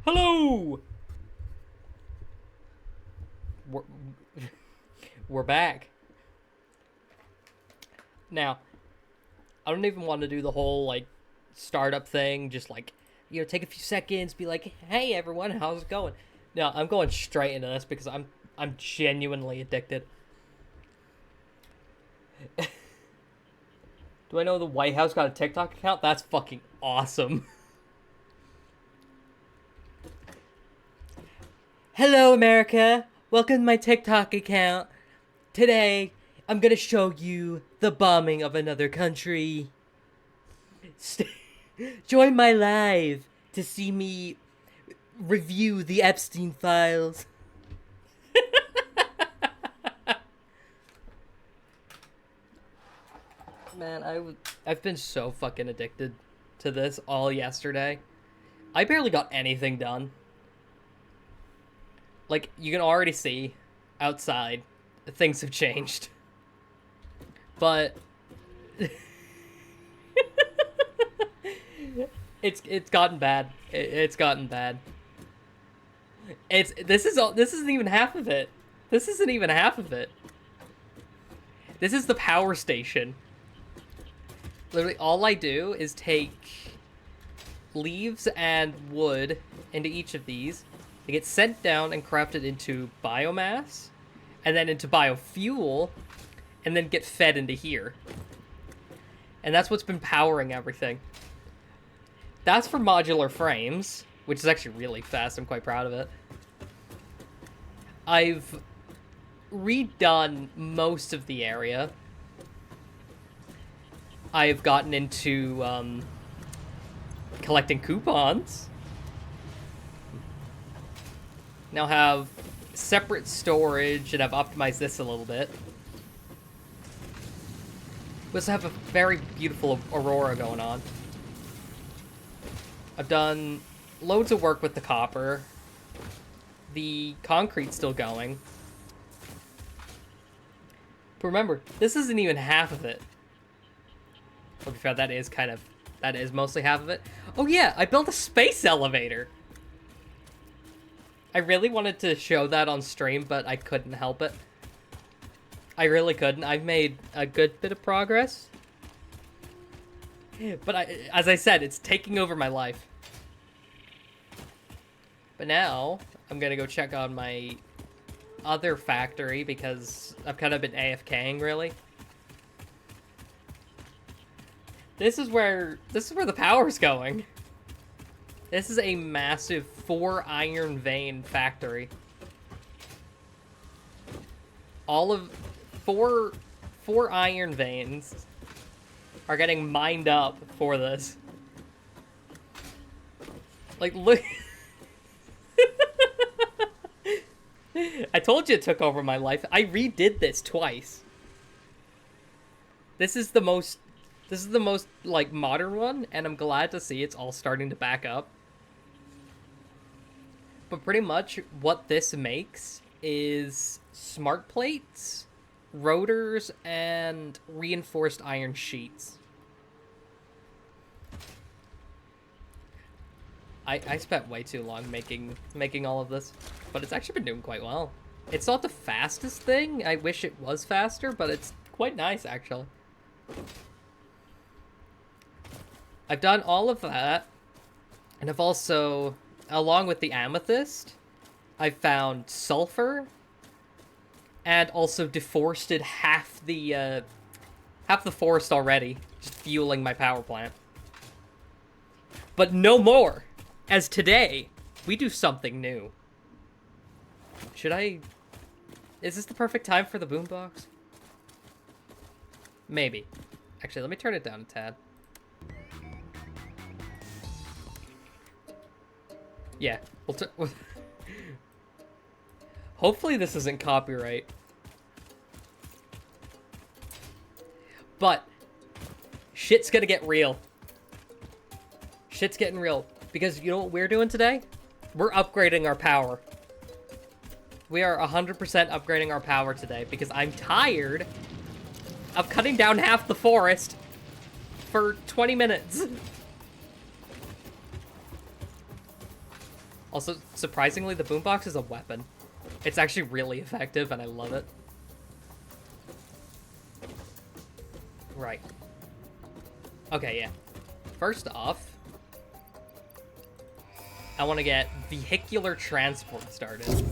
Hello! We're, we're back. Now, I don't even want to do the whole, like, startup thing. Just, like, take a few seconds, be like, hey, everyone, how's it going? No, I'm going straight into this because I'm genuinely addicted. Do I know the White House got a TikTok account? That's fucking awesome. Hello, America. Welcome to my TikTok account. Today, I'm gonna show you the bombing of another country. Join my live to see me review the Epstein files. Man, I've been so fucking addicted to this all yesterday. I barely got anything done. Like, you can already see outside things have changed. But it's gotten bad. It's gotten bad. This isn't even half of it. This isn't even half of it. This is the power station. Literally, all I do is take leaves and wood into each of these. They get sent down and crafted into biomass, and then into biofuel, and then get fed into here. And that's what's been powering everything. That's for modular frames, which is actually really fast. I'm quite proud of it. I've redone most of the area. I've gotten into collecting coupons. Now have separate storage, and I've optimized this a little bit. We also have a very beautiful aurora going on. I've done loads of work with the copper. The concrete's still going. But remember, this isn't even half of it. To be fair, that is mostly half of it. Oh yeah, I built a space elevator. I really wanted to show that on stream, but I couldn't help it. I really couldn't. I've made a good bit of progress. But as I said, it's taking over my life. But now, I'm gonna go check on my other factory because I've kind of been AFKing, really. This is where the power's going. This is a massive 4 iron vein factory. All of four iron veins are getting mined up for this. Like, look. I told you it took over my life. I redid this twice. This is the most, like, modern one, and I'm glad to see it's all starting to back up. But pretty much what this makes is smart plates, rotors, and reinforced iron sheets. I spent way too long making all of this, but it's actually been doing quite well. It's not the fastest thing. I wish it was faster, but it's quite nice, actually. I've done all of that, and I've also, along with the amethyst, I've found sulfur, and also deforested half the forest already, just fueling my power plant. But no more! As today, we do something new. Is this the perfect time for the boombox? Maybe. Actually, let me turn it down a tad. Yeah, hopefully this isn't copyright. But shit's gonna get real. Shit's getting real. Because you know what we're doing today? We're upgrading our power. We are 100% upgrading our power today because I'm tired of cutting down half the forest for 20 minutes. Also, surprisingly, the boombox is a weapon. It's actually really effective, and I love it. Right. Okay, yeah. First off, I want to get vehicular transport started.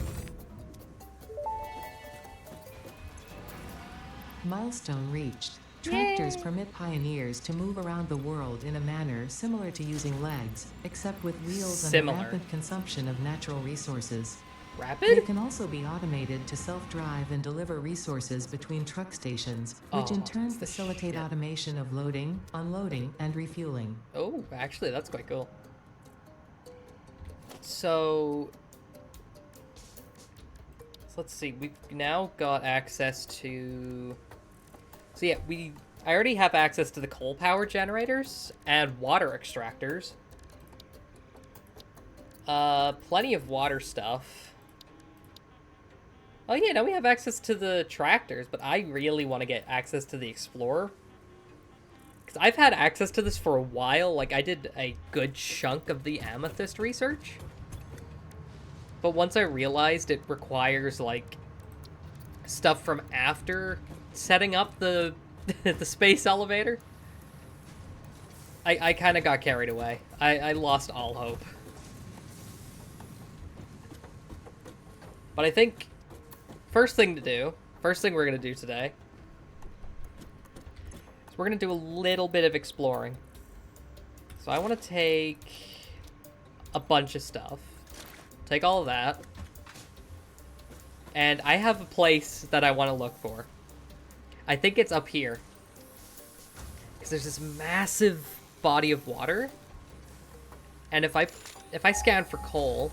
Milestone reached. Tractors permit pioneers to move around the world in a manner similar to using legs, except with wheels and a rapid consumption of natural resources. They Rapid? can also be automated to self-drive and deliver resources between truck stations, which in turn facilitate automation of loading, unloading, and refueling. Oh, actually, that's quite cool. So let's see. We've now got access to... So yeah, I already have access to the coal power generators and water extractors. Plenty of water stuff. Oh yeah, now we have access to the tractors, but I really want to get access to the Explorer. Because I've had access to this for a while. Like, I did a good chunk of the Amethyst research. But once I realized it requires, like, stuff from after setting up the the space elevator, I kind of got carried away. I lost all hope. But I think first thing we're going to do today is we're going to do a little bit of exploring. So I want to take a bunch of stuff. Take all of that. And I have a place that I want to look for. I think it's up here. Because there's this massive body of water. And if I scan for coal,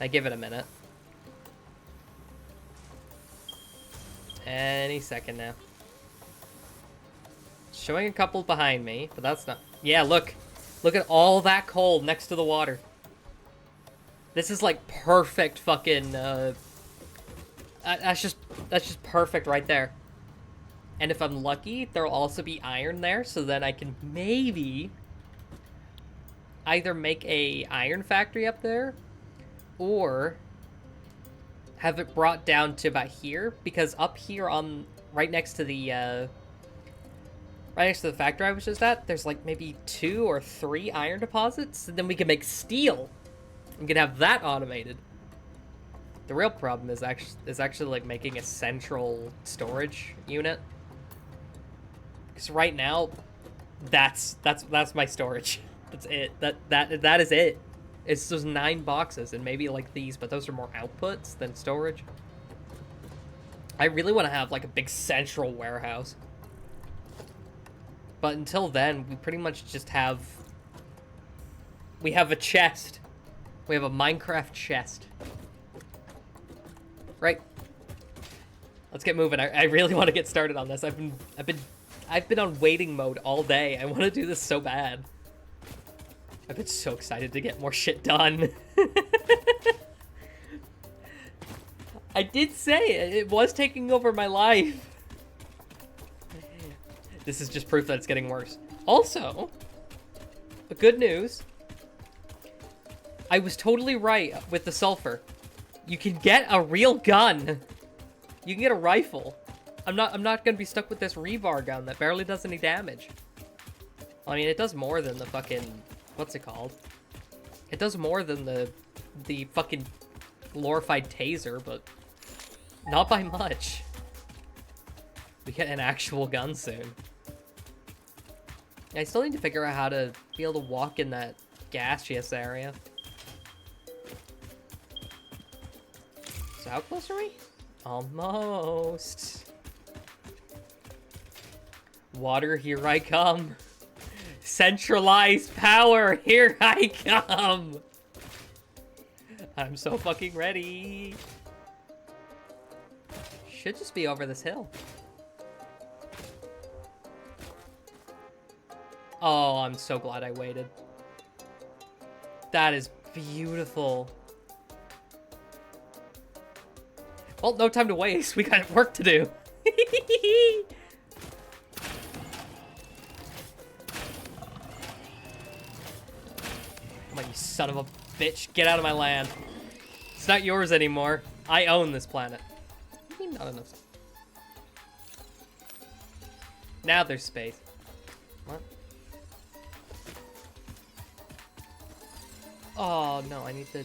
I give it a minute. Any second now. Showing a couple behind me, but that's not... Yeah, look. Look at all that coal next to the water. This is like perfect fucking, that's just perfect right there. And if I'm lucky, there'll also be iron there, so then I can maybe either make a iron factory up there, or have it brought down to about here, because up here on, right next to the factory I was just at, there's like maybe 2 or 3 iron deposits, and then we can make steel. I'm gonna have that automated. The real problem is actually like making a central storage unit. Because right now, that's my storage. That's it. That is it. It's those 9 boxes and maybe like these, but those are more outputs than storage. I really want to have like a big central warehouse. But until then, we pretty much just have... We have a chest. We have a Minecraft chest. Right. Let's get moving. I really want to get started on this. I've been on waiting mode all day. I want to do this so bad. I've been so excited to get more shit done. I did say it was taking over my life. This is just proof that it's getting worse. Also, good news. I was totally right with the sulfur. You can get a real gun. You can get a rifle. I'm not gonna be stuck with this rebar gun that barely does any damage. I mean, it does more than the fucking... What's it called? It does more than the fucking glorified taser, but not by much. We get an actual gun soon. I still need to figure out how to be able to walk in that gaseous area. So how close are we? Almost. Water, here I come. Centralized power, here I come. I'm so fucking ready. Should just be over this hill. Oh, I'm so glad I waited. That is beautiful. Well, no time to waste. We got work to do. Come on, you son of a bitch. Get out of my land. It's not yours anymore. I own this planet. Maybe not enough. Now there's space. What? Oh, no, I need to...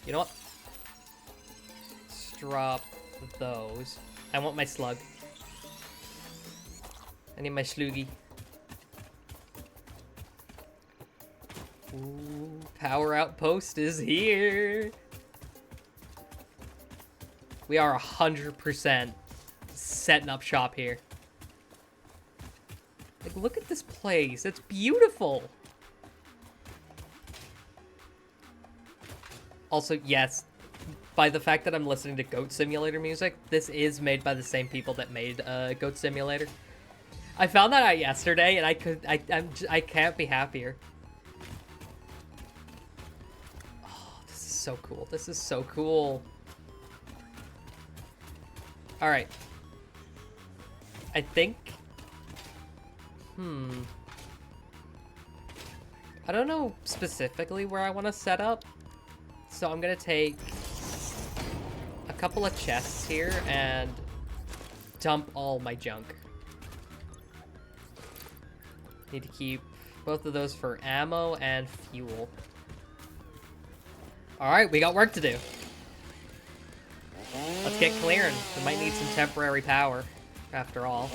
You know what? Let's drop those. I want my slug. I need my sloogie. Ooh, power outpost is here. We are 100% setting up shop here. Like, look at this place. It's beautiful. Also, yes, by the fact that I'm listening to Goat Simulator music, this is made by the same people that made Goat Simulator. I found that out yesterday, and I can't be happier. Oh, this is so cool. This is so cool. All right. I think. I don't know specifically where I want to set up, so I'm gonna take a couple of chests here and dump all my junk. Need to keep both of those for ammo and fuel. Alright, we got work to do. Let's get clearing. We might need some temporary power, after all.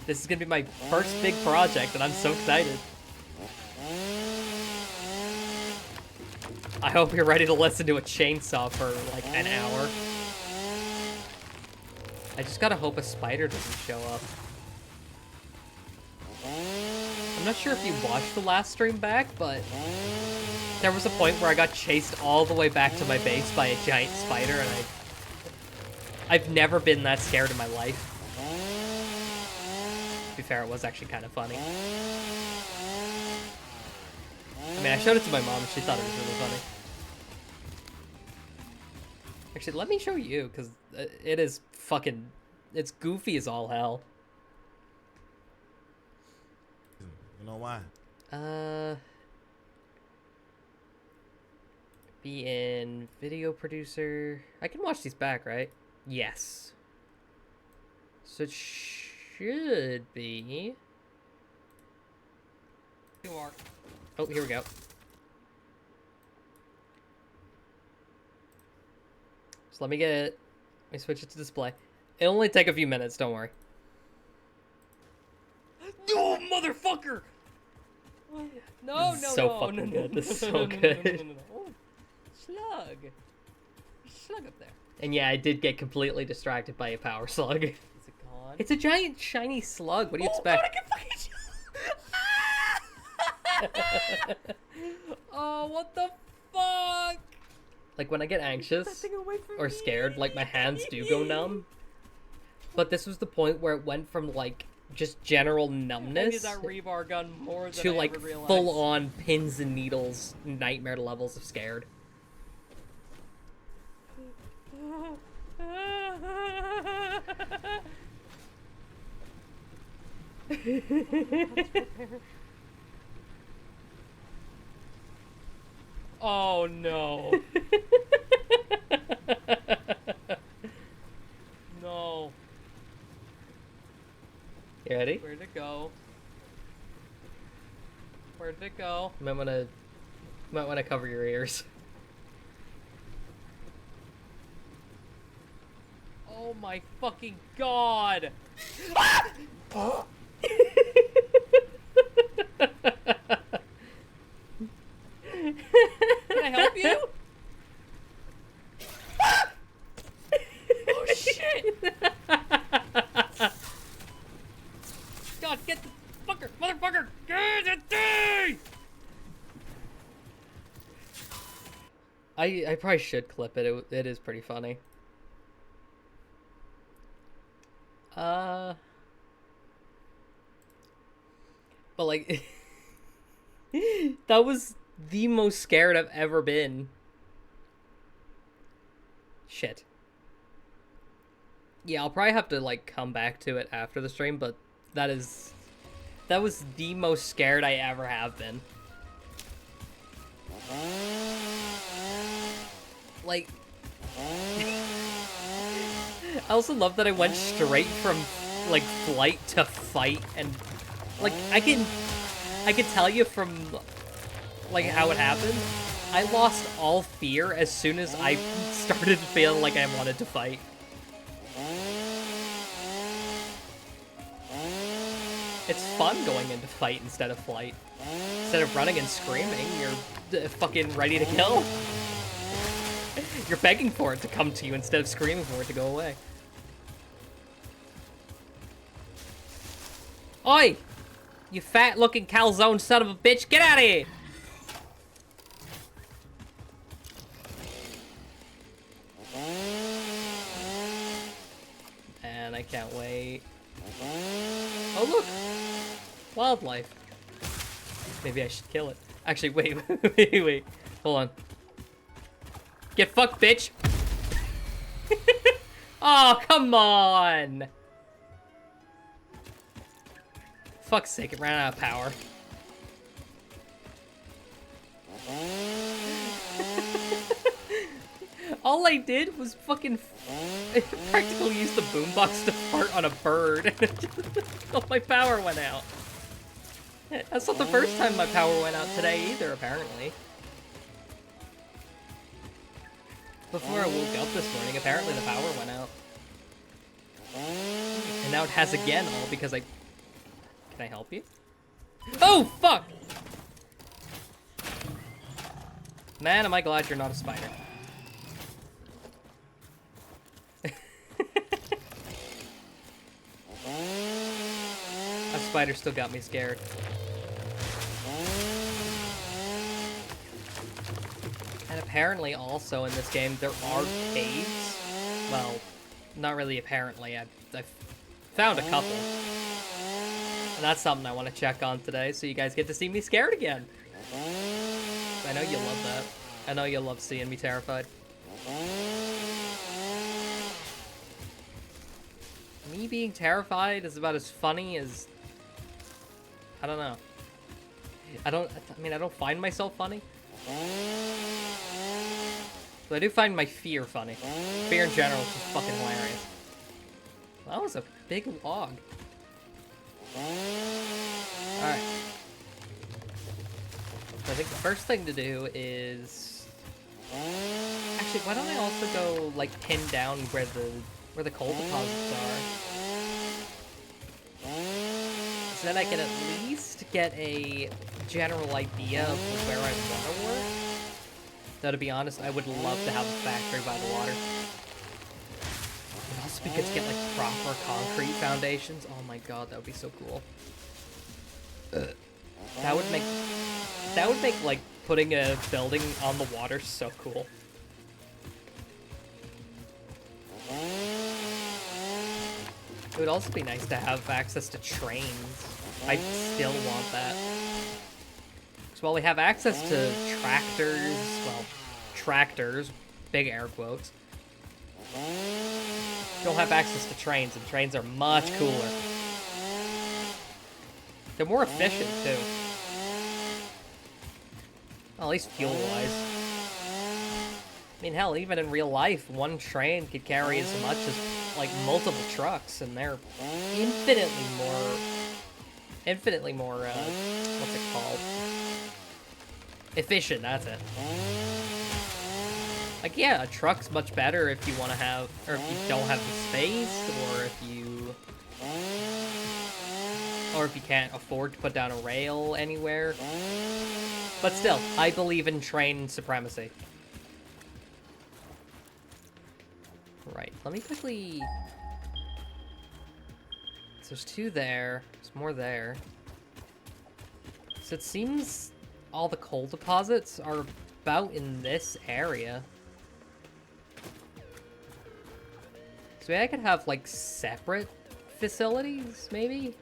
This is gonna be my first big project, and I'm so excited. I hope you're ready to listen to a chainsaw for, like, an hour. I just gotta hope a spider doesn't show up. I'm not sure if you watched the last stream back, but there was a point where I got chased all the way back to my base by a giant spider, and I've never been that scared in my life. To be fair, it was actually kind of funny. I mean, I showed it to my mom, and she thought it was really funny. Actually, let me show you, because it is fucking... It's goofy as all hell. You know why? Be in video producer. I can watch these back, right? Yes. So it should be. You are. Oh, here we go. So let me get it. Let me switch it to display. It'll only take a few minutes, don't worry. No, motherfucker! No, This no, is so no, fucking no, good. no, This is no, so no, no, good. no, no, no, no. Oh, slug. Slug up there. And yeah, I did get completely distracted by a power slug. Is it gone? It's a giant shiny slug. What do you expect? God, I can fucking Oh, what the fuck? Like when I get anxious or scared, like my hands do go numb. But this was the point where it went from like just general numbness that rebar gun more than to I like ever realized. full on pins and needles nightmare levels of scared. Oh no. No. You ready? Where'd it go? Where'd it go? You might wanna cover your ears. Oh my fucking god! Can I help you? Oh shit! God, get the fucker! Motherfucker! Get the thing! I probably should clip it. It is pretty funny. But like, that was the most scared I've ever been. Shit. Yeah, I'll probably have to like come back to it after the stream, but that is That was the most scared I ever have been. Like... I also love that I went straight from, like, flight to fight, and, like, I can tell you from, like, how it happened. I lost all fear as soon as I started feeling like I wanted to fight. It's fun going into fight instead of flight. Instead of running and screaming, you're fucking ready to kill. You're begging for it to come to you instead of screaming for it to go away. Oi! You fat-looking calzone son of a bitch, get out of here! And I can't wait. Oh, look! Wildlife. Maybe I should kill it. Actually, wait, wait. Hold on. Get fucked, bitch! Oh, come on! Fuck's sake, it ran out of power. All I did was fucking practically use the boombox to fart on a bird. Oh, my power went out. That's not the first time my power went out today either, apparently. Before I woke up this morning, apparently the power went out. And now it has again, all because I... Can I help you? Oh, fuck! Man, am I glad you're not a spider. A spider still got me scared. And apparently also in this game there are caves. Well, not really apparently. I've found a couple. And that's something I want to check on today, so you guys get to see me scared again. I know you love that. I know you love seeing me terrified. Me being terrified is about as funny as... I don't know. I don't find myself funny. But I do find my fear funny. Fear in general is just fucking hilarious. That was a big log. Alright. So I think the first thing to do is... Actually, why don't I also go, like, pin down where the coal deposits are? So then I can at least get a general idea of where I want to work. Though, to be honest, I would love to have a factory by the water. It would also be good to get, like, proper concrete foundations. Oh my god, that would be so cool. That would make, like, putting a building on the water so cool. It would also be nice to have access to trains. I still want that. So while we have access to tractors, well, tractors, big air quotes, don't have access to trains, and trains are much cooler. They're more efficient, too. Well, at least fuel-wise. I mean, hell, even in real life, one train could carry as much as, like, multiple trucks, and they're infinitely more, what's it called? Efficient, that's it. Like, yeah, a truck's much better if you want to have, or if you don't have the space, or if you can't afford to put down a rail anywhere. But still, I believe in train supremacy. Right, let me quickly... So there's two there, there's more there. So it seems all the coal deposits are about in this area. So maybe I could have, like, separate facilities, maybe?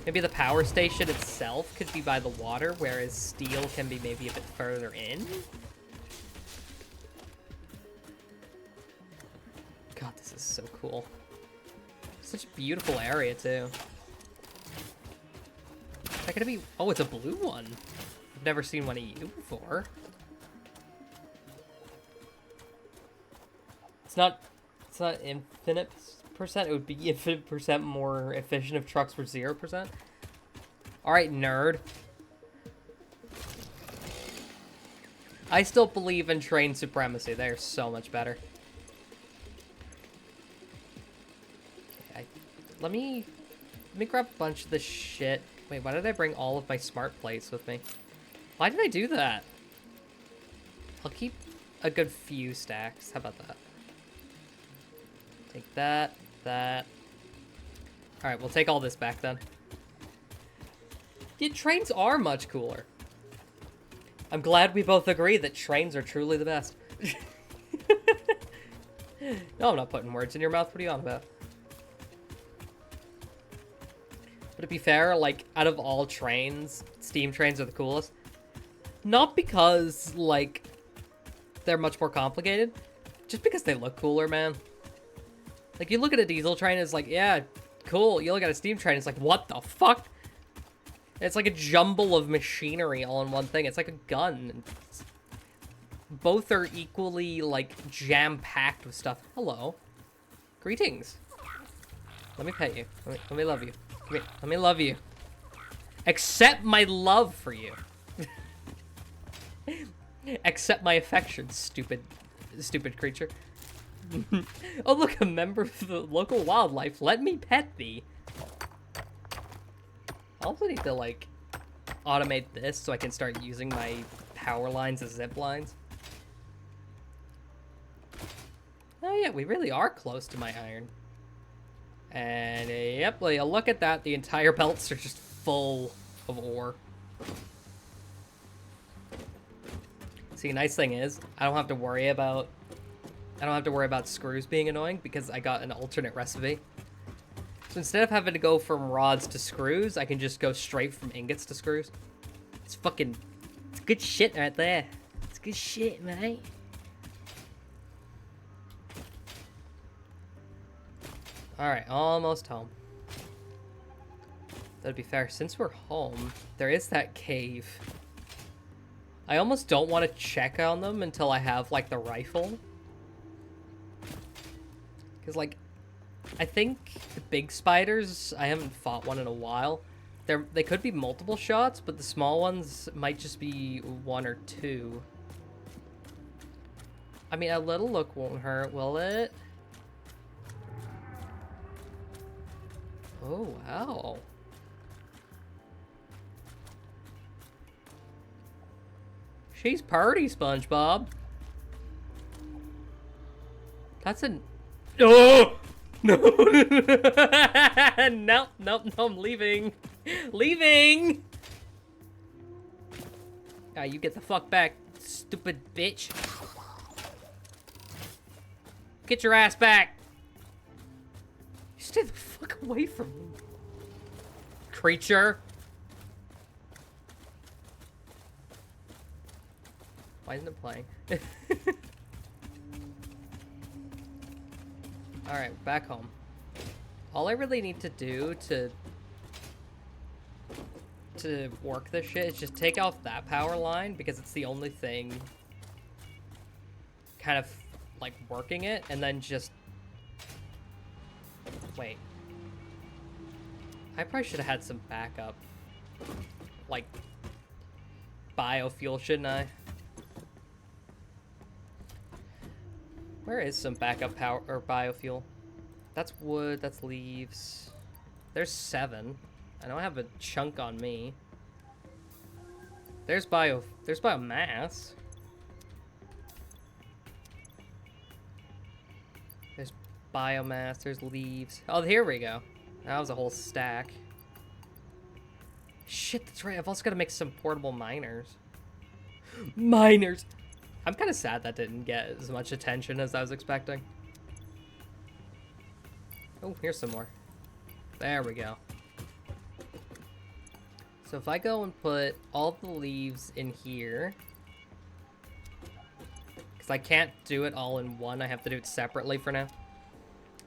Maybe the power station itself could be by the water, whereas steel can be maybe a bit further in? God, this is so cool. Such a beautiful area, too. Is that gonna be... Oh, it's a blue one. I've never seen one of you before. It's not infinite percent. It would be infinite percent more efficient if trucks were 0%. Alright, nerd. I still believe in train supremacy. They are so much better. Okay, let me grab a bunch of this shit. Wait, why did I bring all of my smart plates with me? Why did I do that? I'll keep a good few stacks. How about that? Take that, that. Alright, we'll take all this back then. Yeah, trains are much cooler. I'm glad we both agree that trains are truly the best. No, I'm not putting words in your mouth. What are you on about? But to be fair, like, out of all trains, steam trains are the coolest. Not because, like, they're much more complicated. Just because they look cooler, man. Like, you look at a diesel train, it's like, yeah, cool. You look at a steam train, it's like, what the fuck? It's like a jumble of machinery all in one thing. It's like a gun. Both are equally, like, jam-packed with stuff. Hello. Greetings. Let me pet you. Let me love you. Come here. Let me love you. Accept my love for you. Accept my affection, stupid creature. Oh, look, a member of the local wildlife. Let me pet thee. I also need to, like, automate this so I can start using my power lines as zip lines. Oh, yeah, we really are close to my iron. And, yep, like, look at that. The entire belts are just full of ore. See, nice thing is, I don't have to worry about screws being annoying because I got an alternate recipe. So instead of having to go from rods to screws, I can just go straight from ingots to screws. It's good shit right there. It's good shit, mate. Alright, almost home. That'd be fair. Since we're home, there is that cave. I almost don't want to check on them until I have, like, the rifle. Because, like, I think the big spiders, I haven't fought one in a while. They could be multiple shots, but the small ones might just be 1 or 2. I mean, a little look won't hurt, will it? Oh, wow. She's pretty, SpongeBob. That's an... Oh! No! No, no, no, I'm leaving. Leaving! Ah, you get the fuck back, stupid bitch. Get your ass back. You stay the fuck away from me. Creature. Why isn't it playing? Alright, back home. All I really need to do to work this shit is just take off that power line because it's the only thing kind of like working it, and then just wait. I probably should have had some backup like biofuel, shouldn't I? Where is some backup power or biofuel? That's wood, that's leaves. There's 7. I know I have a chunk on me. There's biomass. There's biomass, there's leaves. Oh, here we go. That was a whole stack. Shit, that's right. I've also got to make some portable miners. Miners! I'm kind of sad that didn't get as much attention as I was expecting. Oh, here's some more. There we go. So if I go and put all the leaves in here, because I can't do it all in one, I have to do it separately for now.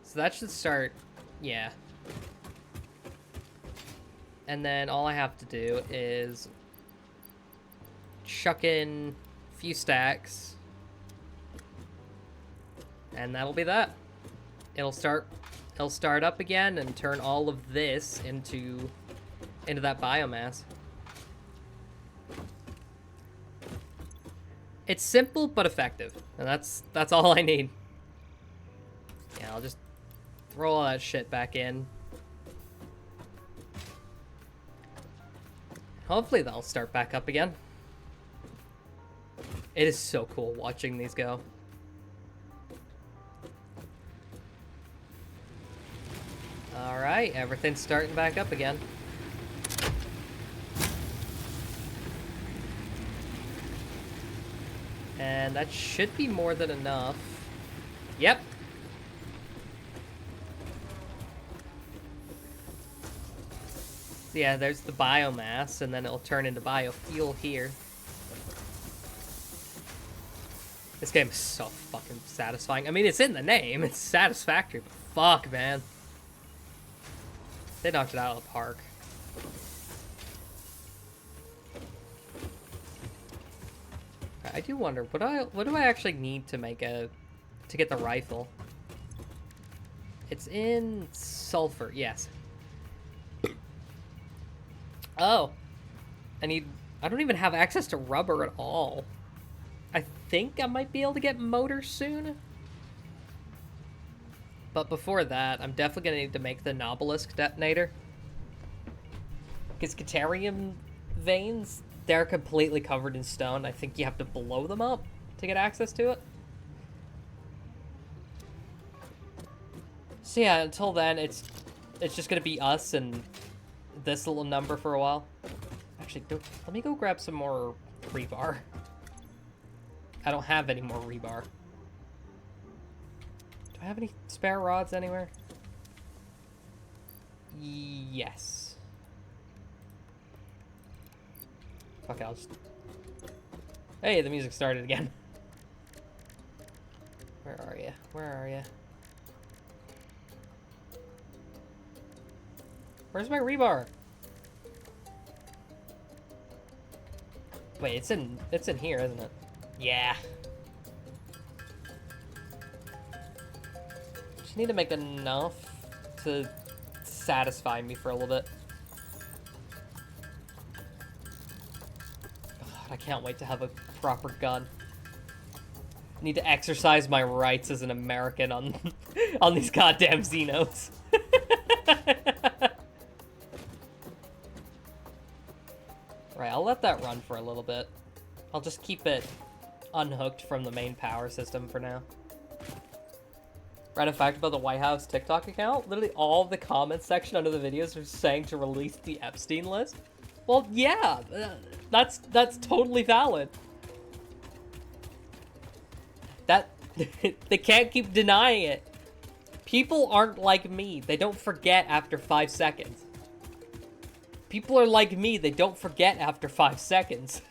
So that should start, yeah. And then all I have to do is chuck in a few stacks. And that'll be that. It'll start up again and turn all of this into that biomass. It's simple but effective, and that's all I need. Yeah, I'll just throw all that shit back in. Hopefully they'll start back up again. It is so cool watching these go. Alright, everything's starting back up again. And that should be more than enough. Yep. So yeah, there's the biomass, and then it'll turn into biofuel here. This game is so fucking satisfying. I mean, it's in the name. It's satisfactory, but fuck, man. They knocked it out of the park. I do wonder, what do I actually need to make to get the rifle? It's in sulfur, yes. Oh. I don't even have access to rubber at all. I think I might be able to get motors soon. But before that, I'm definitely gonna need to make the Nobelisk detonator. Because Caterium veins, they're completely covered in stone. I think you have to blow them up to get access to it. So yeah, until then, it's just gonna be us and this little number for a while. Actually, let me go grab some more rebar. I don't have any more rebar. Do I have any spare rods anywhere? Yes. Okay, I'll just... Hey, the music started again. Where are you? Where are you? Where's my rebar? Wait, it's in here, isn't it? Yeah. Just need to make enough to satisfy me for a little bit. God, I can't wait to have a proper gun. I need to exercise my rights as an American on on these goddamn Xenos. Right, I'll let that run for a little bit. I'll just keep it unhooked from the main power system for now. Random fact about the White House TikTok account, literally all the comments section under the videos are saying to release the Epstein list. Well, yeah, that's totally valid. That, they can't keep denying it. People aren't like me. They don't forget after 5 seconds. People are like me. They don't forget after 5 seconds.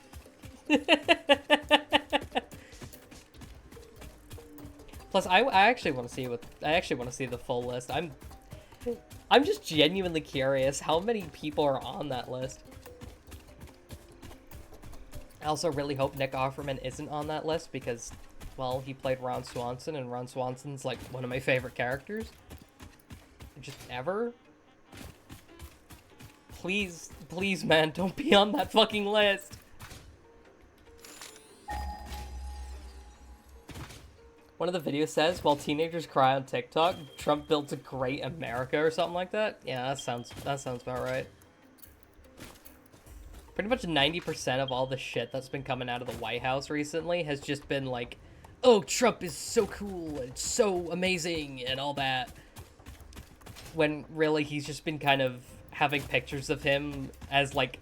Plus, I actually want to see the full list. I'm just genuinely curious how many people are on that list. I also really hope Nick Offerman isn't on that list because, well, he played Ron Swanson, and Ron Swanson's like one of my favorite characters. Just ever. Please, please, man, don't be on that fucking list. One of the videos says, while teenagers cry on TikTok, Trump built a great America or something like that. Yeah, that sounds about right. Pretty much 90% of all the shit that's been coming out of the White House recently has just been like, oh, Trump is so cool and so amazing and all that. When really he's just been kind of having pictures of him as like,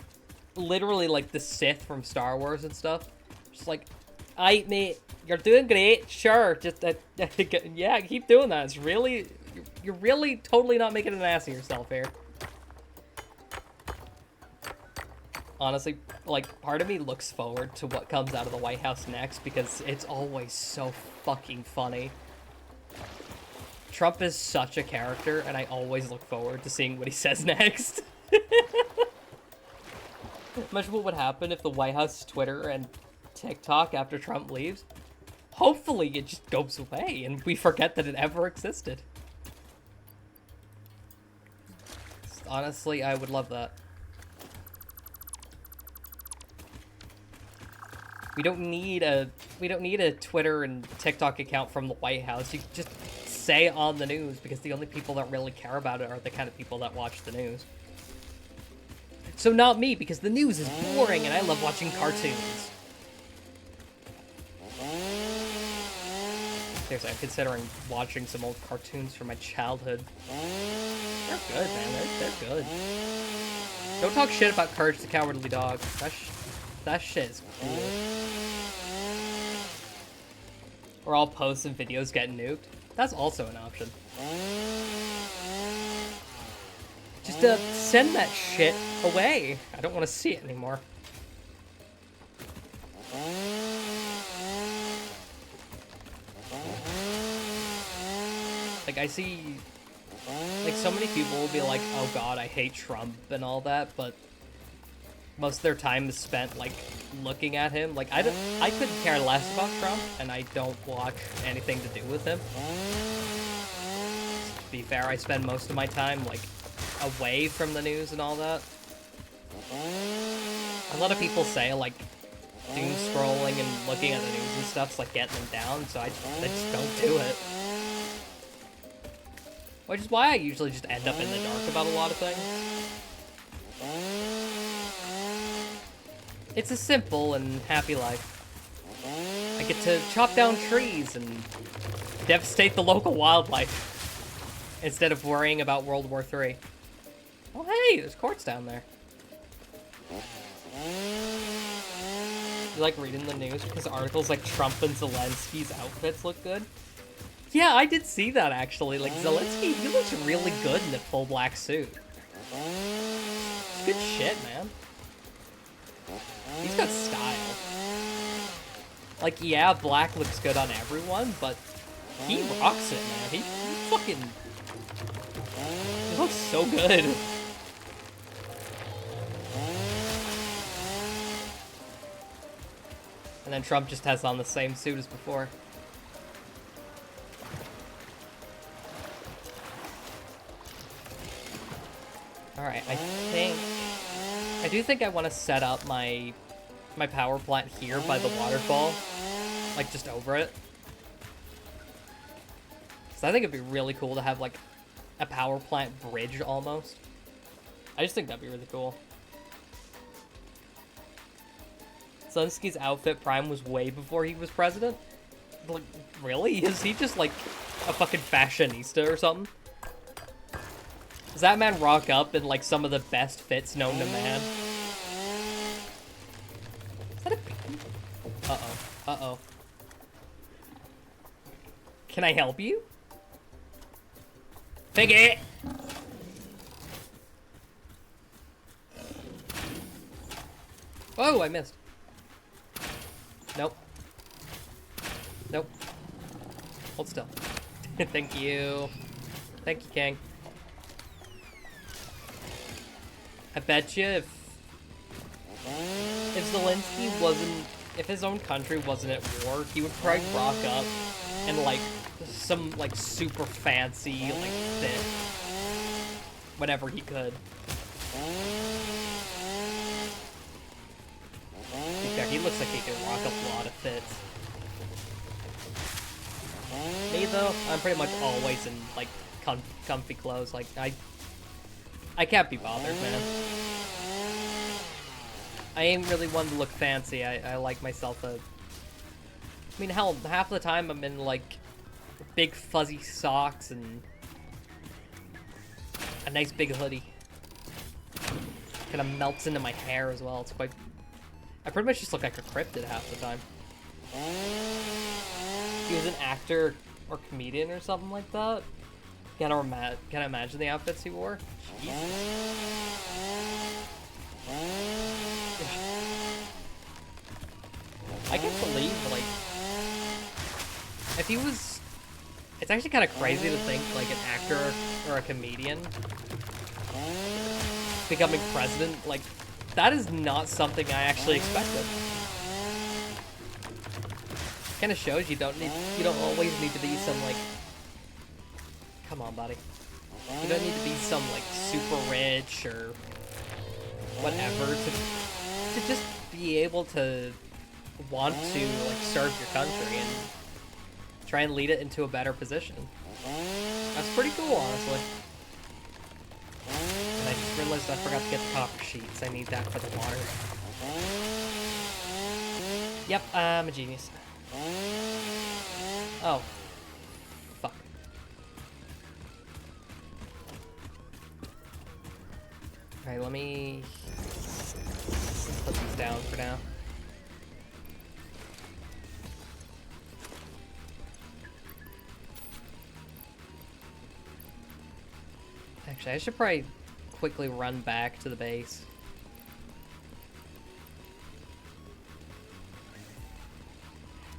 literally like the Sith from Star Wars and stuff. Just like, aight, mate, you're doing great, sure, just, yeah, keep doing that. It's really, you're really totally not making an ass of yourself here. Honestly, like, part of me looks forward to what comes out of the White House next because it's always so fucking funny. Trump is such a character, and I always look forward to seeing what he says next. Imagine what would happen if the White House, Twitter, and TikTok after Trump leaves. Hopefully it just goes away, and we forget that it ever existed. Honestly, I would love that. We don't need a Twitter and TikTok account from the White House. You just say it on the news, because the only people that really care about it are the kind of people that watch the news. So not me, because the news is boring and I love watching cartoons. Seriously, I'm considering watching some old cartoons from my childhood. They're good, man. They're good. Don't talk shit about Courage the Cowardly Dog. That shit is cool. Or all posts and videos get nuked. That's also an option. Just send that shit away. I don't want to see it anymore. Like, I see, like, so many people will be like, oh god, I hate Trump and all that, but most of their time is spent, like, looking at him. Like, I couldn't care less about Trump, and I don't watch anything to do with him. To be fair, I spend most of my time, like, away from the news and all that. A lot of people say, like, doom scrolling and looking at the news and stuff's, like, getting them down, so I just don't do it. Which is why I usually just end up in the dark about a lot of things. It's a simple and happy life. I get to chop down trees and devastate the local wildlife instead of worrying about World War III. Oh hey, there's courts down there. You like reading the news because articles like Trump and Zelensky's outfits look good? Yeah, I did see that actually. Like, Zelensky, he looks really good in the full black suit. It's good shit, man. He's got style. Like, yeah, black looks good on everyone, but he rocks it, man. He fucking... He looks so good. And then Trump just has on the same suit as before. Alright, I do think I want to set up my power plant here by the waterfall. Like, just over it. So I think it'd be really cool to have, like, a power plant bridge, almost. I just think that'd be really cool. Zelensky's outfit prime was way before he was president? Like, really? Is he just, like, a fucking fashionista or something? Does that man rock up in, like, some of the best fits known to man? Is that a piggy? Uh-oh. Uh-oh. Can I help you? Piggy! Oh, I missed. Nope. Nope. Hold still. Thank you. Thank you, King. I bet you if Zelensky wasn't, if his own country wasn't at war, he would probably rock up in, like, some, like, super fancy, like, fit. Whatever he could. Yeah, he looks like he can rock up a lot of fits. Me, though, I'm pretty much always in, like, comfy clothes. Like, I can't be bothered, man. I ain't really one to look fancy. I like myself a... I mean, hell, half the time I'm in, like, big fuzzy socks and a nice big hoodie. Kind of melts into my hair as well. It's quite... I pretty much just look like a cryptid half the time. He was an actor or comedian or something like that. Can I imagine the outfits he wore? Jesus. I can't believe, like, if he was It's actually kind of crazy to think, like, an actor or a comedian becoming president. Like, that is not something I actually expected. Kind of shows you don't always need to be some, like, come on, buddy. You don't need to be some, like, super rich or whatever to just be able to want to, like, serve your country and try and lead it into a better position. That's pretty cool, honestly. And I just realized I forgot to get the copper sheets. I need that for the water. Yep, I'm a genius. Oh. Fuck. Alright, let me put these down for now. Actually, I should probably quickly run back to the base.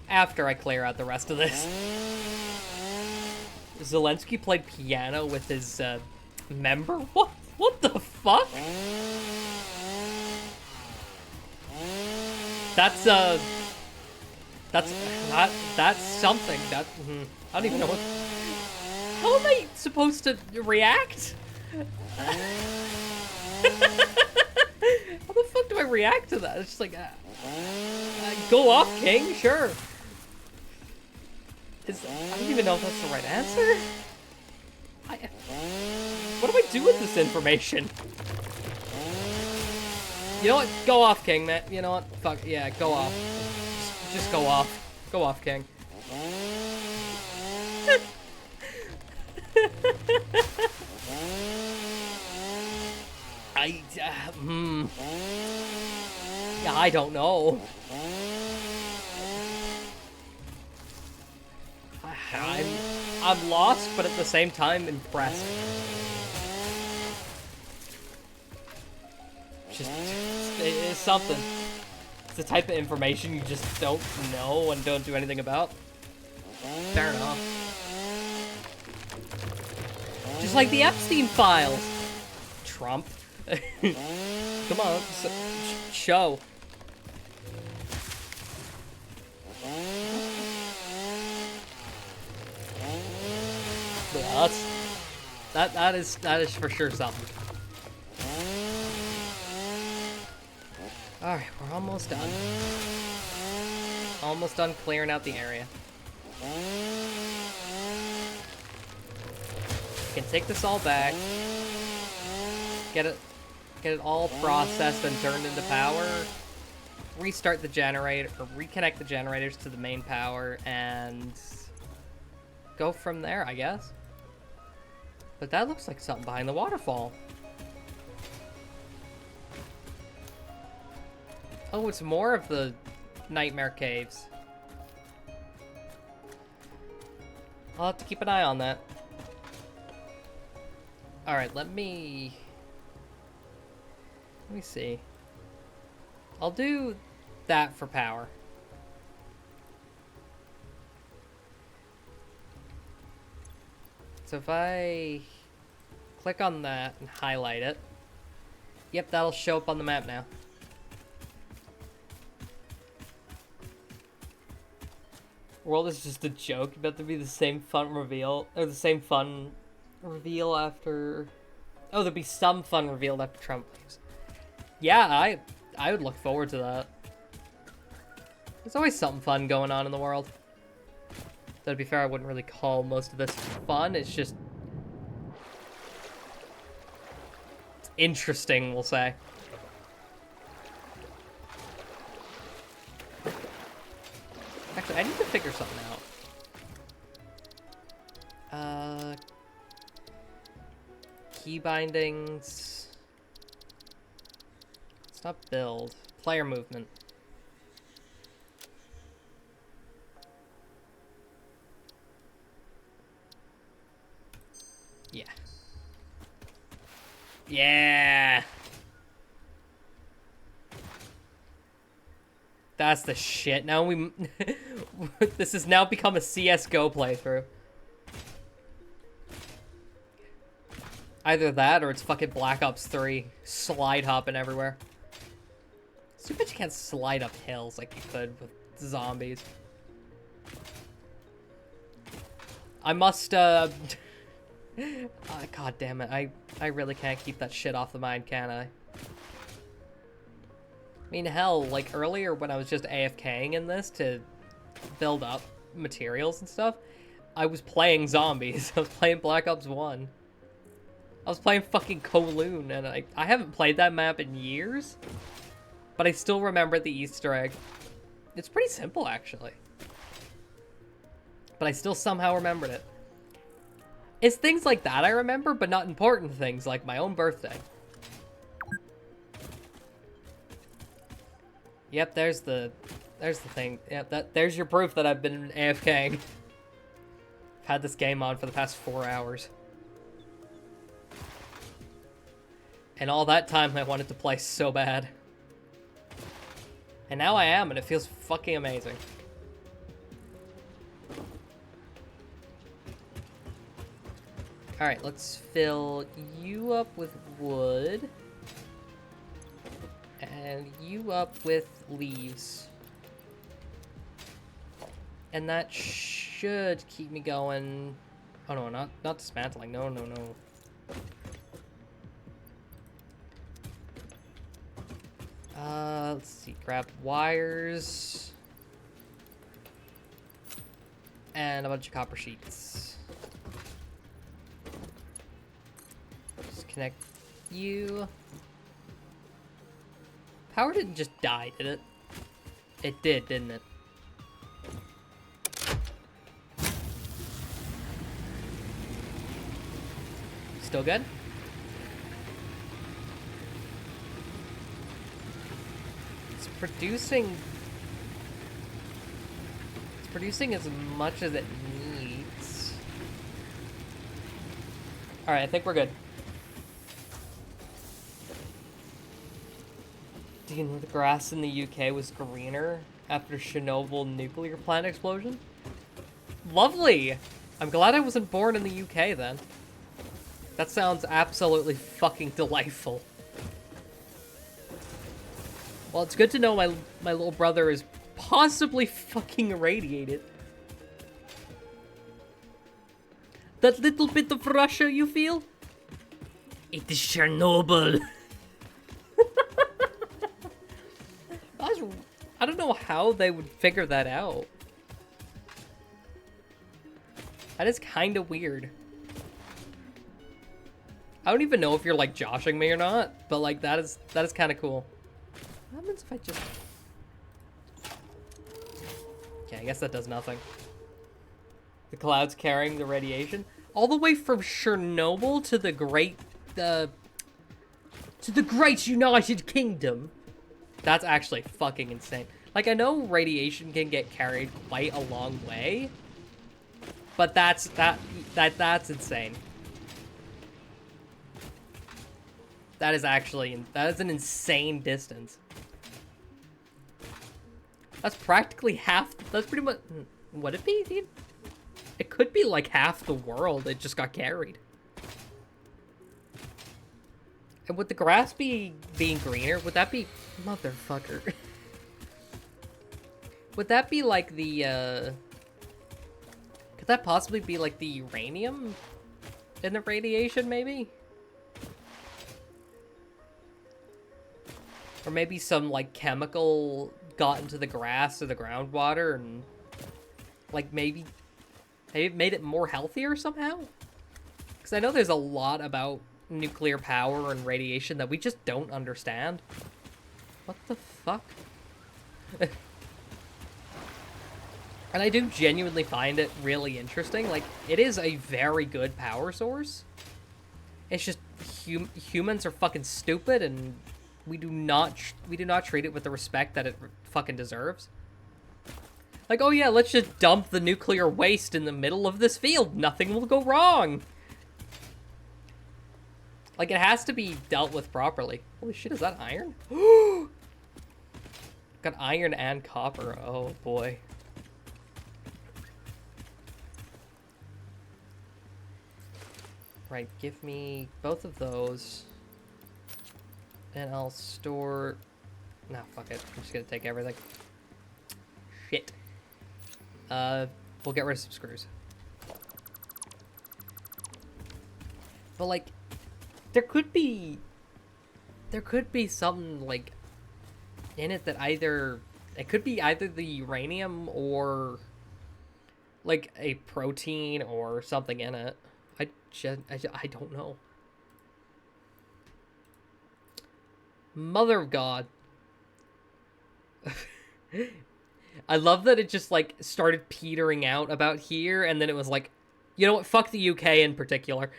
After I clear out the rest of this. Zelensky played piano with his member? What the fuck? That's something. I don't even know what. How am I supposed to react? How the fuck do I react to that? It's just like, go off, King, sure. I don't even know if that's the right answer. What do I do with this information? You know what? Go off, King, man. You know what? Fuck, yeah, go off. Just go off. Go off, King. Yeah, I don't know. I'm lost, but at the same time impressed. It's something. It's the type of information you just don't know and don't do anything about. Fair enough. Just like the Epstein files. Trump. Come on, show. Yeah, that is for sure something. All right, we're almost done. Almost done clearing out the area. Can take this all back. Get it all processed and turned into power. Restart the generator, or reconnect the generators to the main power, and go from there, I guess. But that looks like something behind the waterfall. Oh, it's more of the nightmare caves. I'll have to keep an eye on that. Alright, let me see. I'll do that for power. So if I click on that and highlight it, yep, that'll show up on the map now. World is just a joke. About to be the same fun reveal, or the same fun reveal after. Oh, there'll be some fun revealed after Trump leaves. Yeah, I would look forward to that. There's always something fun going on in the world. Though to be fair, I wouldn't really call most of this fun. It's just interesting, we'll say. Actually, I need to figure something out. Key bindings. It's not build. Player movement. Yeah. Yeah! That's the shit. Now we... This has now become a CSGO playthrough. Either that or it's fucking Black Ops 3 slide hopping everywhere. So I bet you can't slide up hills like you could with zombies. I must, God damn it. I really can't keep that shit off the mind, can I? I mean, hell, like earlier when I was just AFKing in this to build up materials and stuff, I was playing zombies. I was playing Black Ops 1. I was playing fucking Kowloon, and I haven't played that map in years, but I still remember the Easter egg. It's pretty simple, actually. But I still somehow remembered it. It's things like that I remember, but not important things like my own birthday. Yep, there's the thing. Yep, there's your proof that I've been AFKing. I've had this game on for the past 4 hours. And all that time I wanted to play so bad. And now I am, and it feels fucking amazing. Alright, let's fill you up with wood. And you up with leaves. And that should keep me going. Oh no, not dismantling. No. Let's see, grab wires. And a bunch of copper sheets. Just connect you. Power didn't just die, did it? It did, didn't it? Still good? It's producing as much as it needs. Alright, I think we're good. Do you know the grass in the UK was greener after Chernobyl nuclear plant explosion? Lovely! I'm glad I wasn't born in the UK then. That sounds absolutely fucking delightful. Well, it's good to know my little brother is possibly fucking irradiated. That little bit of Russia you feel? It is Chernobyl. I don't know how they would figure that out. That is kind of weird. I don't even know if you're like joshing me or not, but like that is kind of cool. What happens if I just... Okay, I guess that does nothing. The clouds carrying the radiation all the way from Chernobyl to the great United Kingdom. That's actually fucking insane. Like, I know radiation can get carried quite a long way, but that's insane. That is an insane distance. That's practically half, that's pretty much, would it be, dude? It could be like half the world, it just got carried. And would the grass being greener, would that be, motherfucker. Would that be like the, could that possibly be like the uranium in the radiation, maybe? Or maybe some, like, chemical got into the grass or the groundwater and, like, maybe it made it more healthier somehow? Because I know there's a lot about nuclear power and radiation that we just don't understand. What the fuck? And I do genuinely find it really interesting. Like, it is a very good power source. It's just humans are fucking stupid, and we do not treat it with the respect that it fucking deserves. Like, oh yeah, let's just dump the nuclear waste in the middle of this field. Nothing will go wrong. Like, it has to be dealt with properly. Holy shit, is that iron? Got iron and copper. Oh boy. Right, give me both of those. And I'll store... Nah, fuck it. I'm just gonna take everything. Shit. We'll get rid of some screws. But, like, there could be something, like, in it that either... It could be either the uranium or, like, a protein or something in it. I don't know. Mother of God. I love that it just, like, started petering out about here, and then it was like, you know what, fuck the UK in particular.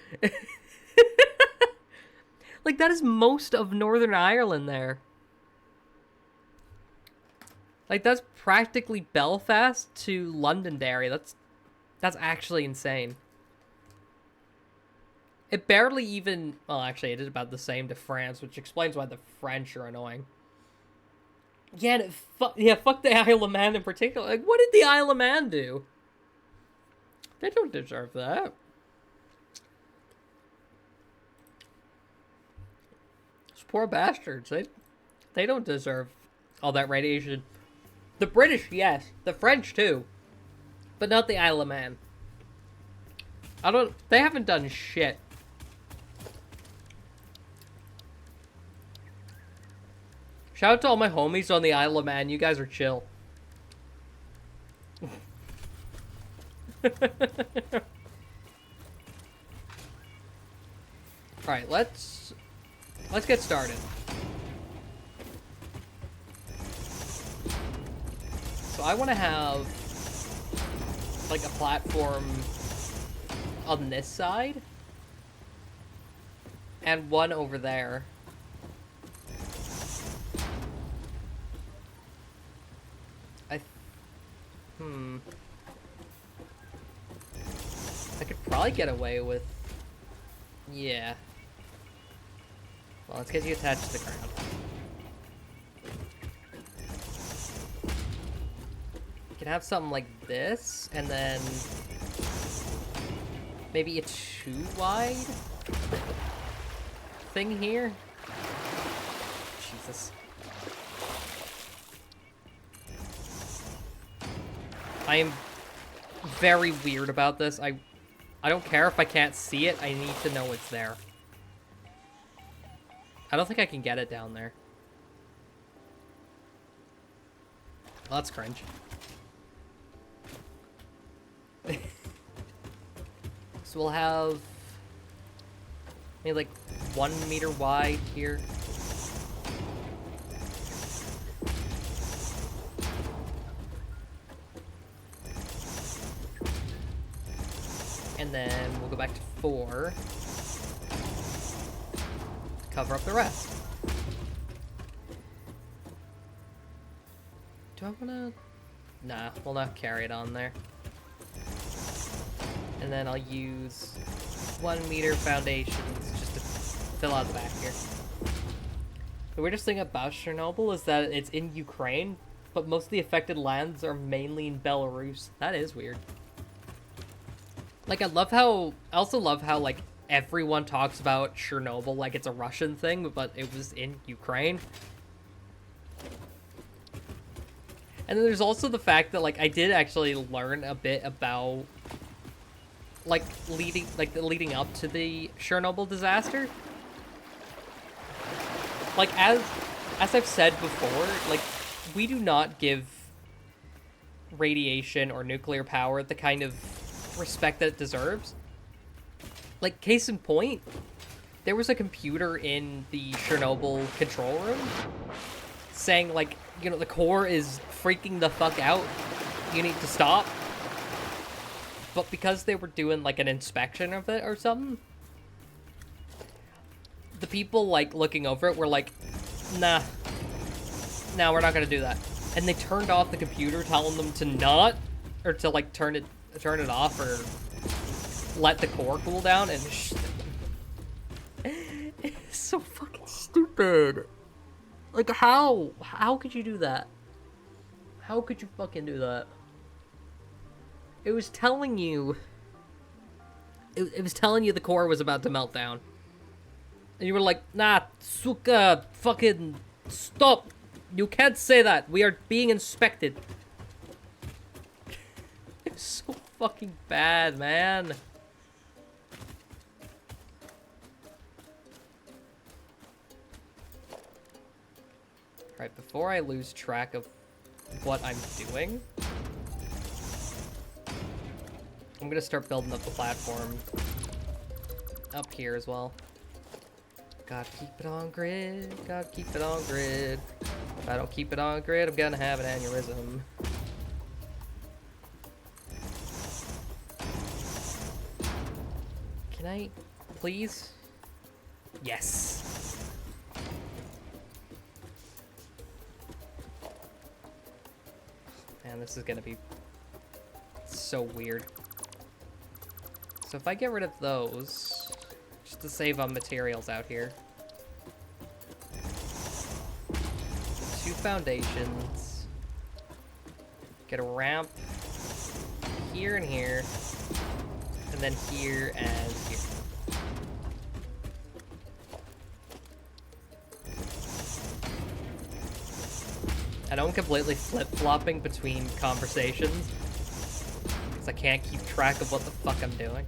Like, that is most of Northern Ireland there. Like, that's practically Belfast to Londonderry. That's actually insane. It barely even... Well, actually, it is about the same to France, which explains why the French are annoying. Yeah, fuck the Isle of Man in particular. Like, what did the Isle of Man do? They don't deserve that. Those poor bastards. They don't deserve all that radiation. The British, yes. The French, too. But not the Isle of Man. They haven't done shit. Shout out to all my homies on the Isle of Man. You guys are chill. Alright, let's get started. So I want to have, like, a platform on this side. And one over there. I could probably get away with... Yeah. Well, let's get you attached to the ground. You can have something like this, and then... Maybe a too wide thing here? Jesus. I am very weird about this. I don't care if I can't see it. I need to know it's there. I don't think I can get it down there. Well, that's cringe. So we'll have maybe like 1 meter wide here. And then we'll go back to 4 to cover up the rest. Do I wanna... Nah, we'll not carry it on there. And then I'll use 1 meter foundations just to fill out the back here. The weirdest thing about Chernobyl is that it's in Ukraine, but most of the affected lands are mainly in Belarus. That is weird. Like, I also love how, like, everyone talks about Chernobyl like it's a Russian thing, but it was in Ukraine. And then there's also the fact that, like, I did actually learn a bit about, like, leading up to the Chernobyl disaster. Like, as I've said before, like, we do not give radiation or nuclear power the kind of respect that it deserves. Like, case in point, there was a computer in the Chernobyl control room saying, like, you know, the core is freaking the fuck out, you need to stop. But because they were doing, like, an inspection of it or something, the people, like, looking over it were like, nah, we're not gonna do that. And they turned off the computer, telling them to not, or to, like, turn it off or let the core cool down, and it's so fucking stupid. Like, how could you do that? How could you fucking do that? It was telling you it was telling you the core was about to melt down. And you were like, nah, Suka, fucking stop. You can't say that. We are being inspected. It's so fucking bad, man. Alright, before I lose track of what I'm doing, I'm gonna start building up the platform up here as well. Gotta keep it on grid, gotta keep it on grid. If I don't keep it on grid, I'm gonna have an aneurysm. Can I, please? Yes. Man, this is gonna be so weird. So if I get rid of those, just to save on materials out here. 2 foundations. Get a ramp here and here. And then here and here. I know I'm completely flip-flopping between conversations, because I can't keep track of what the fuck I'm doing.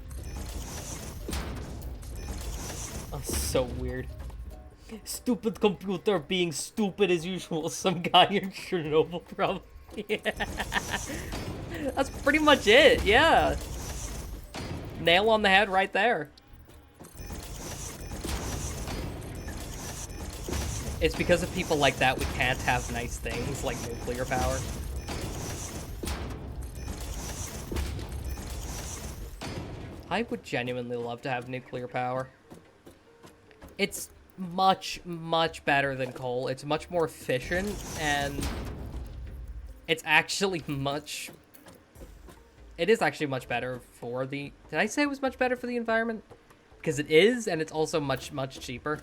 Oh, so weird. Stupid computer being stupid as usual. Some guy in Chernobyl, probably. Yeah. That's pretty much it, yeah. Nail on the head right there. It's because of people like that we can't have nice things like nuclear power. I would genuinely love to have nuclear power. It's much, much better than coal. It's much more efficient, and it's actually much... It is actually much better for the... Did I say it was much better for the environment? Because it is, and it's also much, much cheaper.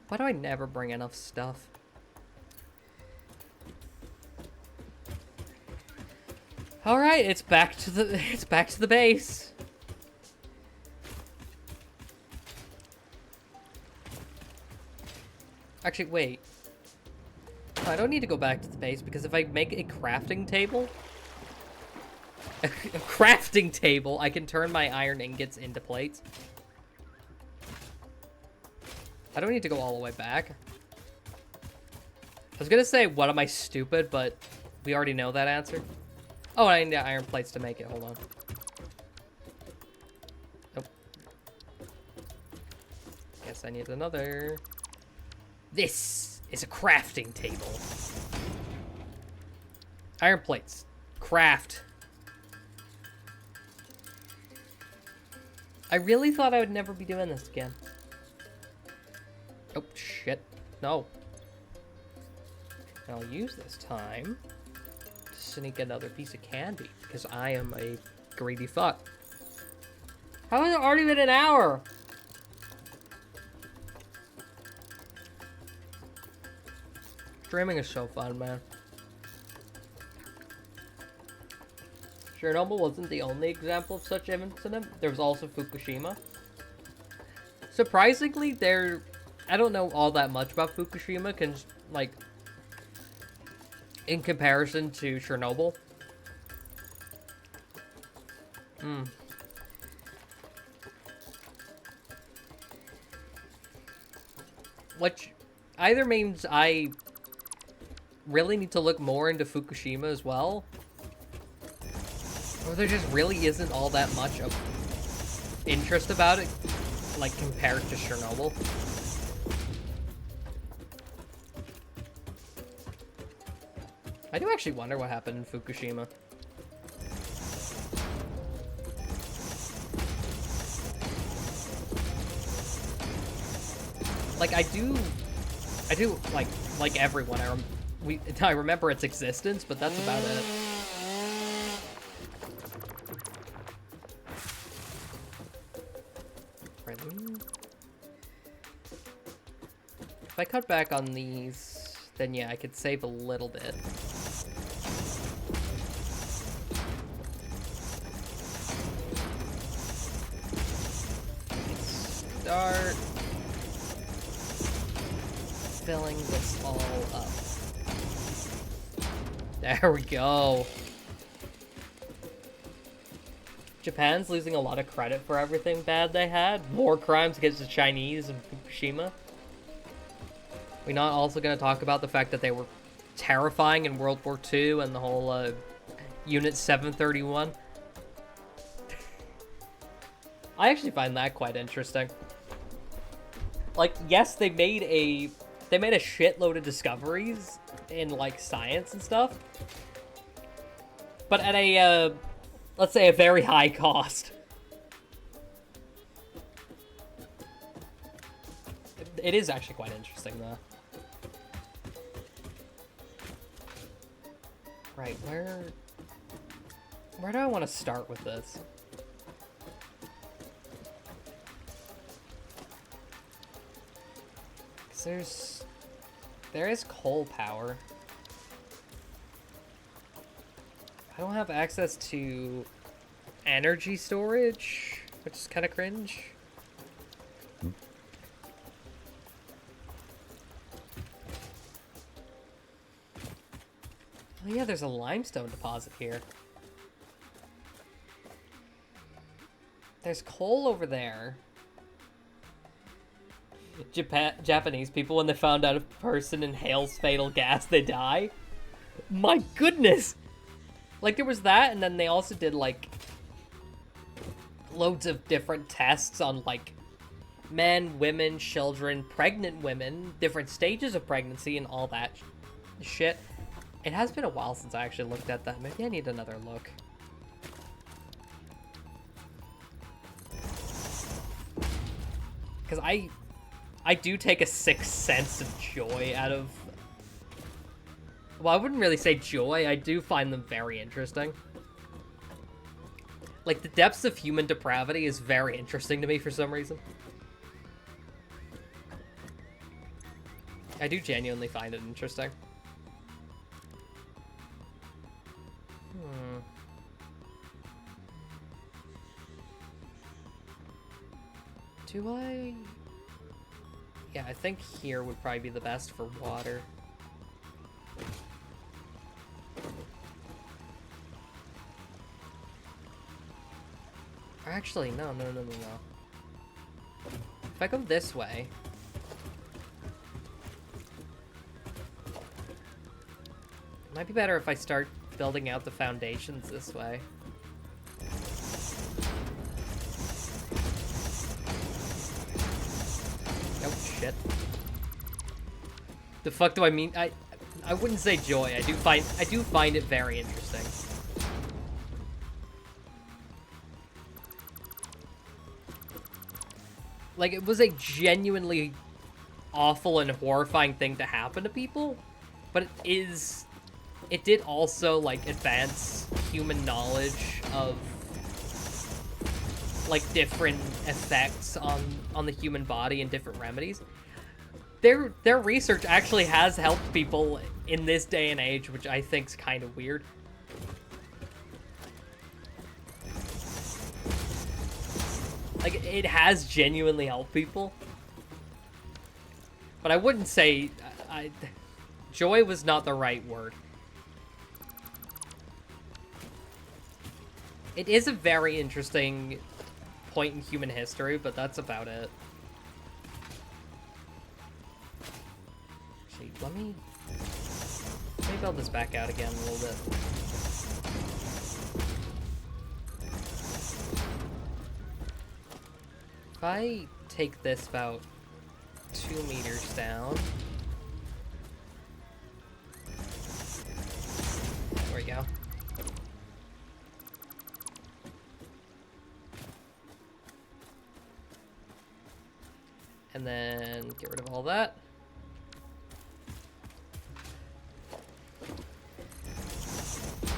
Why do I never bring enough stuff? All right, it's back to the base. Actually, wait. I don't need to go back to the base because if I make a crafting table, I can turn my iron ingots into plates. I don't need to go all the way back. I was gonna say, what am I, stupid? But we already know that answer. Oh, I need iron plates to make it. Hold on. Nope. Guess I need another. This is a crafting table. Iron plates. Craft. I really thought I would never be doing this again. Oh, shit. No. I'll use this time to sneak another piece of candy, because I am a greedy fuck. How has it already been an hour? Streaming is so fun, man. Chernobyl wasn't the only example of such incident. There was also Fukushima. Surprisingly, I don't know all that much about Fukushima, like, in comparison to Chernobyl. Which either means I really need to look more into Fukushima as well, or there just really isn't all that much of interest about it, like, compared to Chernobyl. I do actually wonder what happened in Fukushima. Like, I do, like everyone, I remember its existence, but that's about it. If I cut back on these, then yeah, I could save a little bit. start filling this all up. There we go. Japan's losing a lot of credit for everything bad they had. War crimes against the Chinese and Fukushima. We're not also going to talk about the fact that they were terrifying in World War II and the whole Unit 731. I actually find that quite interesting. Like, yes, they made a shitload of discoveries in, like, science and stuff. But at a, let's say a very high cost. It is actually quite interesting, though. Right, where do I want to start with this? Because there is coal power. I don't have access to energy storage, which is kind of cringe. Oh yeah, there's a limestone deposit here. There's coal over there. Japanese people, when they found out a person inhales fatal gas, they die. My goodness! Like, there was that, and then they also did, like, loads of different tests on, like, men, women, children, pregnant women, different stages of pregnancy, and all that shit. It has been a while since I actually looked at that. Maybe I need another look. Because I do take a sixth sense of joy out of... Well, I wouldn't really say joy. I do find them very interesting. Like, the depths of human depravity is very interesting to me for some reason. I do genuinely find it interesting. Do I... Yeah, I think here would probably be the best for water. Actually, no. If I go this way... It might be better if I start building out the foundations this way. Oh, shit. The fuck do I mean? I wouldn't say joy. I do find it very interesting. Like, it was a genuinely awful and horrifying thing to happen to people, but it did also, like, advance human knowledge of, like, different effects on the human body and different remedies. Their research actually has helped people in this day and age, which I think's kind of weird. Like, it has genuinely helped people. But I wouldn't say... joy was not the right word. It is a very interesting point in human history, but that's about it. Actually, let me build this back out again a little bit. If I take this about 2 meters down... There we go. And then get rid of all that.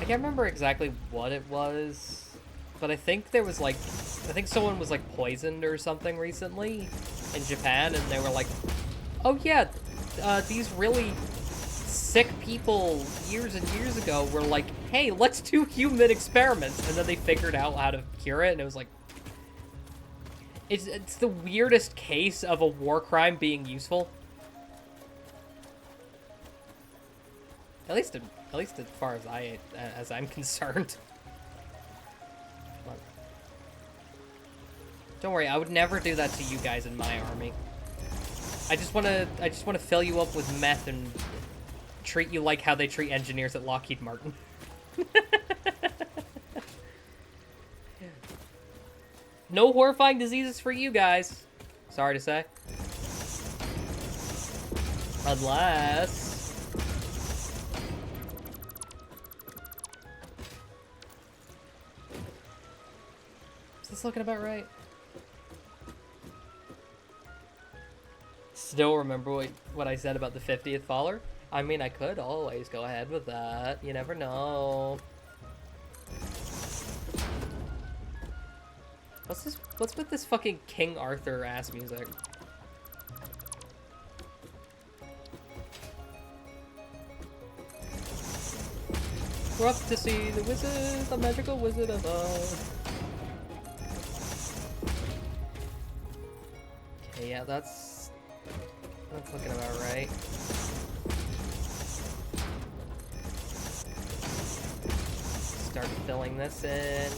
I can't remember exactly what it was, but I think there was like, I think someone was like poisoned or something recently in Japan, and they were like, oh yeah, these really sick people years and years ago were like, hey, let's do human experiments, and then they figured out how to cure it, and it was like, It's the weirdest case of a war crime being useful. At least as far as I'm concerned. Don't worry, I would never do that to you guys in my army. I just wanna fill you up with meth and treat you like how they treat engineers at Lockheed Martin. No horrifying diseases for you guys. Sorry to say. Unless... Is this looking about right? Still remember what I said about the 50th faller? I mean, I could always go ahead with that. You never know. What's with this fucking King Arthur ass music? We're up to see the wizard, the magical wizard above. Okay, yeah, that's looking about right. Start filling this in.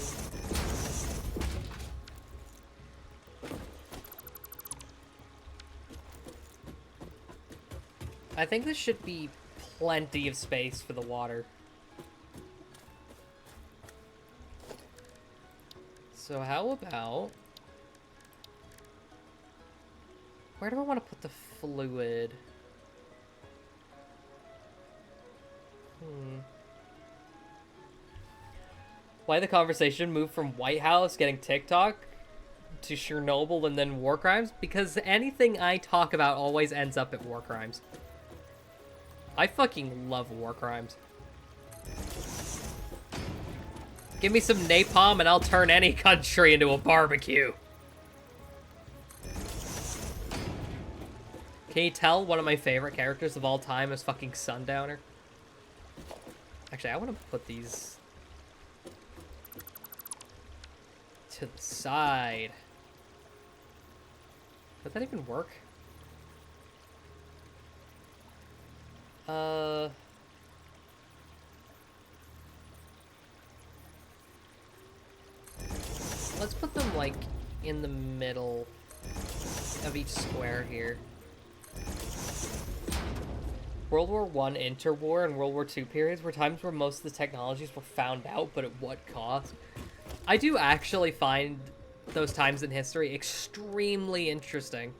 I think this should be plenty of space for the water. So how about... Where do I want to put the fluid? Why the conversation moved from White House getting TikTok to Chernobyl and then war crimes? Because anything I talk about always ends up at war crimes. I fucking love war crimes. Give me some napalm and I'll turn any country into a barbecue. Can you tell one of my favorite characters of all time is fucking Sundowner? Actually, I want to put these to the side. Would that even work? Let's put them, like, in the middle of each square here. World War I interwar and World War II periods were times where most of the technologies were found out, but at what cost? I do actually find those times in history extremely interesting.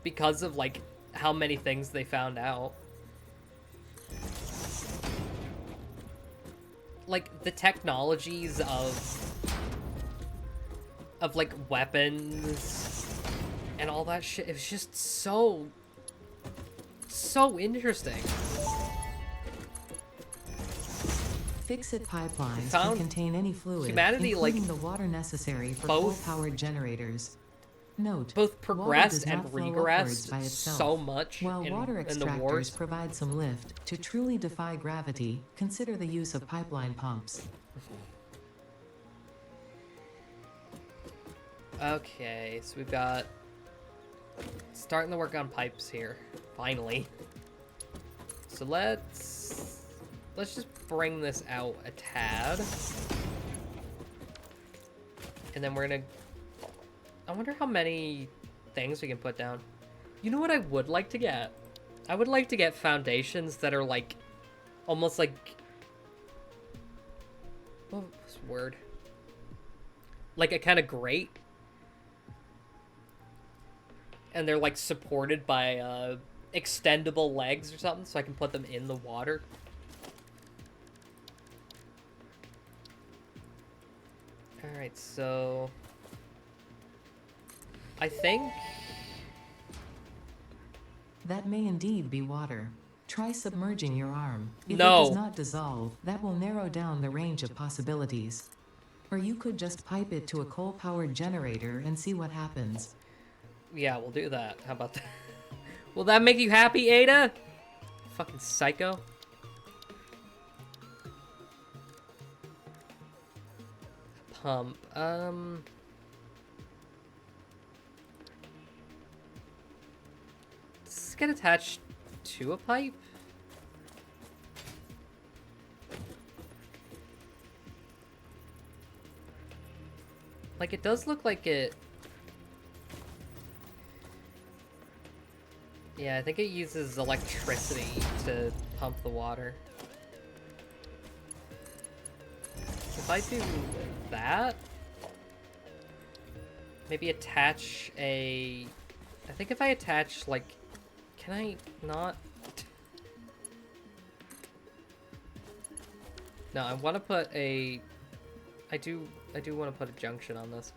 Because of, like, how many things they found out. Like, the technologies of like, weapons and all that shit, it was just so interesting. Fix-it pipelines can contain any fluid, humanity, including like, the water necessary for coal-powered generators. Note, both progressed and regressed so much while water in the extractors wars. provide some lift. To truly defy gravity, consider the use of pipeline pumps. Okay, so we've got starting to work on pipes here, finally. So let's just bring this out a tad. And then we're gonna... I wonder how many things we can put down. You know what I would like to get? I would like to get foundations that are like... almost like... What's the word? Like a kind of grate. And they're like supported by extendable legs or something, so I can put them in the water. Alright, so... I think... That may indeed be water. Try submerging your arm. If No. it does not dissolve, that will narrow down the range of possibilities. Or you could just pipe it to a coal-powered generator and see what happens. Yeah, we'll do that. How about that? Will that make you happy, Ada? Fucking psycho. Pump. get attached to a pipe? Like, it does look like it... Yeah, I think it uses electricity to pump the water. If I do that... Maybe attach a... I think if I attach, like... Can I not... No, I want to put a... I do want to put a junction on this.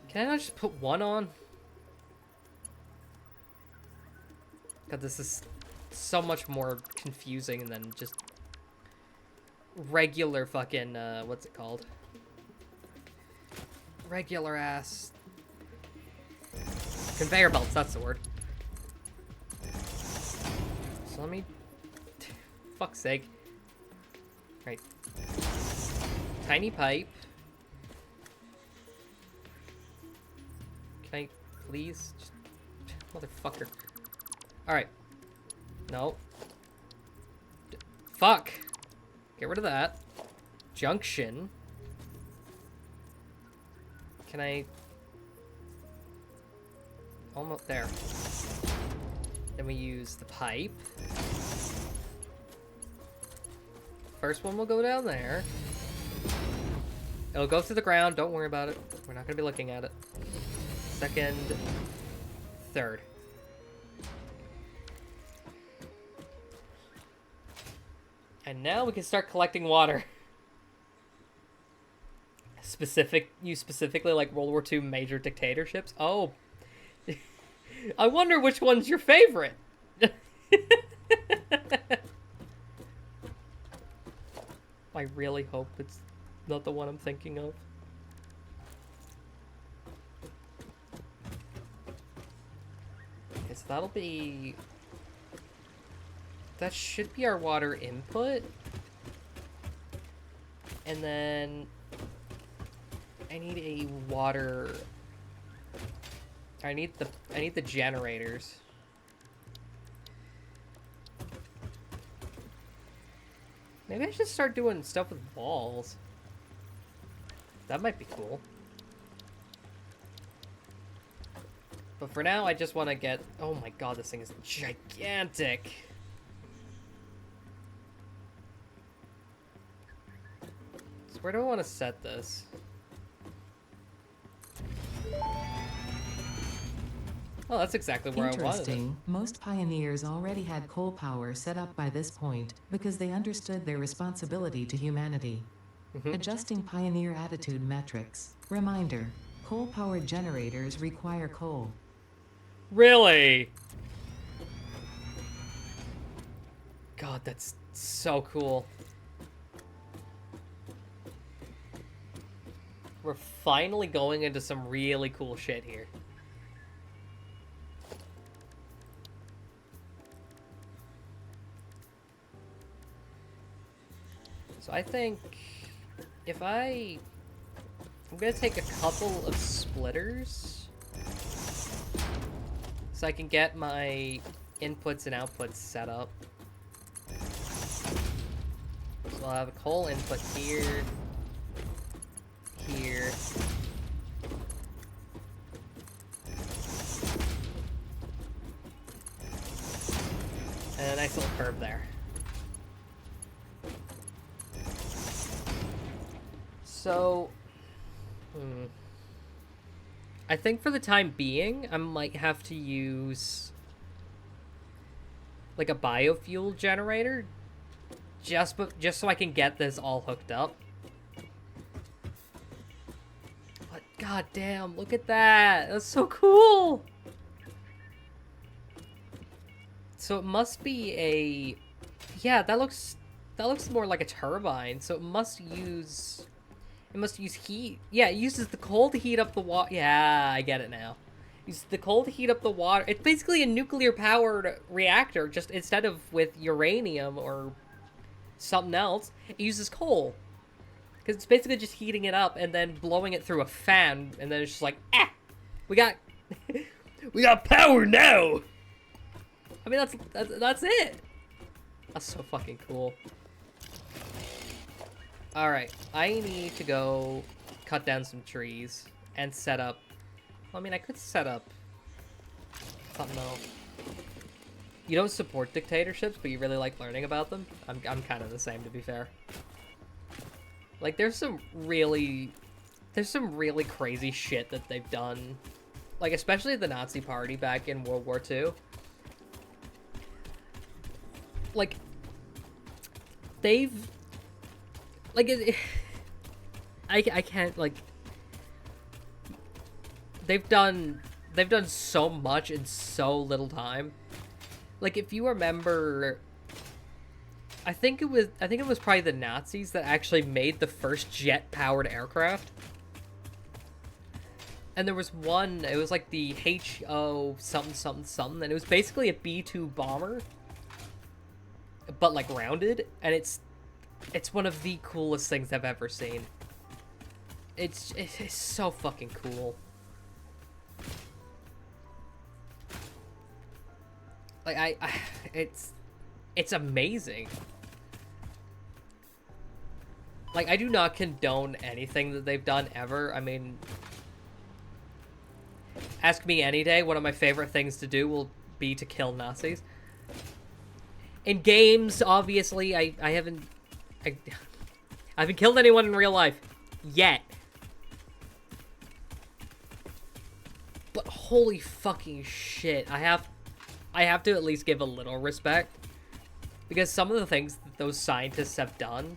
Can I not just put one on? God, this is so much more confusing than just regular fucking, what's it called? Regular ass... Conveyor belts, that's the word. So let me... Fuck's sake. Right. Tiny pipe. Can I please? Just... Motherfucker. Alright. No. Fuck! Get rid of that. Junction. Can I... Almost there. Then we use the pipe. First one will go down there. It'll go through the ground. Don't worry about it. We're not going to be looking at it. Second. Third. And now we can start collecting water. You specifically like World War II major dictatorships? Oh. I wonder which one's your favorite. I really hope it's not the one I'm thinking of. Okay, so that'll be... That should be our water input. And then... I need a water... I need the generators. Maybe I should start doing stuff with balls. That might be cool. But for now, I just want to get... Oh my god, this thing is gigantic. So where do I want to set this? Oh, that's exactly where I wanted it. Interesting. Most pioneers already had coal power set up by this point because they understood their responsibility to humanity. Adjusting pioneer attitude metrics. Reminder: coal-powered generators require coal. Really? God, that's so cool. We're finally going into some really cool shit here. So I think if I'm gonna take a couple of splitters so I can get my inputs and outputs set up. So I'll have a coal input here, here, and a nice little curve there. So, I think for the time being, I might have to use like a biofuel generator just so I can get this all hooked up. But goddamn, look at that! That's so cool. So it must be a... Yeah, that looks more like a turbine. So it must use heat. Yeah, it uses the coal to heat up the water. Yeah, I get it now. It uses the coal to heat up the water. It's basically a nuclear-powered reactor, just instead of with uranium or something else, it uses coal. Because it's basically just heating it up and then blowing it through a fan, and then it's just like, ah, we got, we got power now. I mean, that's it. That's so fucking cool. All right, I need to go cut down some trees and set up. Well, I mean, I could set up something else. You don't support dictatorships, but you really like learning about them. I'm kind of the same, to be fair. Like, there's some really crazy shit that they've done. Like, especially the Nazi Party back in World War II. Like, they've... Like, I can't, like... They've done so much in so little time. Like, if you remember... I think it was probably the Nazis that actually made the first jet-powered aircraft. And there was one, it was like the HO something something something, and it was basically a B-2 bomber, but like rounded, and it's one of the coolest things I've ever seen. It's so fucking cool. Like it's amazing. Like, I do not condone anything that they've done ever. I mean, ask me any day, one of my favorite things to do will be to kill Nazis. In games, obviously, I haven't killed anyone in real life yet. But holy fucking shit, I have to at least give a little respect, because some of the things that those scientists have done,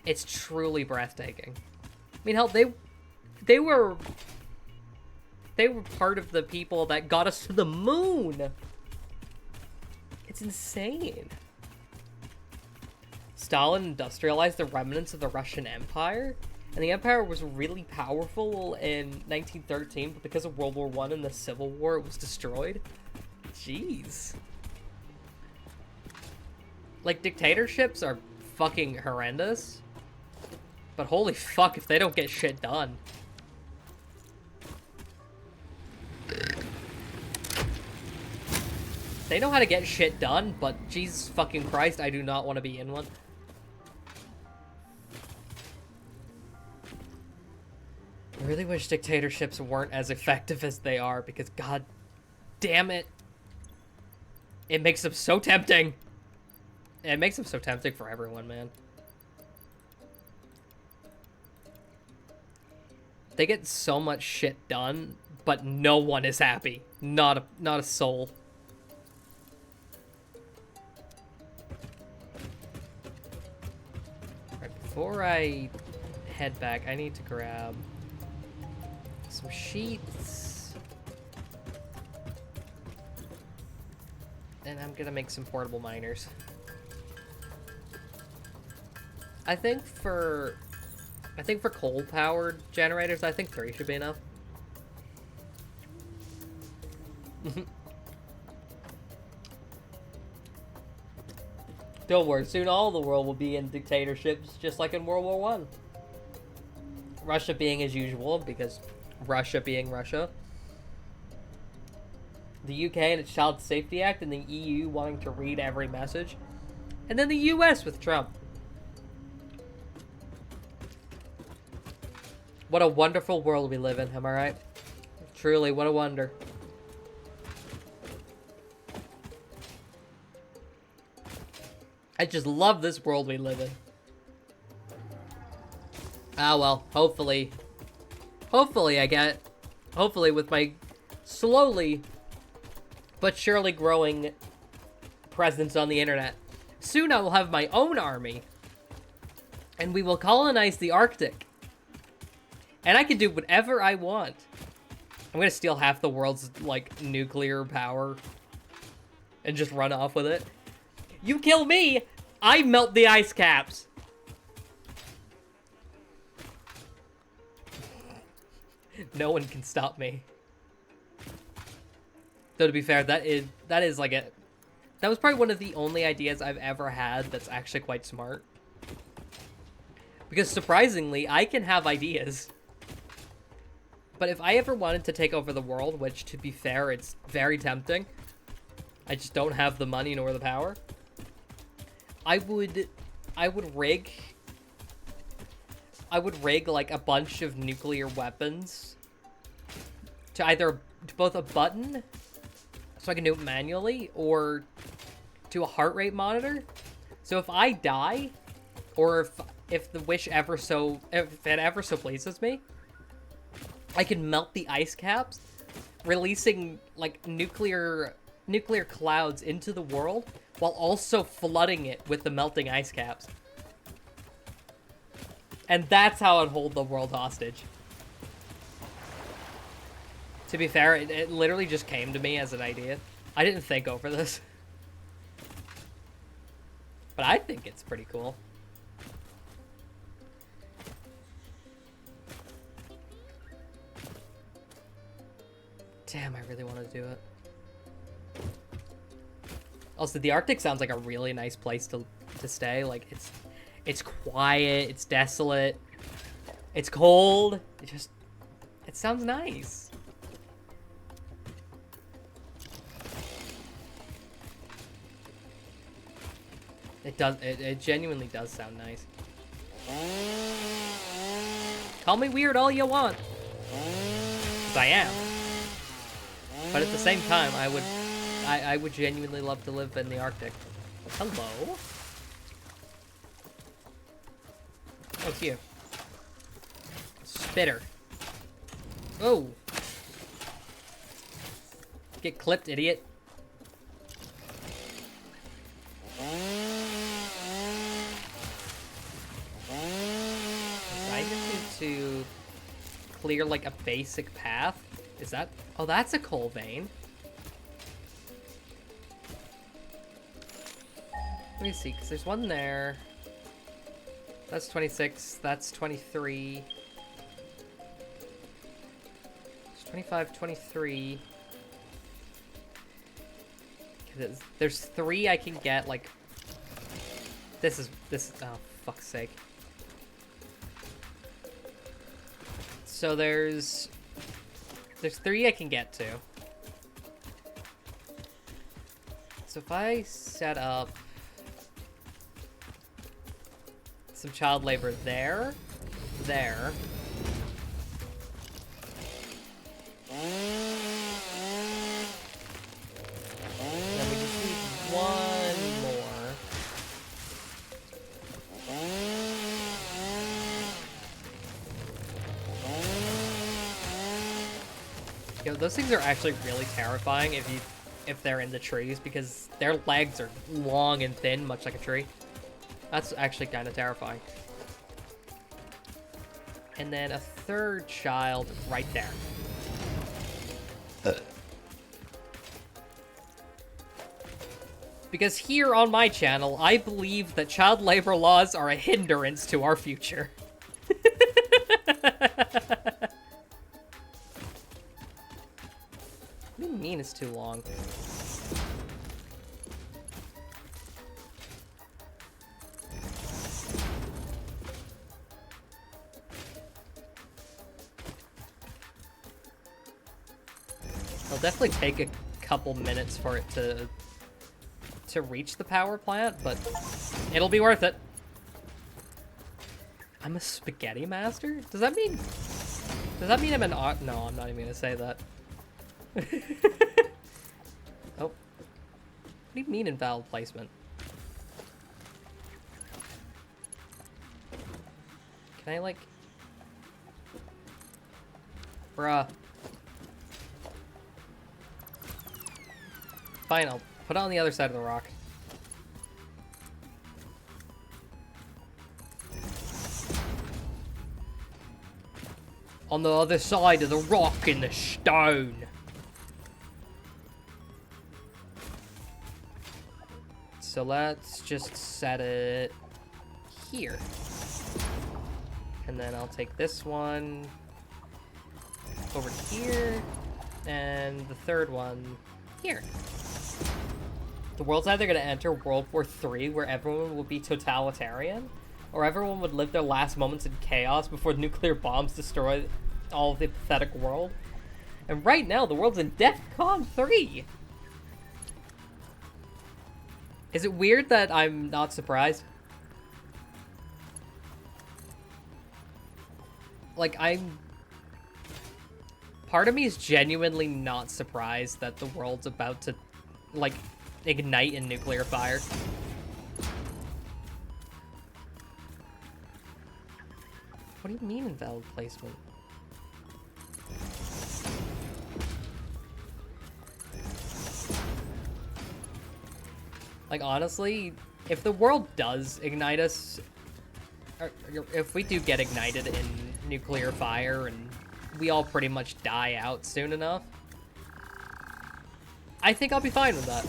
it's truly breathtaking. I mean, hell, they were part of the people that got us to the moon. It's insane. Stalin industrialized the remnants of the Russian Empire, and the empire was really powerful in 1913, but because of World War I and the Civil War, it was destroyed. Jeez. Like, dictatorships are fucking horrendous, but holy fuck if they don't get shit done. They know how to get shit done, but Jesus fucking Christ, I do not want to be in one. I really wish dictatorships weren't as effective as they are, because god damn it, it makes them so tempting. It makes them so tempting for everyone, man. They get so much shit done, but no one is happy. Not a soul. Alright, before I head back, I need to grab some sheets. And I'm gonna make some portable miners. I think for coal-powered generators, I think 3 should be enough. Don't worry, soon all the world will be in dictatorships, just like in World War I. Russia being as usual, because Russia being Russia. The UK and its Child Safety Act, and the EU wanting to read every message. And then the US with Trump. What a wonderful world we live in, am I right? Truly, what a wonder. I just love this world we live in. Ah, well, hopefully with my slowly but surely growing presence on the internet, soon I will have my own army, and we will colonize the Arctic. And I can do whatever I want. I'm gonna steal half the world's, like, nuclear power and just run off with it. You kill me, I melt the ice caps. No one can stop me. Though, to be fair, that is like a... That was probably one of the only ideas I've ever had that's actually quite smart. Because surprisingly, I can have ideas. But if I ever wanted to take over the world, which to be fair, it's very tempting. I just don't have the money nor the power. I would rig like a bunch of nuclear weapons to either both a button so I can do it manually or to a heart rate monitor. So if I die, or if the wish if it ever so pleases me, I can melt the ice caps, releasing like nuclear clouds into the world while also flooding it with the melting ice caps. And that's how I'd hold the world hostage. To be fair, it literally just came to me as an idea. I didn't think over this. But I think it's pretty cool. Damn, I really want to do it. Also, the Arctic sounds like a really nice place to stay. Like, it's quiet, it's desolate, it's cold. It sounds nice. It does. It genuinely does sound nice. Call me weird all you want, 'cause I am. But at the same time, I would genuinely love to live in the Arctic. Hello. Oh, it's you. Spitter. Oh. Get clipped, idiot. I just need to clear like a basic path. Is that? Oh, that's a coal vein. Let me see, because there's one there. That's 26, that's 23. It's 25, 23. There's 3 I can get, like... This is, oh, fuck's sake. So there's 3 I can get to. So if I set up some child labor there. Then we just need one more. Yo, those things are actually really terrifying if they're in the trees, because their legs are long and thin, much like a tree. That's actually kind of terrifying. And then a third child right there. Because here on my channel, I believe that child labor laws are a hindrance to our future. What do you mean it's too long? It'll definitely take a couple minutes for it to reach the power plant, but it'll be worth it. I'm a spaghetti master? Does that mean I'm an art? No, I'm not even gonna say that. Oh. What do you mean invalid placement? Can I, like... Bruh. Fine, I'll put it on the other side of the rock. On the other side of the rock in the stone. So let's just set it here. And then I'll take this one over here, and the third one here. The world's either going to enter World War III, where everyone will be totalitarian, or everyone would live their last moments in chaos before nuclear bombs destroy all of the pathetic world. And right now, the world's in DEFCON 3! Is it weird that I'm not surprised? Like, part of me is genuinely not surprised that the world's about to, like, ignite in nuclear fire. What do you mean invalid placement? Like, honestly, if the world does ignite us, or if we do get ignited in nuclear fire and we all pretty much die out soon enough, I think I'll be fine with that.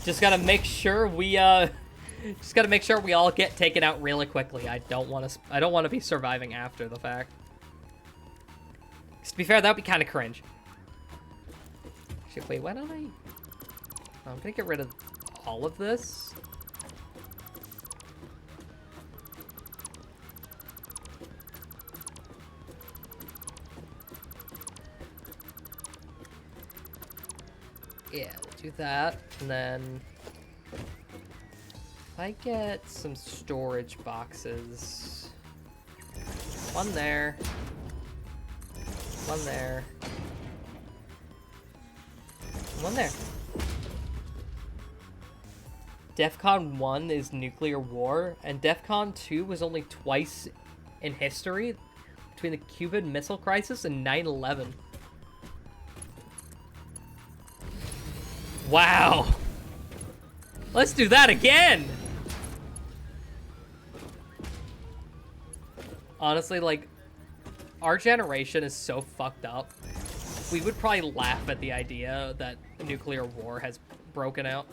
Just gotta make sure we, all get taken out really quickly. I don't want to be surviving after the fact. 'Cause to be fair, that would be kind of cringe. Shit, wait, why don't I... Oh, I'm gonna get rid of all of this. Yeah, we'll do that, and then if I get some storage boxes, one there, one there, one there. DEFCON 1 is nuclear war, and DEFCON 2 was only twice in history between the Cuban Missile Crisis and 9/11. Wow. Let's do that again! Honestly, like, our generation is so fucked up. We would probably laugh at the idea that nuclear war has broken out.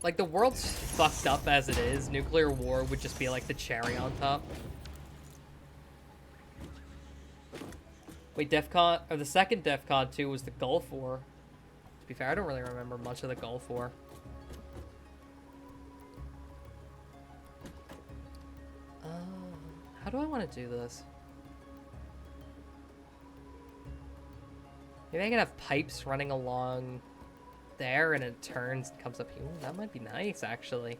Like, the world's fucked up as it is. Nuclear war would just be like the cherry on top. Wait, DEFCON, or the second DEFCON 2 was the Gulf War. To be fair, I don't really remember much of the Gulf War. How do I want to do this? Maybe I can have pipes running along there and it turns and comes up here. Ooh, that might be nice, actually.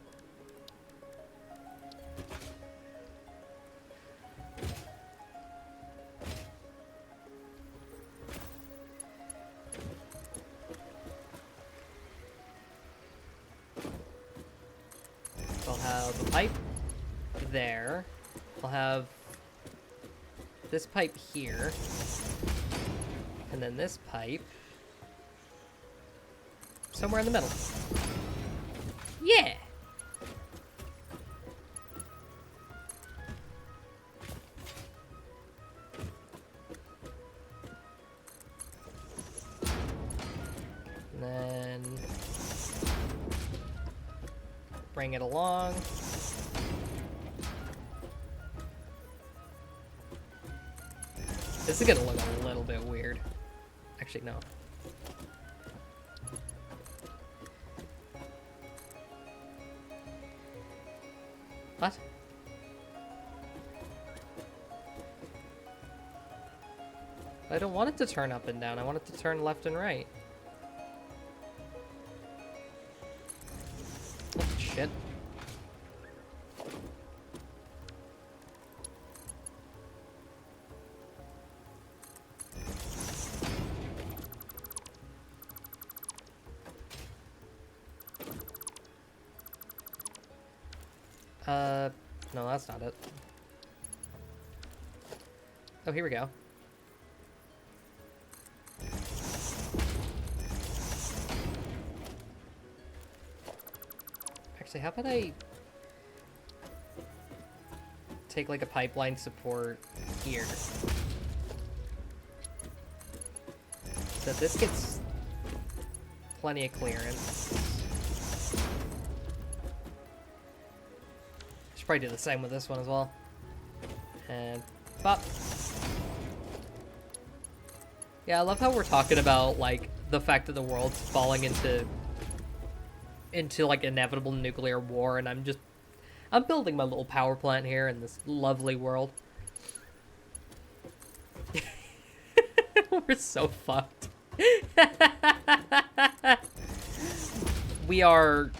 I'll have a pipe there. I'll have this pipe here. And then this pipe somewhere in the middle. Yeah! And then bring it along. This is gonna look a little bit weird. Actually, no. What? I don't want it to turn up and down. I want it to turn left and right. Oh, shit. No, that's not it. Oh, here we go. Actually, how about I take like a pipeline support here? So that this gets plenty of clearance. Probably do the same with this one as well. And pop. Yeah, I love how we're talking about, like, the fact that the world's falling into like, inevitable nuclear war, and I'm building my little power plant here in this lovely world. We're so fucked. We are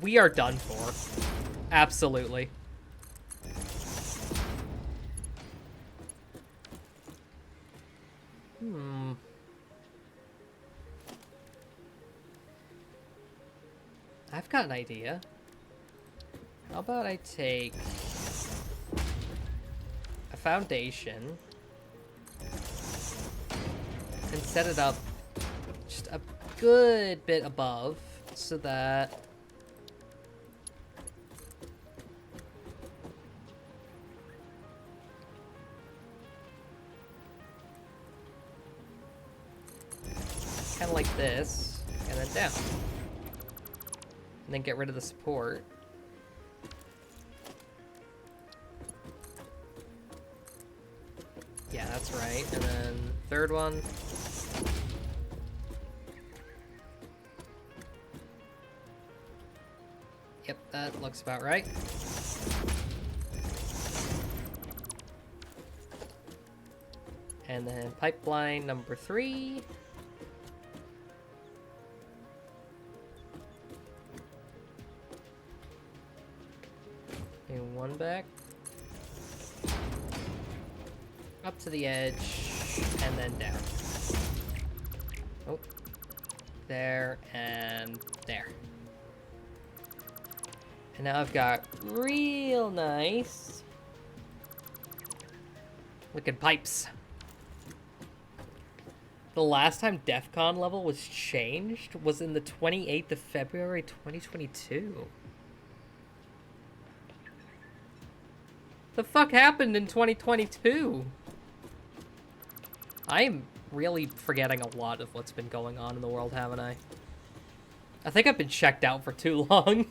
done for. Absolutely. I've got an idea. How about I take a foundation and set it up just a good bit above so that kind of like this, and then down. And then get rid of the support. Yeah, that's right. And then third one. Yep, that looks about right. And then pipeline number 3. And one back. Up to the edge, and then down. Oh. There, and there. And now I've got real nice looking pipes. The last time DEF CON level was changed was in the 28th of February, 2022. The fuck happened in 2022? I'm really forgetting a lot of what's been going on in the world, haven't I? I think I've been checked out for too long.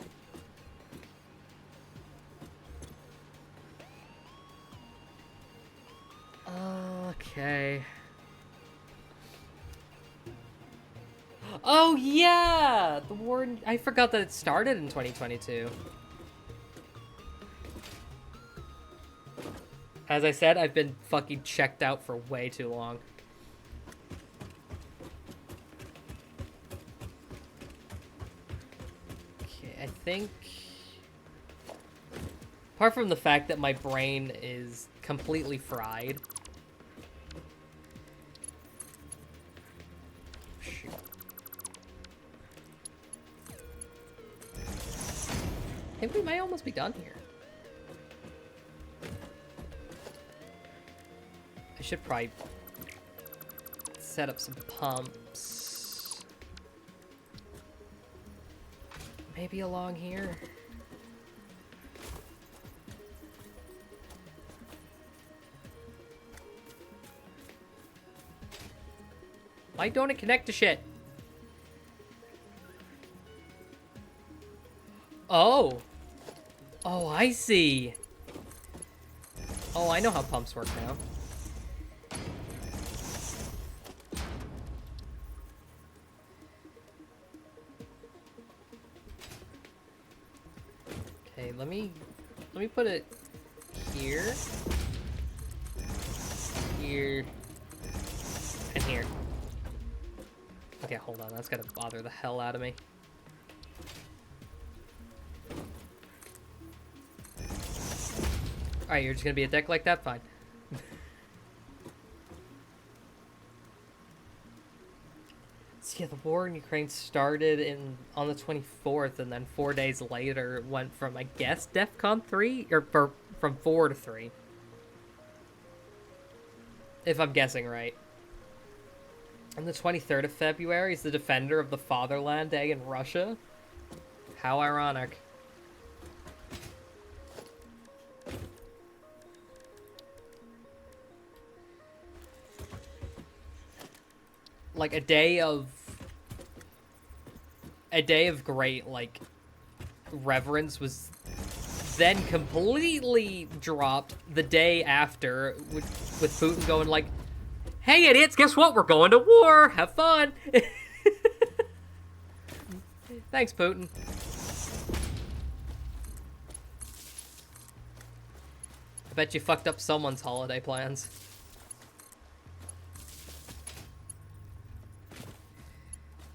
Okay. Oh yeah! The war... I forgot that it started in 2022. As I said, I've been fucking checked out for way too long. Okay, I think... Apart from the fact that my brain is completely fried. Shoot. I think we might almost be done here. I should probably set up some pumps. Maybe along here. Why don't it connect to shit? Oh. Oh, I see. Oh, I know how pumps work now. Okay, let me put it here, here, and here. Okay, hold on, that's gonna bother the hell out of me. Alright, you're just gonna be a dick like that? Fine. So yeah, the war in Ukraine started on the 24th, and then 4 days later it went from, I guess, DEF CON 3? Or from 4 to 3. If I'm guessing right. And the 23rd of February is the Defender of the Fatherland Day in Russia. How ironic. Like a day of great, like, reverence was then completely dropped the day after with Putin going like, Hey, idiots, guess what? We're going to war! Have fun! Thanks, Putin. I bet you fucked up someone's holiday plans.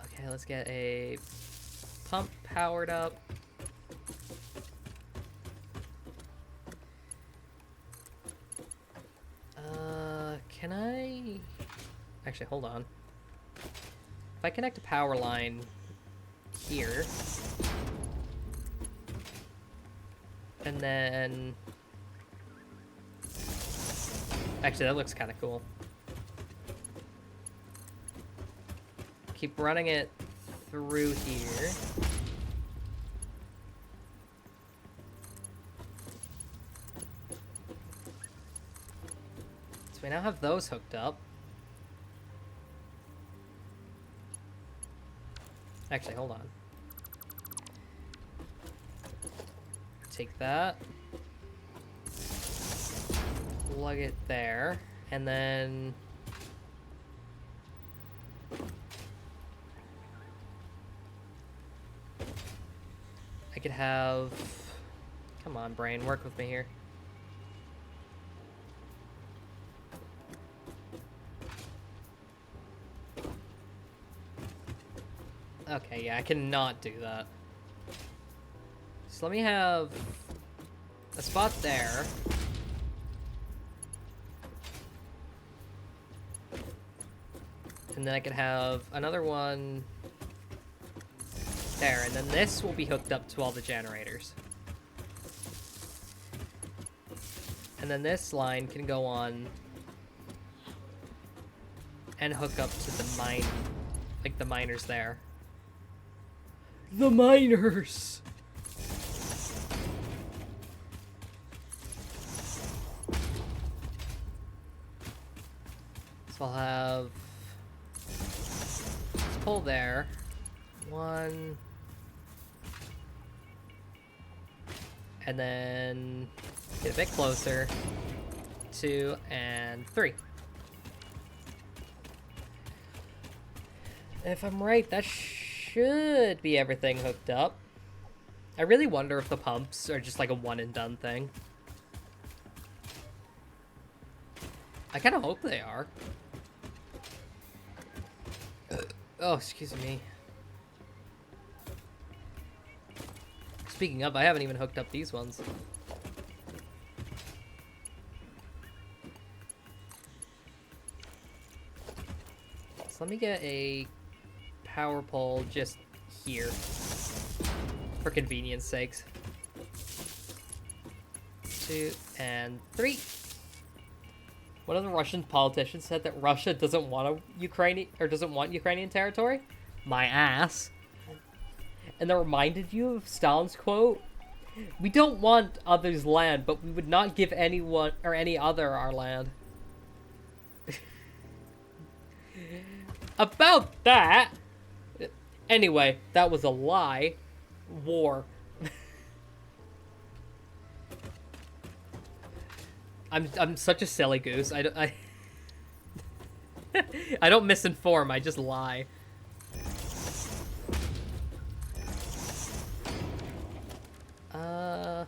Okay, let's get a pump powered up. Can I... Actually, hold on. If I connect a power line here, and then... Actually, that looks kind of cool. Keep running it through here. So we now have those hooked up. Actually, hold on. Take that. Plug it there. And then... I could have... Come on, brain, work with me here. Okay, yeah, I cannot do that. So let me have a spot there. And then I can have another one there, and then this will be hooked up to all the generators. And then this line can go on and hook up to the mine, like the miners there. The miners! So I'll have this pole there. 1. And then get a bit closer. 2 and 3. If I'm right, that should be everything hooked up. I really wonder if the pumps are just like a one and done thing. I kind of hope they are. Oh, excuse me. Speaking of, I haven't even hooked up these ones. So let me get a power pole just here, for convenience sakes. 2 and 3. One of the Russian politicians said that Russia doesn't want Ukrainian territory. My ass. And that reminded you of Stalin's quote: "We don't want others' land, but we would not give anyone or any other our land." About that. Anyway, that was a lie. War. I'm such a silly goose. I don't misinform. I just lie. Okay,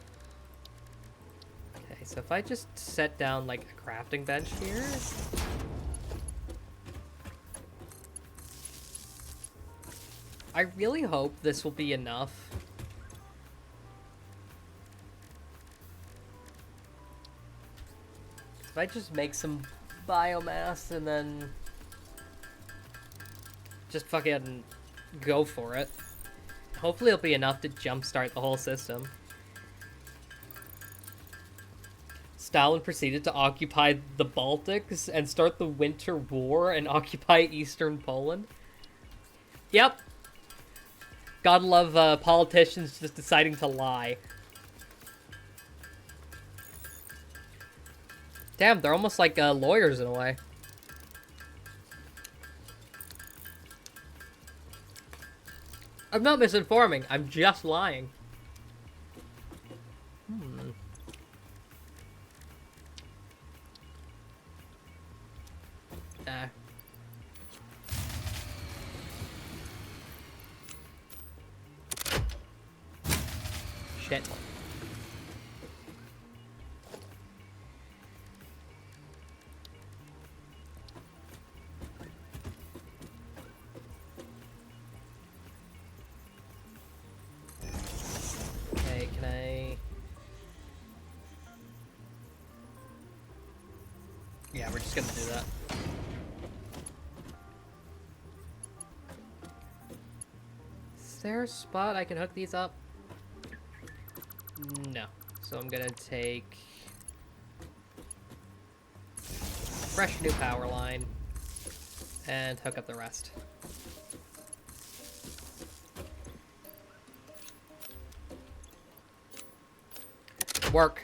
so if I just set down like a crafting bench here. I really hope this will be enough. If I just make some biomass and then just fucking go for it. Hopefully it'll be enough to jumpstart the whole system. Stalin proceeded to occupy the Baltics and start the Winter War and occupy eastern Poland. Yep. Gotta love politicians just deciding to lie. Damn, they're almost like lawyers in a way. I'm not misinforming, I'm just lying. Ah. Shit. Okay, can I... Yeah, we're just gonna do that. Is there a spot I can hook these up? No. So I'm gonna take... fresh new power line and hook up the rest. Work.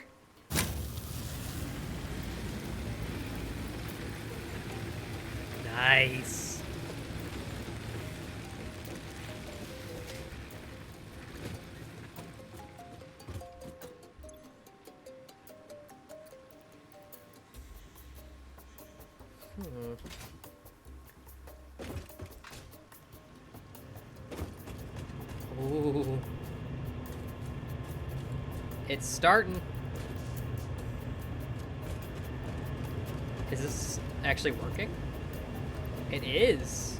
Nice. Ooh. It's starting. Is this actually working? It is.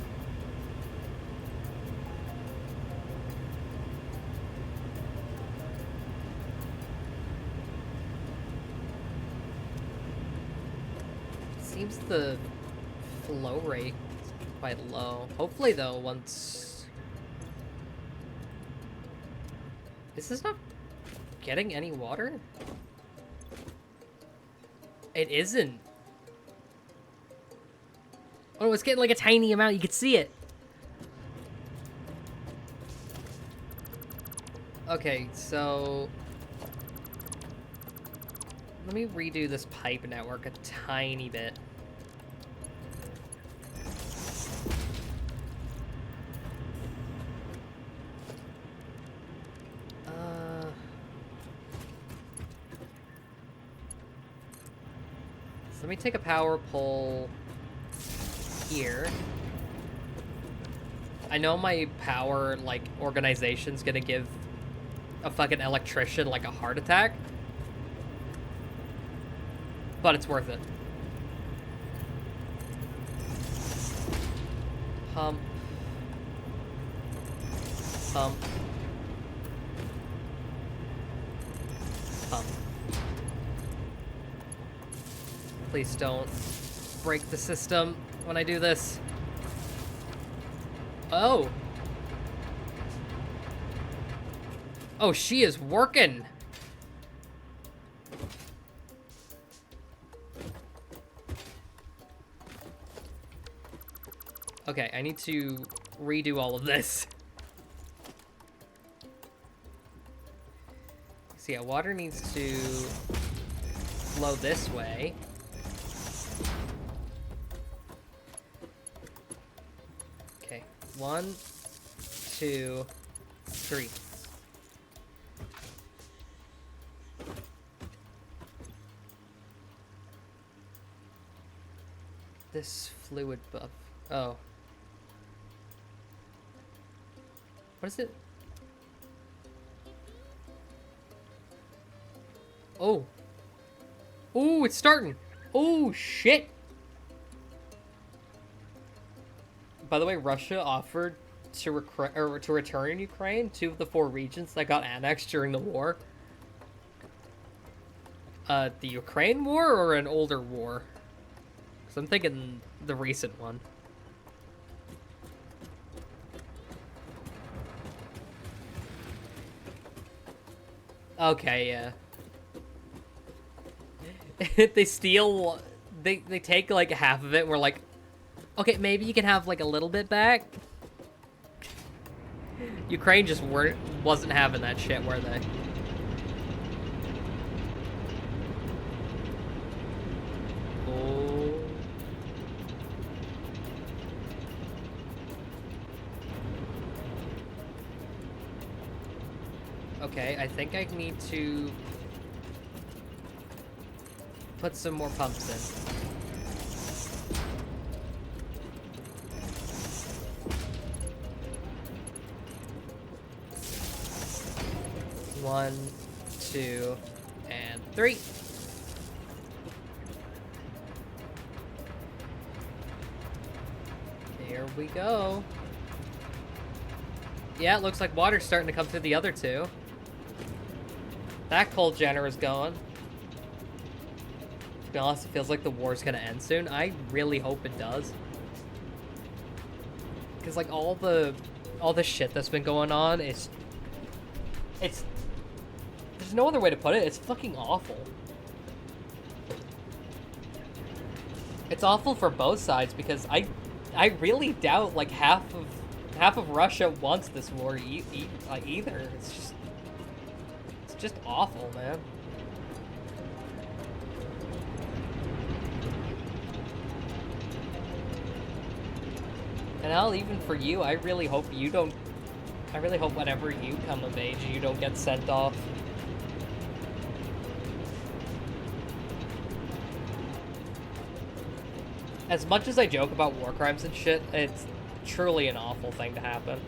Seems the flow rate is quite low. Hopefully though, once... Is this not getting any water? It isn't. Oh, it's getting like a tiny amount. You can see it. Okay, so... let me redo this pipe network a tiny bit. So let me take a power pole here. I know my power, like, organization's gonna give a fucking electrician, like, a heart attack. But it's worth it. Pump. Pump. Pump. Please don't break the system when I do this. Oh. Oh, she is working. Okay, I need to redo all of this. So yeah, water needs to flow this way. Okay, 1, 2, 3. This fluid buff. Oh. What is it? Oh. Oh, it's starting. Oh, shit. By the way, Russia offered to return Ukraine, 2 of the 4 regions that got annexed during the war. The Ukraine war or an older war? Because I'm thinking the recent one. Okay, yeah. They steal... They take, like, half of it and we're like, okay, maybe you can have, like, a little bit back? Ukraine just wasn't having that shit, were they? Oh. Okay, I think I need to put some more pumps in. 1, 2, and 3. Here we go. Yeah, it looks like water's starting to come through the other two. That coal generator is going. To be honest, it feels like the war's gonna end soon. I really hope it does. Because, like, all the shit that's been going on, it's... There's no other way to put it. It's fucking awful. It's awful for both sides because I really doubt, like, half of Russia wants this war either. It's just awful, man. And hell, even for you, I really hope whenever you come of age, you don't get sent off. As much as I joke about war crimes and shit, it's truly an awful thing to happen.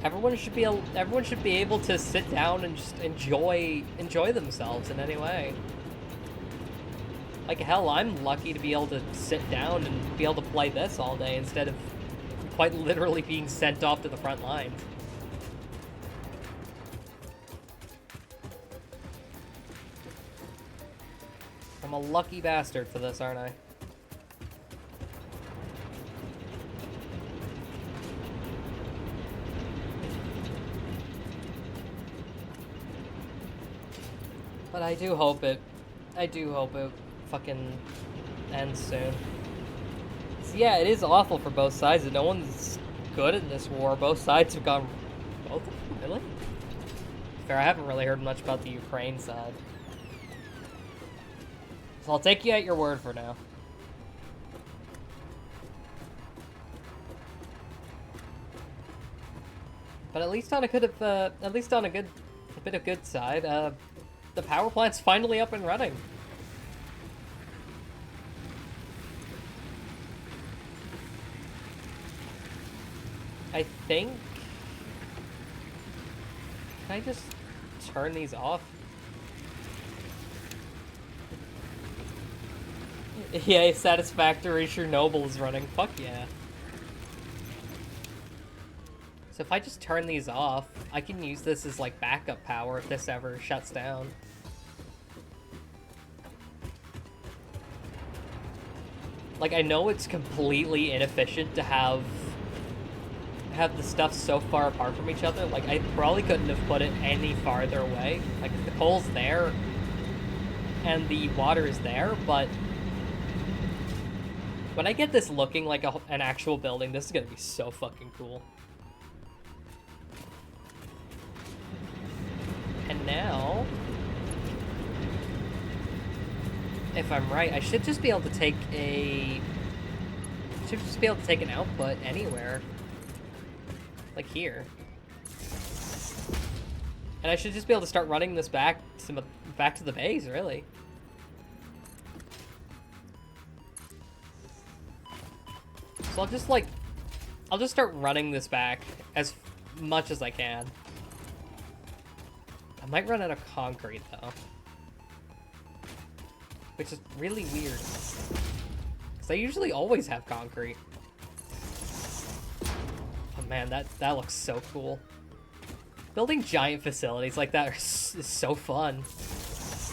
Everyone should be able to sit down and just enjoy themselves in any way. Like, hell, I'm lucky to be able to sit down and be able to play this all day instead of quite literally being sent off to the front lines. I'm a lucky bastard for this, aren't I? But I do hope it fucking ends soon. So yeah, it is awful for both sides, and no one's good in this war. Both sides have gone... Both of them? Really? Fair, I haven't really heard much about the Ukraine side. So I'll take you at your word for now. But at least on a bit of good side, the power plant's finally up and running. I think... Can I just turn these off? Yeah, satisfactory Chernobyl is running. Fuck yeah. So if I just turn these off, I can use this as, like, backup power if this ever shuts down. Like, I know it's completely inefficient to have the stuff so far apart from each other. Like, I probably couldn't have put it any farther away. Like, the coal's there, and the water is there, but... When I get this looking like an actual building, this is gonna be so fucking cool. And now... If I'm right, I should just be able to take an output anywhere. Like here. And I should just be able to start running this back to the base, really. So I'll just start running this back as much as I can. I might run out of concrete, though. Which is really weird. Because I usually always have concrete. Oh man, that looks so cool. Building giant facilities like that is so fun.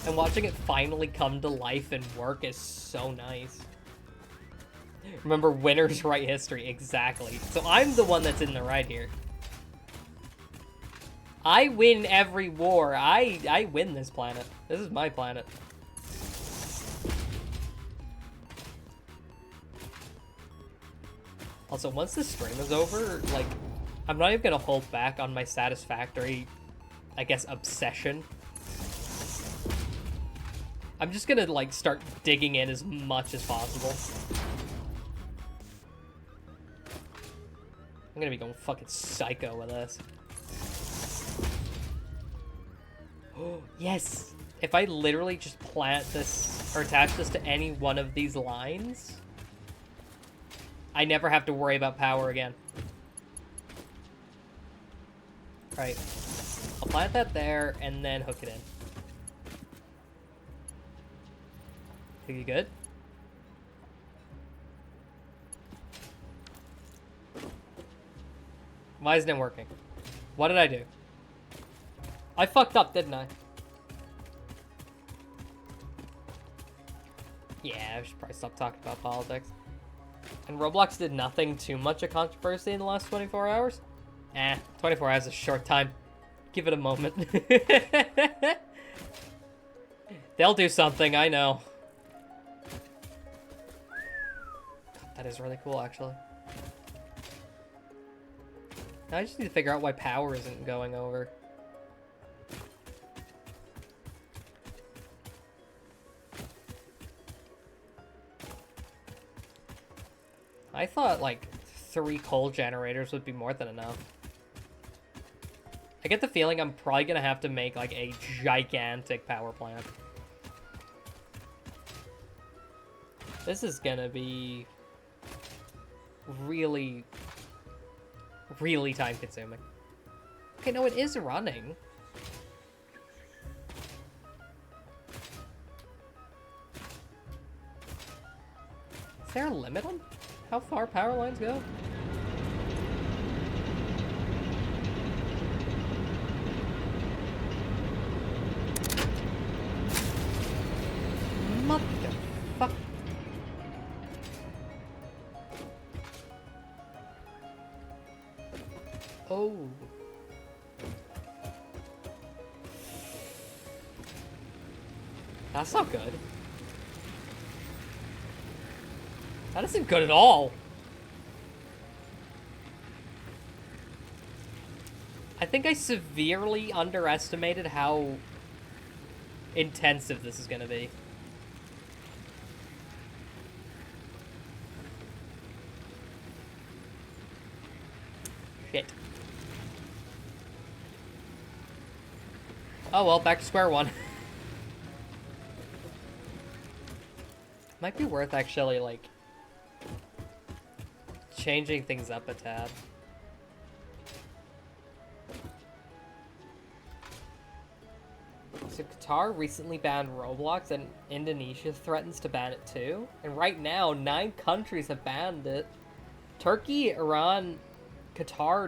And watching it finally come to life and work is so nice. Remember, winners write history. Exactly. So I'm the one that's in the right here. I win every war. I win this planet. This is my planet. Also, once the stream is over, like, I'm not even gonna hold back on my satisfactory, I guess, obsession. I'm just gonna, like, start digging in as much as possible. I'm gonna be going fucking psycho with this. Oh, yes! If I literally just plant this, or attach this to any one of these lines, I never have to worry about power again. Right. I'll plant that there and then hook it in. Think you good? Why isn't it working? What did I do? I fucked up, didn't I? Yeah, I should probably stop talking about politics. And Roblox did nothing too much of controversy in the last 24 hours? 24 hours is a short time. Give it a moment. They'll do something, I know. God, that is really cool, actually. Now I just need to figure out why power isn't going over. I thought, like, 3 coal generators would be more than enough. I get the feeling I'm probably gonna have to make, like, a gigantic power plant. This is gonna be really, really time-consuming. Okay, no, it is running. Is there a limit on how far power lines go? Motherfuck. Oh. That's not good. That isn't good at all. I think I severely underestimated how intensive this is gonna be. Shit. Oh well, back to square one. Might be worth actually, like, changing things up a tad. So Qatar recently banned Roblox and Indonesia threatens to ban it too. And right now, 9 countries have banned it. Turkey, Iran, Qatar,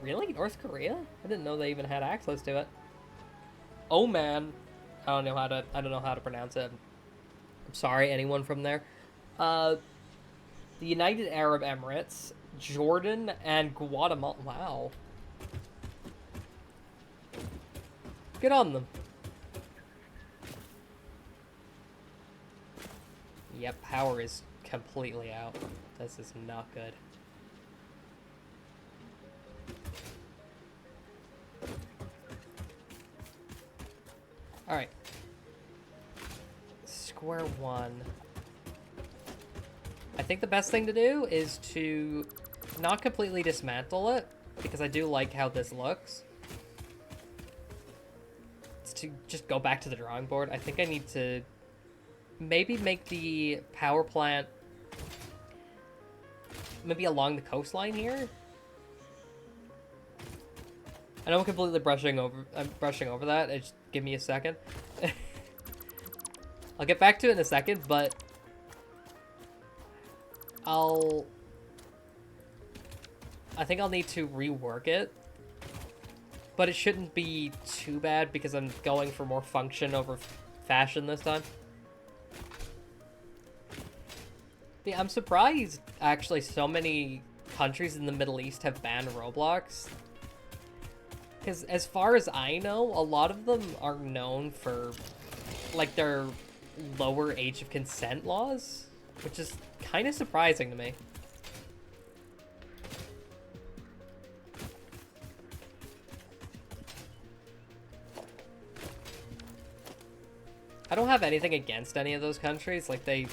really? North Korea? I didn't know they even had access to it. Oman, I don't know how to pronounce it. I'm sorry, anyone from there. The United Arab Emirates, Jordan, and Guatemala. Wow. Good on them. Yep, power is completely out. This is not good. Alright. Square one. I think the best thing to do is to not completely dismantle it, because I do like how this looks. It's to just go back to the drawing board. I think I need to maybe make the power plant maybe along the coastline here. I know I'm completely brushing over that. Just give me a second. I'll get back to it in a second, but I think I'll need to rework it. But it shouldn't be too bad because I'm going for more function over fashion this time. Yeah, I'm surprised, actually, so many countries in the Middle East have banned Roblox. Because as far as I know, a lot of them are known for, like, their lower age of consent laws, which is kind of surprising to me. I don't have anything against any of those countries. Like, they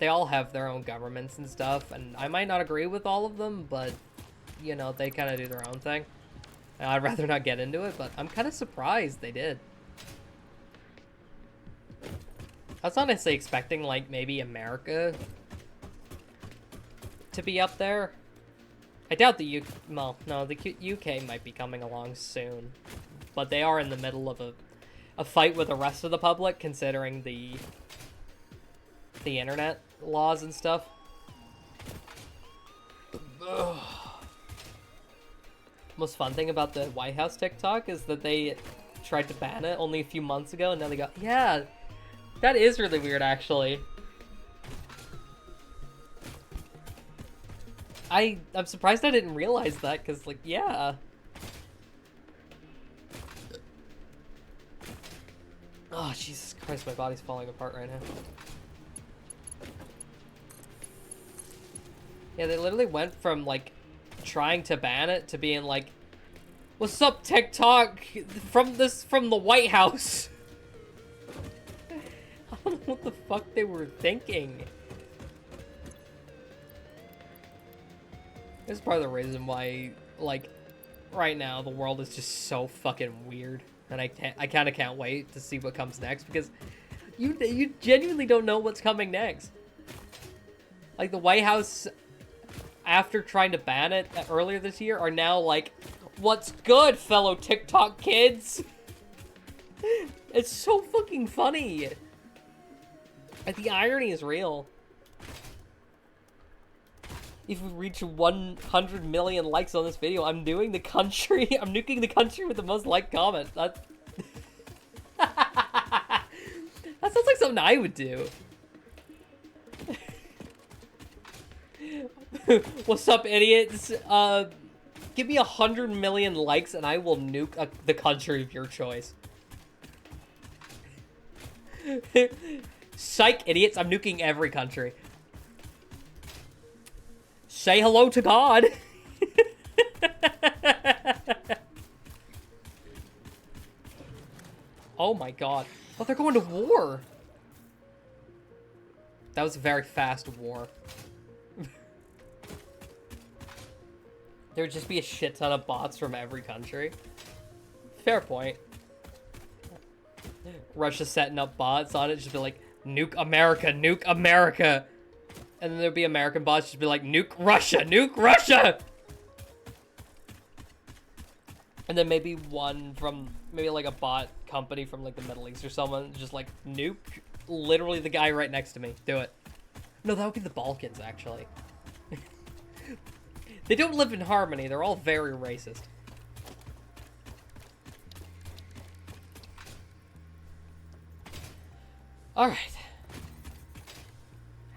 all have their own governments and stuff, and I might not agree with all of them, but, you know, they kind of do their own thing. And I'd rather not get into it, but I'm kind of surprised they did. I was honestly expecting, like, maybe America to be up there. I doubt the UK... Well, no, the UK might be coming along soon. But they are in the middle of a fight with the rest of the public, considering the internet laws and stuff. Ugh. Most fun thing about the White House TikTok is that they tried to ban it only a few months ago, and now they got... Yeah, that is really weird, actually. I'm surprised I didn't realize that, because, like, yeah. Oh, Jesus Christ, my body's falling apart right now. Yeah, they literally went from, like, trying to ban it to being like, what's up, TikTok? From the White House. I don't know what the fuck they were thinking. This is part of the reason why, like, right now the world is just so fucking weird, and I kind of can't wait to see what comes next, because you genuinely don't know what's coming next. Like, the White House, after trying to ban it earlier this year, are now like, what's good, fellow TikTok kids? It's so fucking funny. And the irony is real. If we reach 100 million likes on this video, I'm nuking the country with the most liked comment. That sounds like something I would do. What's up, idiots? Give me 100 million likes and I will nuke the country of your choice. Psych, idiots, I'm nuking every country. Say hello to God. Oh my god. Oh, they're going to war. That was a very fast war. There would just be a shit ton of bots from every country. Fair point. Russia setting up bots on it, just be like, nuke America, nuke America. And then there'd be American bots just be like, nuke Russia, nuke Russia! And then maybe one from, maybe like a bot company from like the Middle East or someone, just like, nuke literally the guy right next to me. Do it. No, that would be the Balkans, actually. They don't live in harmony. They're all very racist. Alright.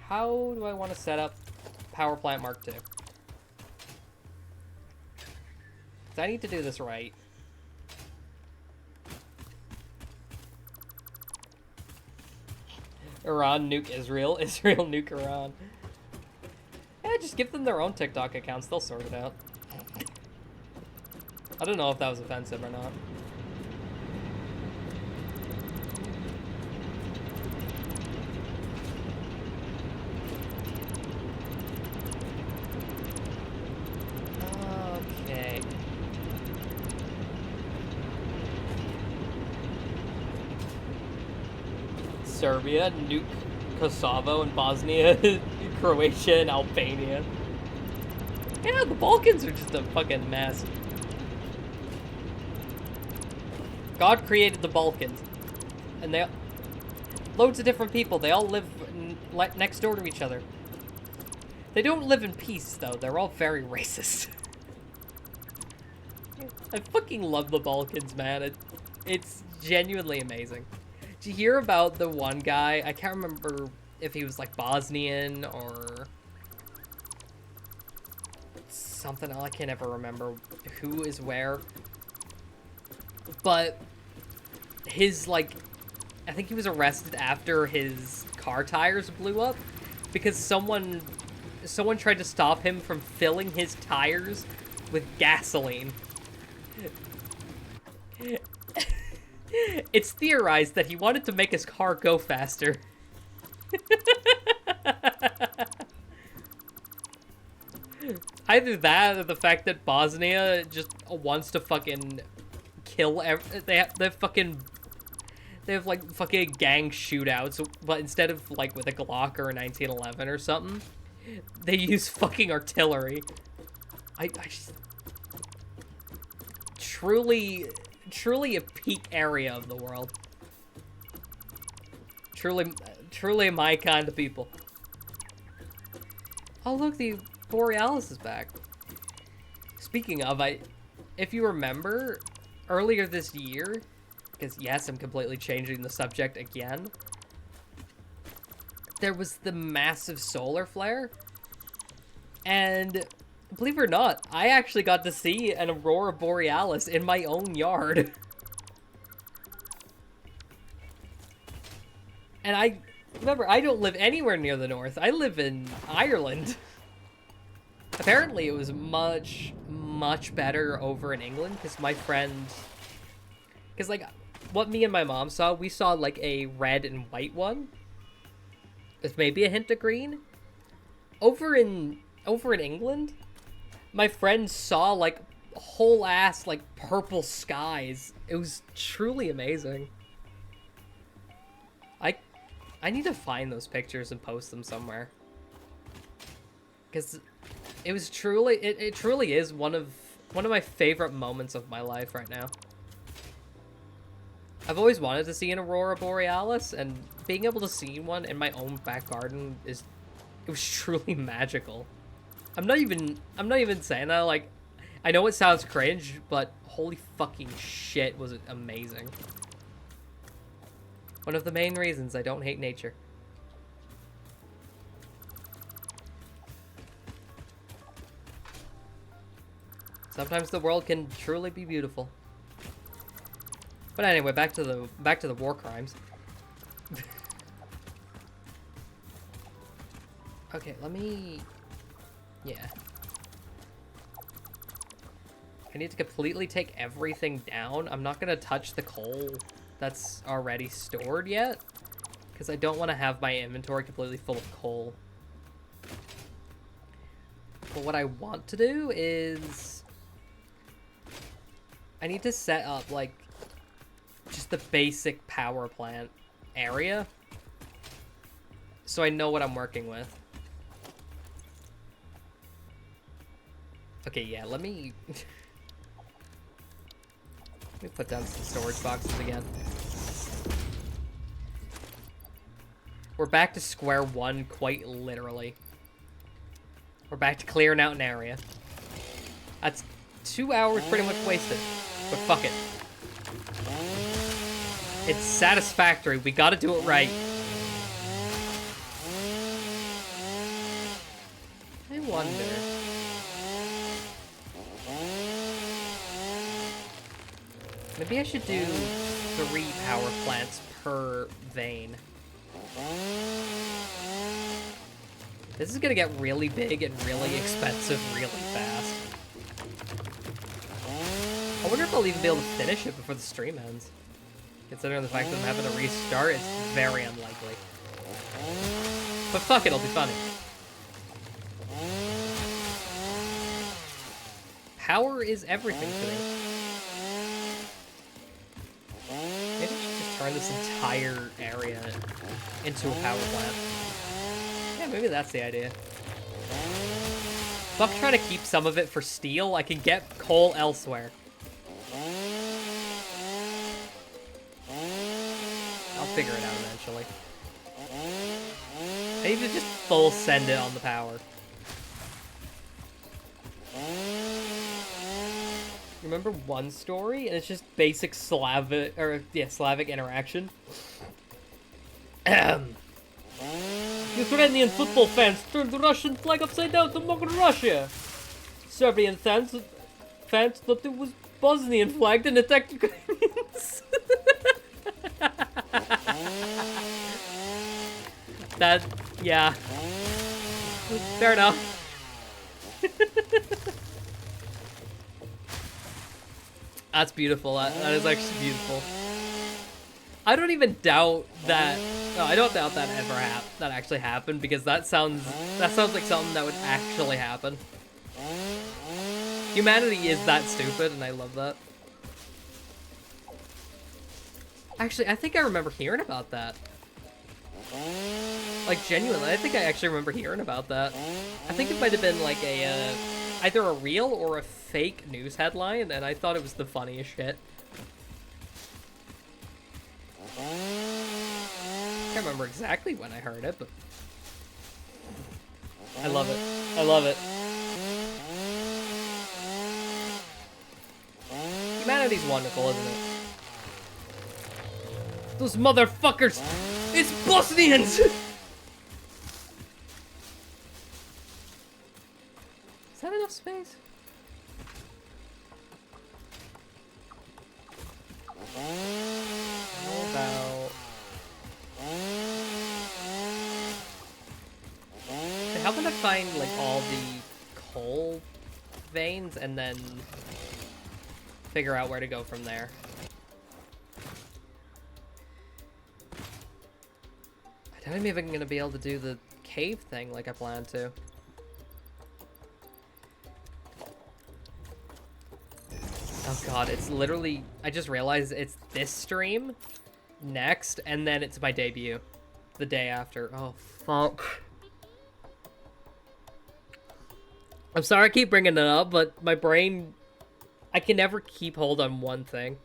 How do I want to set up Power Plant Mark II? Because I need to do this right. Iran nuke Israel. Israel nuke Iran. Yeah, just give them their own TikTok accounts. They'll sort it out. I don't know if that was offensive or not. Okay. Serbia, nuke Kosovo and Bosnia, Croatia and Albania. Yeah, the Balkans are just a fucking mess. God created the Balkans. And they... Loads of different people. They all live next door to each other. They don't live in peace, though. They're all very racist. I fucking love the Balkans, man. It's genuinely amazing. Did you hear about the one guy? I can't remember if he was like Bosnian or something else. I can't ever remember who is where. But his, like, I think he was arrested after his car tires blew up because someone tried to stop him from filling his tires with gasoline. It's theorized that he wanted to make his car go faster. Either that or the fact that Bosnia just wants to fucking kill they have like fucking gang shootouts, but instead of like with a Glock or a 1911 or something, they use fucking artillery. I just... Truly a peak area of the world. Truly my kind of people. Oh look, the Borealis is back. Speaking of, if you remember, earlier this year, because yes, I'm completely changing the subject again, there was the massive solar flare, and believe it or not, I actually got to see an Aurora Borealis in my own yard. And remember, I don't live anywhere near the north. I live in Ireland. Apparently, it was much, much better over in England, because my friend... Because, like, what me and my mom saw, we saw, like, a red and white one. With maybe a hint of green. Over in England, my friend saw, like, whole ass, like, purple skies. It was truly amazing. I need to find those pictures and post them somewhere. Because it was truly, it truly is one of my favorite moments of my life right now. I've always wanted to see an Aurora Borealis, and being able to see one in my own back garden it was truly magical. I'm not even saying that, like, I know it sounds cringe, but holy fucking shit was it amazing. One of the main reasons I don't hate nature. Sometimes the world can truly be beautiful. But anyway, back to the war crimes. Okay, let me... Yeah. I need to completely take everything down. I'm not gonna touch the coal that's already stored yet, because I don't want to have my inventory completely full of coal. But what I want to do is... I need to set up, like, just the basic power plant area, so I know what I'm working with. Okay, yeah, let me put down some storage boxes again. We're back to square one, quite literally. We're back to clearing out an area. That's 2 hours pretty much wasted, but fuck it. It's satisfactory. We gotta do it right. I wonder... Maybe I should do 3 power plants per vein. This is gonna get really big and really expensive really fast. I wonder if I'll even be able to finish it before the stream ends. Considering the fact that I'm having to restart, it's very unlikely. But fuck it, it'll be funny. Power is everything to me. Maybe I should just turn this entire area into a power plant. Yeah, maybe that's the idea. Fuck trying to keep some of it for steel. I can get coal elsewhere. I'll figure it out eventually. I need to just full send it on the power. Remember one story? And it's just basic Slavic interaction. Ukrainian football fans turned the Russian flag upside down to mock Russia. Serbian fans thought it was Bosnian flag and attacked Ukrainians. Yeah. Fair enough. That's beautiful. That is actually beautiful. I don't even doubt that. No, I don't doubt that that actually happened, because that sounds like something that would actually happen. Humanity is that stupid, and I love that. Actually, I think I remember hearing about that. Like, genuinely, I think I actually remember hearing about that. I think it might have been like a, either a real or a fake news headline, and I thought it was the funniest shit. I can't remember exactly when I heard it, but I love it. I love it. Humanity's wonderful, isn't it? Those motherfuckers! It's Bosnians! Is that enough space? How about... How can I find, like, all the coal veins and then figure out where to go from there? I don't even think I'm gonna be able to do the cave thing like I planned to. Oh god, it's literally... I just realized it's this stream next, and then it's my debut the day after. Oh, fuck. I'm sorry I keep bringing it up, but my brain... I can never keep hold on one thing.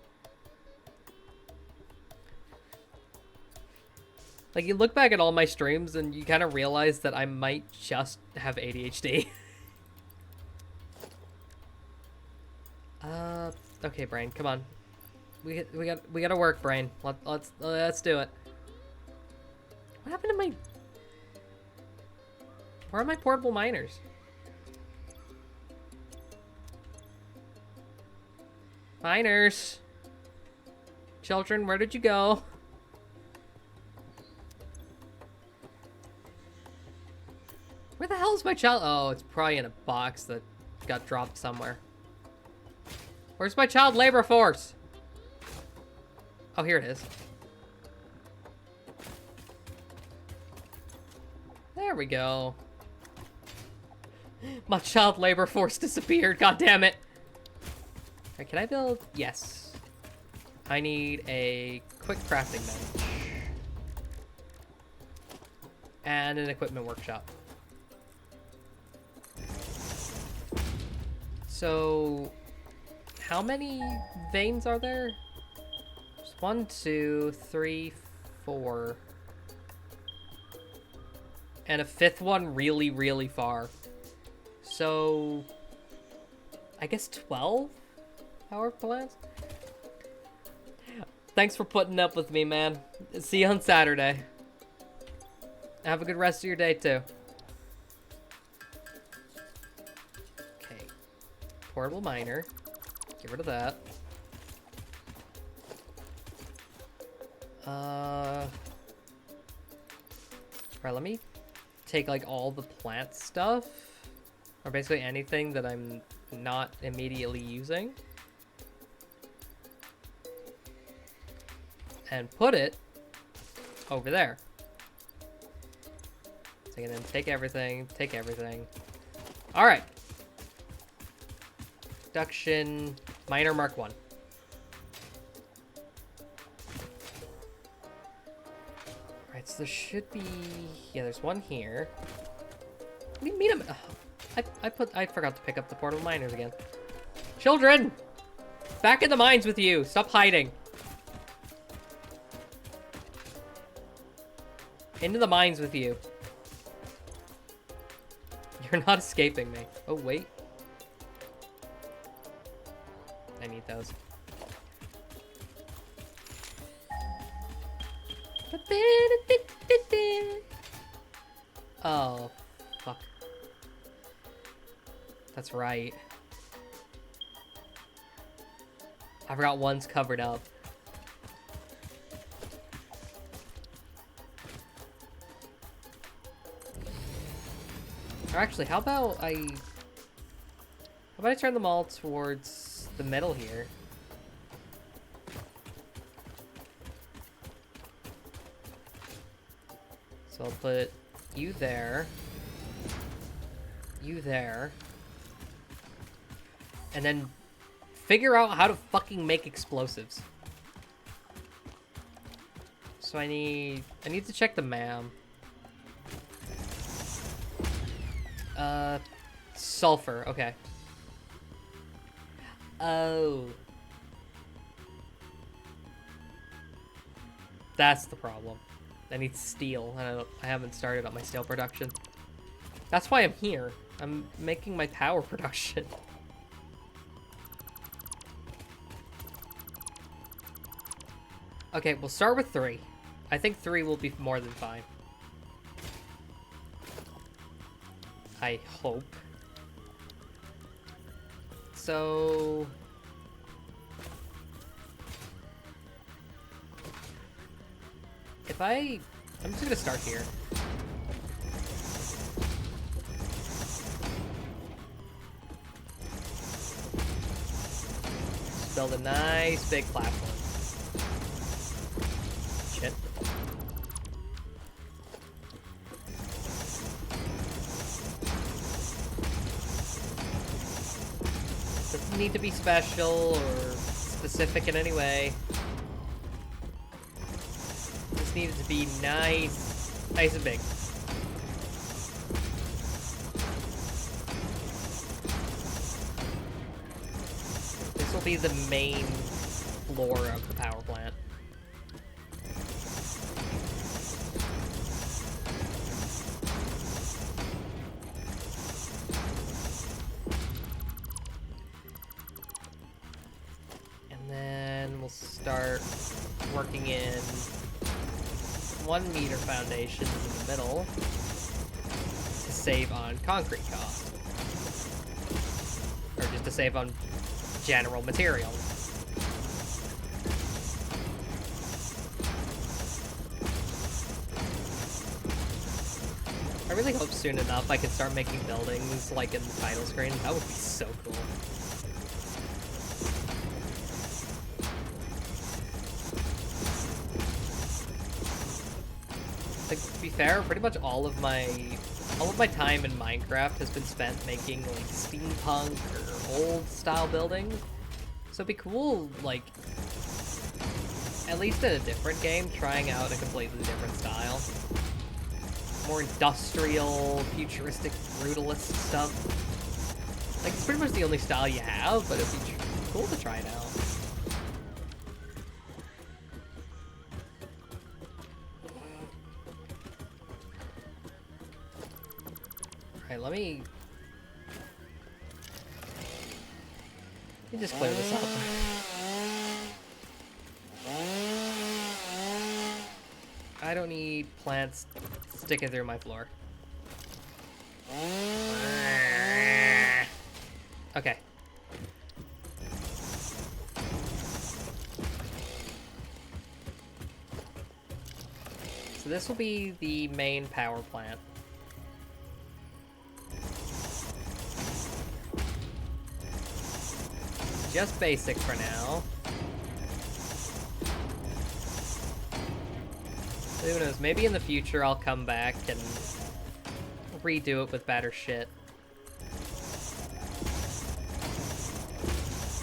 Like, you look back at all my streams and you kind of realize that I might just have ADHD. Okay, brain, come on. We gotta work, brain. Let's do it. What happened to my... Where are my portable miners? Miners! Children, where did you go? Where the hell is my child? Oh, it's probably in a box that got dropped somewhere. Where's my child labor force? Oh, here it is. There we go. My child labor force disappeared, god damn it. Right, can I build? Yes. I need a quick crafting bench. And an equipment workshop. So, how many veins are there? There's 1, 2, 3, 4. And a 5th one really, really far. So, I guess 12? Power plants? Thanks for putting up with me, man. See you on Saturday. Have a good rest of your day, too. Okay. Portable miner. Get rid of that. Right, let me take, like, all the plant stuff. Or basically anything that I'm not immediately using. And put it over there. So I can then take everything, Alright. Production, miner mark 1. Alright, so there should be... Yeah, there's one here. Meet him. I forgot to pick up the portable miners again. Children! Back in the mines with you! Stop hiding! Into the mines with you. You're not escaping me. Oh, wait. I need those. Oh, fuck. That's right. I forgot one's covered up. Or actually, how about I turn them all towards the middle here? So I'll put you there, and then figure out how to fucking make explosives. So I need to check the MAM. Sulfur, okay. Oh. That's the problem. I need steel, and I haven't started on my steel production. That's why I'm here. I'm making my power production. Okay, we'll start with 3. I think 3 will be more than fine. I hope. So... I'm just gonna start here. Just build a nice big platform. Shit. Doesn't need to be special or specific in any way. Just needed to be nice and big. This will be the main floor of the power plant. And then we'll start working in 1 meter foundations in the middle to save on concrete cost. Or just to save on general material. I really hope soon enough I can start making buildings like in the title screen. That would be so cool. Like, to be fair, pretty much all of my time in Minecraft has been spent making like steampunk or old style buildings. So it'd be cool, like, at least in a different game, trying out a completely different style. More industrial, futuristic, brutalist stuff. Like, it's pretty much the only style you have, but it'd be cool to try it out. Alright, let me just clear this up. I don't need plants sticking through my floor. Okay. So this will be the main power plant. Just basic for now. Who knows, maybe in the future I'll come back and redo it with better shit.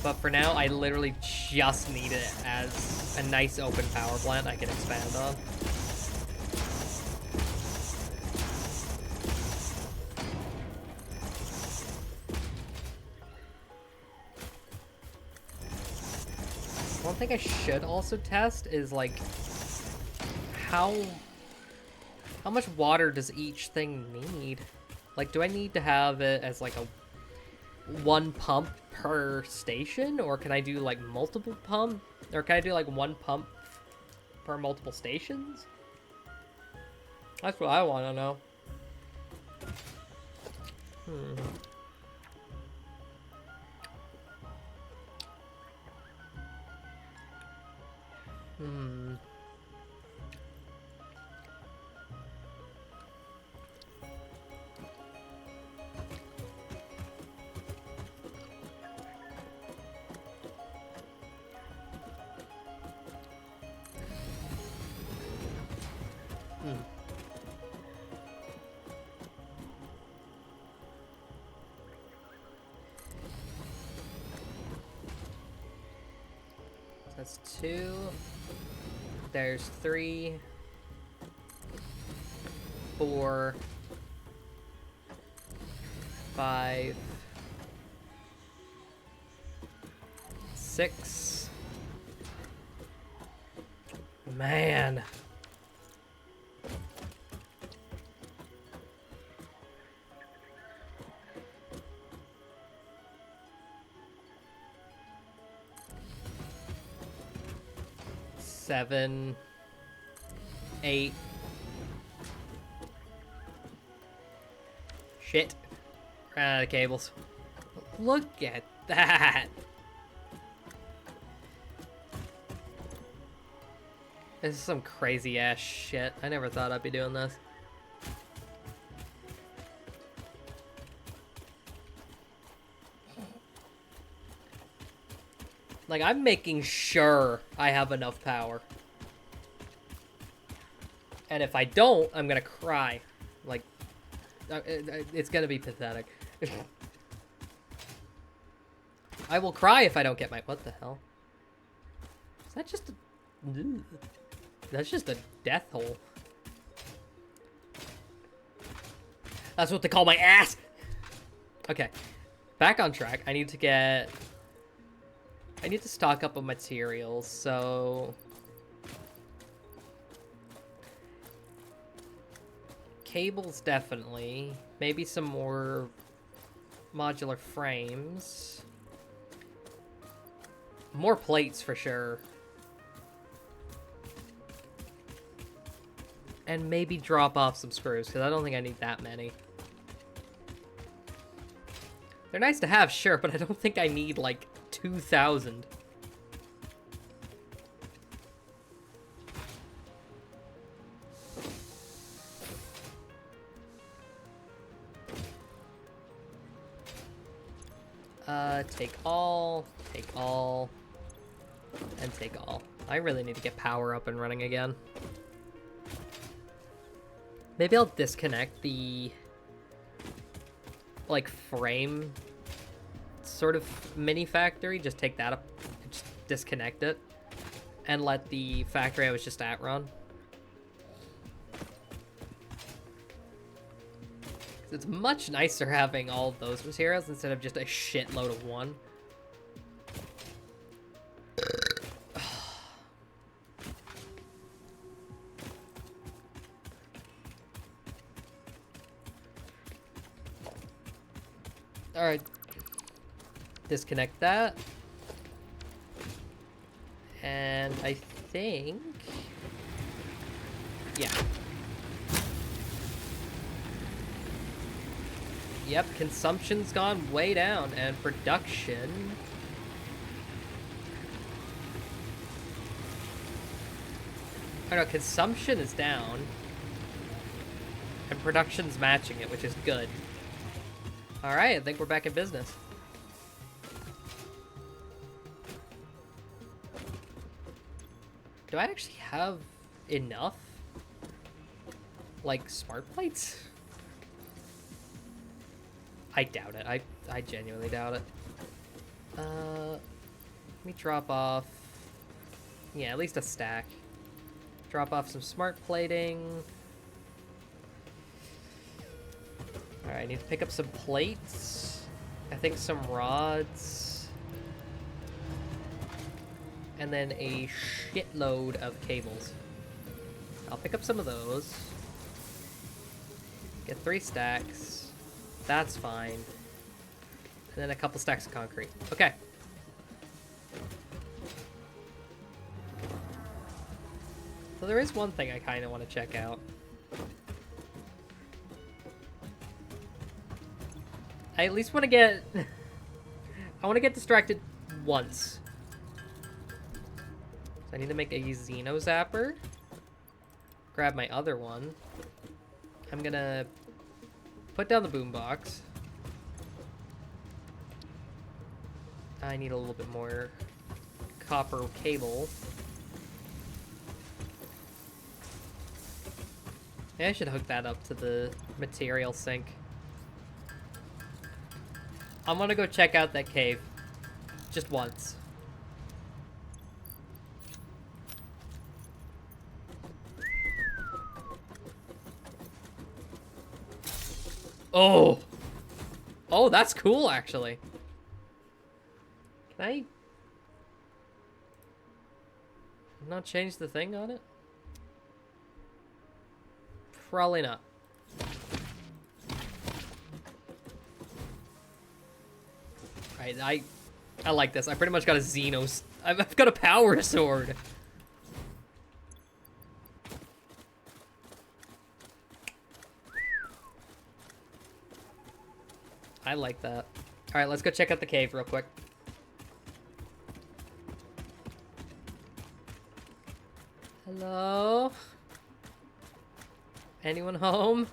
But for now, I literally just need it as a nice open power plant I can expand on. One thing I should also test is, like, how much water does each thing need? Like, do I need to have it as, like, a 1 pump per station? Or can I do, like, multiple pump? Or can I do, like, 1 pump per multiple stations? That's what I want to know. That's 2. There's 3, 4, 5, 6. Man. Seven, 8. Shit. Ran out of cables. Look at that. This is some crazy ass shit. I never thought I'd be doing this. Like, I'm making sure I have enough power. And if I don't, I'm gonna cry. Like, it's gonna be pathetic. I will cry if I don't get my... What the hell? Is that just a... That's just a death hole. That's what they call my ass! Okay. Back on track. I need to get... I need to stock up on materials, so... Cables, definitely. Maybe some more modular frames. More plates, for sure. And maybe drop off some screws, because I don't think I need that many. They're nice to have, sure, but I don't think I need, like, 2,000. Take all, and take all. I really need to get power up and running again. Maybe I'll disconnect the, like, frame sort of mini factory. Just take that up, just disconnect it, and let the factory I was just at run. It's much nicer having all of those materials instead of just a shitload of one. Alright. Disconnect that. And I think... Yeah. Yep, consumption's gone way down, and production... Oh no, consumption is down. And production's matching it, which is good. Alright, I think we're back in business. Do I actually have enough? Like, smart plates? I doubt it. I genuinely doubt it. Let me drop off... Yeah, at least a stack. Drop off some smart plating. Alright, I need to pick up some plates. I think some rods. And then a shitload of cables. I'll pick up some of those. Get 3 stacks. That's fine. And then a couple stacks of concrete. Okay. So there is one thing I kind of want to check out. I at least want to get... I want to get distracted once. So I need to make a Xeno Zapper. Grab my other one. I'm gonna put down the boombox. I need a little bit more copper cable. Maybe I should hook that up to the material sink. I'm gonna go check out that cave. Just once. Oh! Oh, that's cool, actually. Can I not change the thing on it? Probably not. Alright, I like this. I pretty much got a Xenos. I've got a power sword. I like that. Alright, let's go check out the cave real quick. Hello? Anyone home?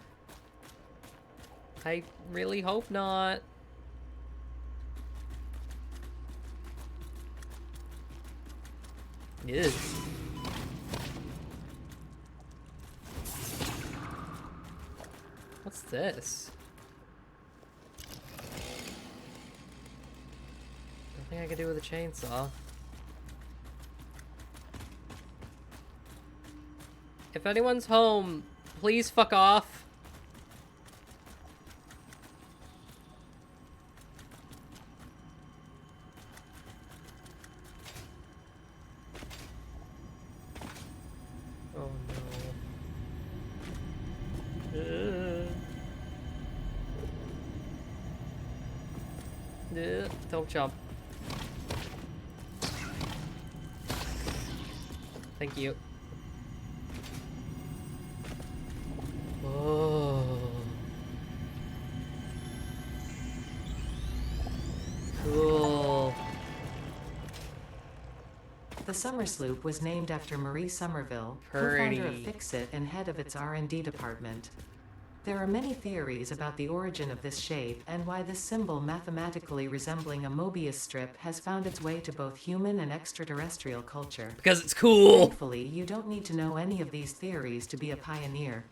I really hope not. Yes. What's this? Nothing I can do with a chainsaw. If anyone's home, please fuck off. Oh no. Don't jump. Thank you. Oh. Cool. The Summer Sloop was named after Marie Somerville, Pretty. co-founder of Fixit and head of its R&D department. There are many theories about the origin of this shape and why this symbol mathematically resembling a Mobius strip has found its way to both human and extraterrestrial culture. Because it's cool. Thankfully, you don't need to know any of these theories to be a pioneer.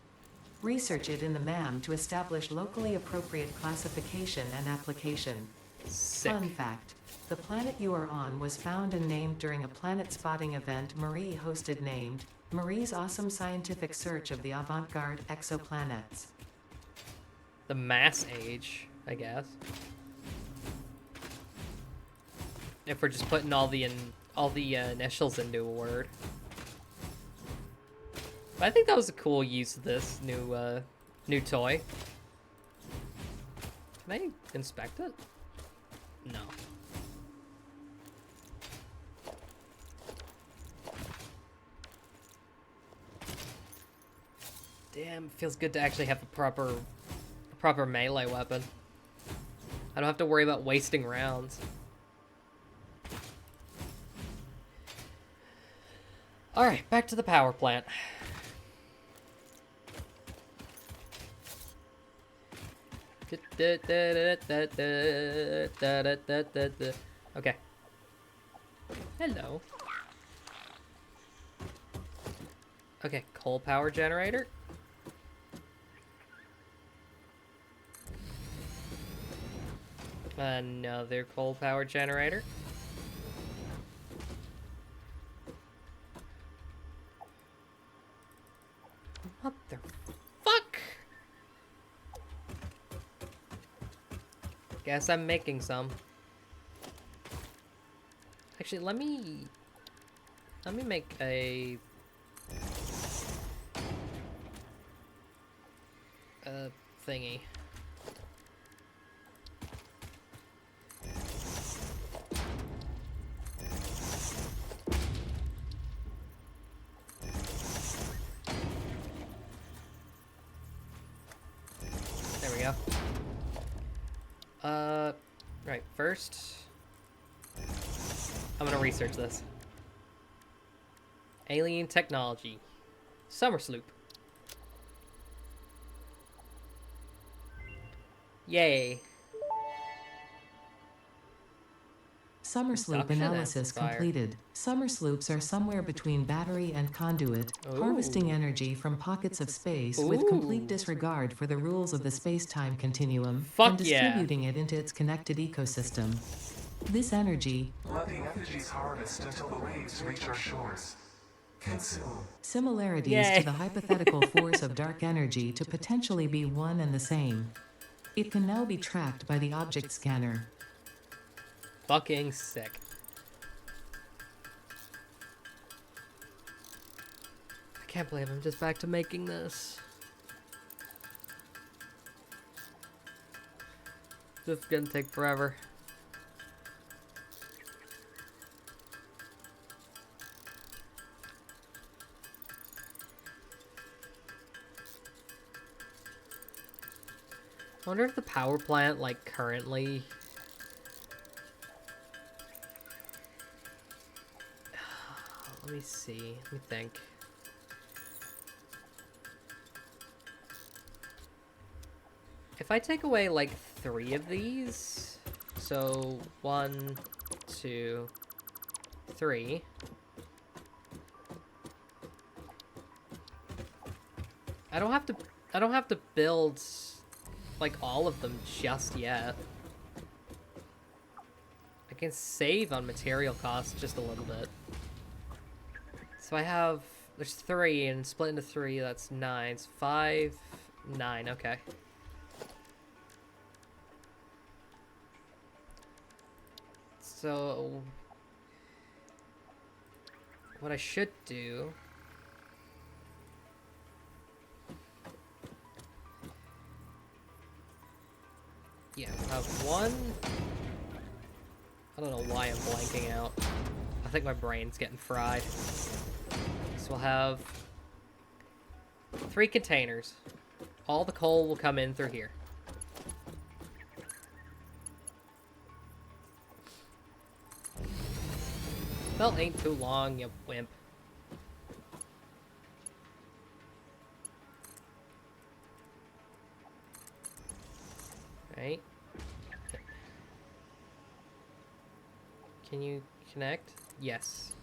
Research it in the MAM to establish locally appropriate classification and application. Sick. Fun fact. The planet you are on was found and named during a planet spotting event Marie hosted named Marie's Awesome Scientific Search of the Avant-Garde Exoplanets. The mass age, I guess. If we're just putting all the initials into a word. But I think that was a cool use of this new toy. Can I inspect it? No. Damn, feels good to actually have a proper melee weapon. I don't have to worry about wasting rounds. Alright, back to the power plant. Okay. Hello. Okay, coal power generator. Another coal power generator. What the fuck? Guess I'm making some. Actually, let me make a thingy. There we go. Right, first I'm gonna research this. Alien technology. Summer Sloop. Yay. Summer Sloop Induction analysis amplifier. completed. Summer Sloops are somewhere between battery and conduit, harvesting Ooh. energy from pockets of space with complete Ooh. disregard for the rules of the space-time continuum, Fuck and yeah. distributing it into its connected ecosystem. This energy, Let the effigies harvest until the waves reach our shores. Consume. similarities Yay. to the hypothetical force of dark energy to potentially be one and the same. It can now be tracked by the object scanner. Fucking sick. I can't believe I'm just back to making this. This is gonna take forever. I wonder if the power plant, like, currently... Let me see. Let me think. If I take away, like, 3 of these... So, 1, 2, 3... I don't have to build... like all of them just yet. I can save on material costs just a little bit. So I have, there's 3 and split into 3, that's 9. It's 5, 9, okay. So what I should do, yeah, we'll have 1. I don't know why I'm blanking out. I think my brain's getting fried. So we'll have 3 containers. All the coal will come in through here. Well, ain't too long, you wimp. Right? Can you connect? Yes.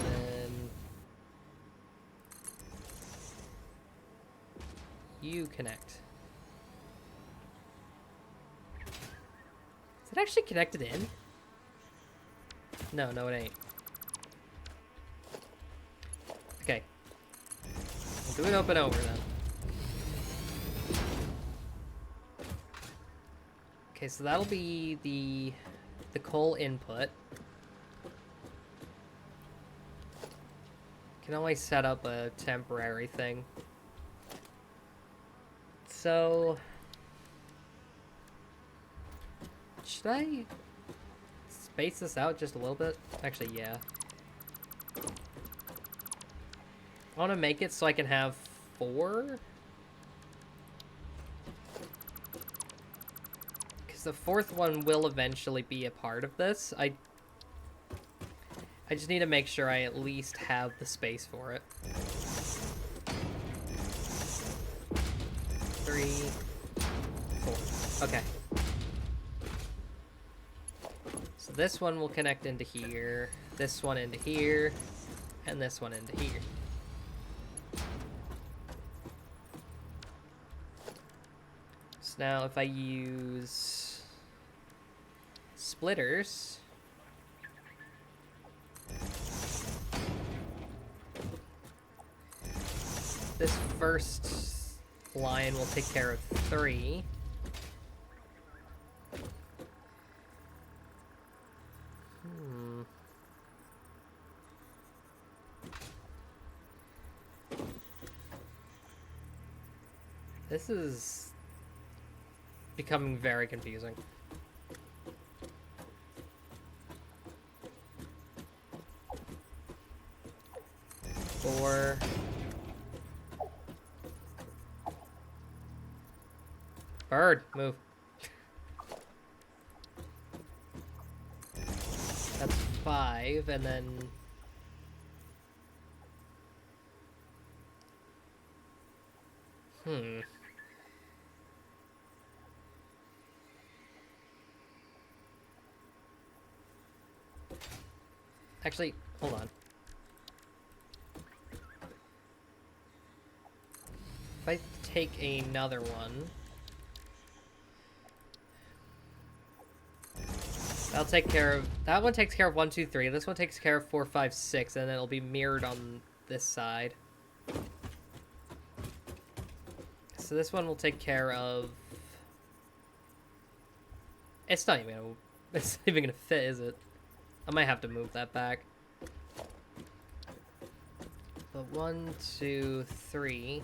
Then you connect. Is it actually connected in? No, it ain't. Okay. We'll do it open over then. Okay, so that'll be the coal input. Can only set up a temporary thing. So should I space this out just a little bit? Actually, yeah. I want to make it so I can have 4. Because the 4th one will eventually be a part of this. I just need to make sure I at least have the space for it. 3, 4. Okay. So this one will connect into here, this one into here, and this one into here. So now if I use splitters, this first line will take care of 3. This is becoming very confusing. 4. Bird, move. That's 5, and then... Actually, hold on. If I take another one... That'll take care of... That one takes care of 1, 2, 3. This one takes care of 4, 5, 6, and it'll be mirrored on this side. So this one will take care of... It's not even gonna... It's not even gonna fit, is it? I might have to move that back. But 1, 2, 3...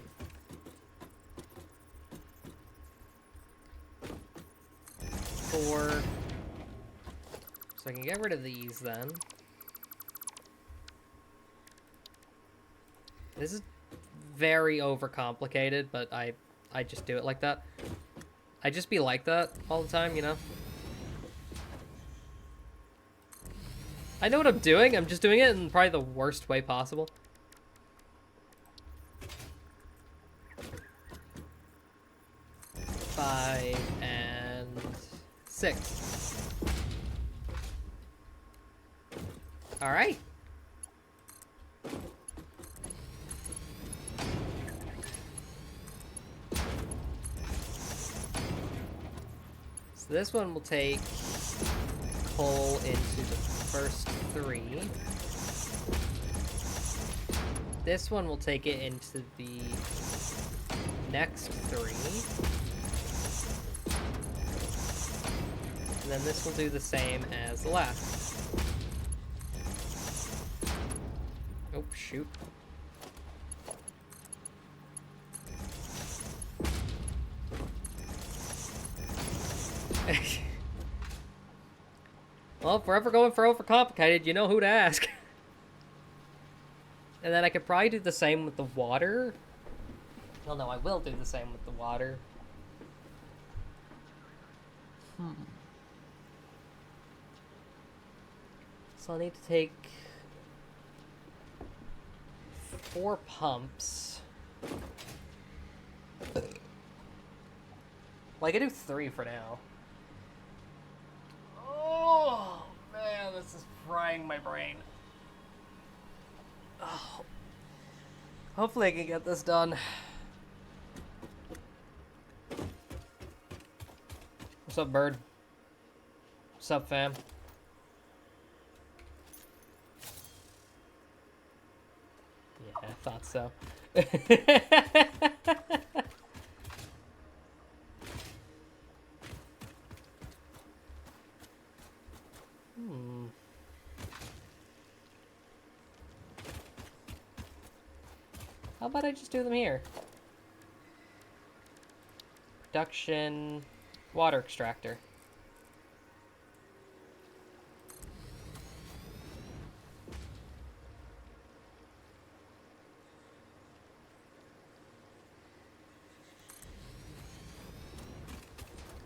4... So I can get rid of these then. This is very overcomplicated, but I just do it like that. I just be like that all the time, you know? I know what I'm doing, I'm just doing it in probably the worst way possible. Five and 6. Alright. So this one will take coal into the first 3. This one will take it into the next 3. And then this will do the same as the last. Oh, shoot. Well, if we're ever going for overcomplicated, you know who to ask. And then I could probably do the same with the water. Well, no, I will do the same with the water. So I'll need to take 4 pumps. Well, I can do 3 for now. Oh, man, this is frying my brain. Oh. Hopefully I can get this done. What's up, bird? What's up, fam? Yeah, I thought so. How about I just do them here? Production, water extractor.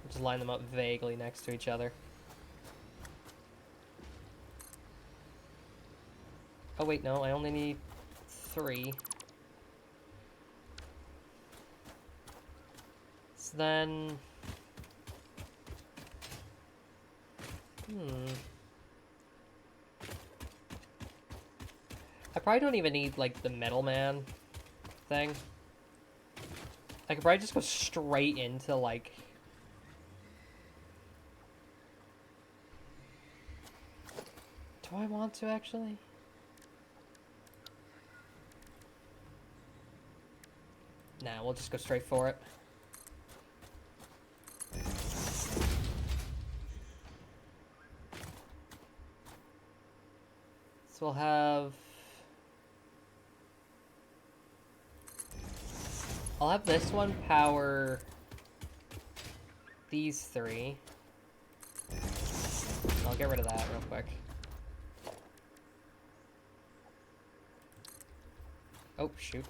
Just line them up vaguely next to each other. Oh wait, no, I only need 3. So then... I probably don't even need, like, the middleman thing. I could probably just go straight into, like... Do I want to, actually? Nah, we'll just go straight for it. So we'll have... I'll have this one power these 3. I'll get rid of that real quick. Oh, shoot.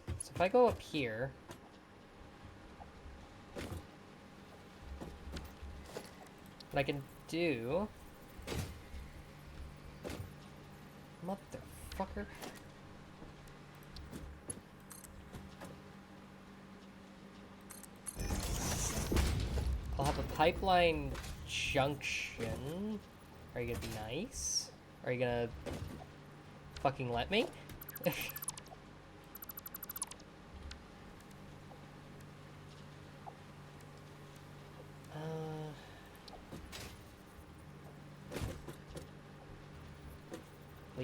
So if I go up here... What I can do... Motherfucker. I'll have a pipeline junction. Are you gonna be nice? Are you gonna fucking let me?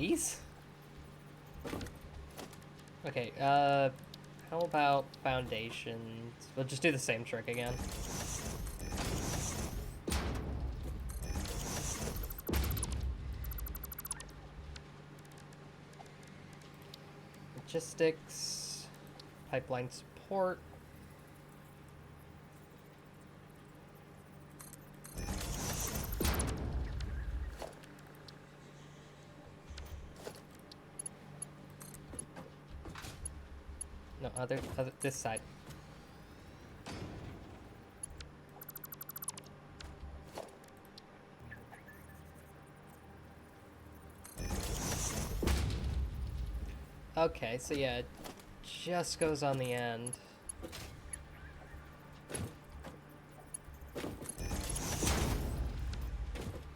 please? Okay, how about foundations? We'll just do the same trick again. Logistics, pipeline support. No, other, this side. Okay, so yeah, it just goes on the end.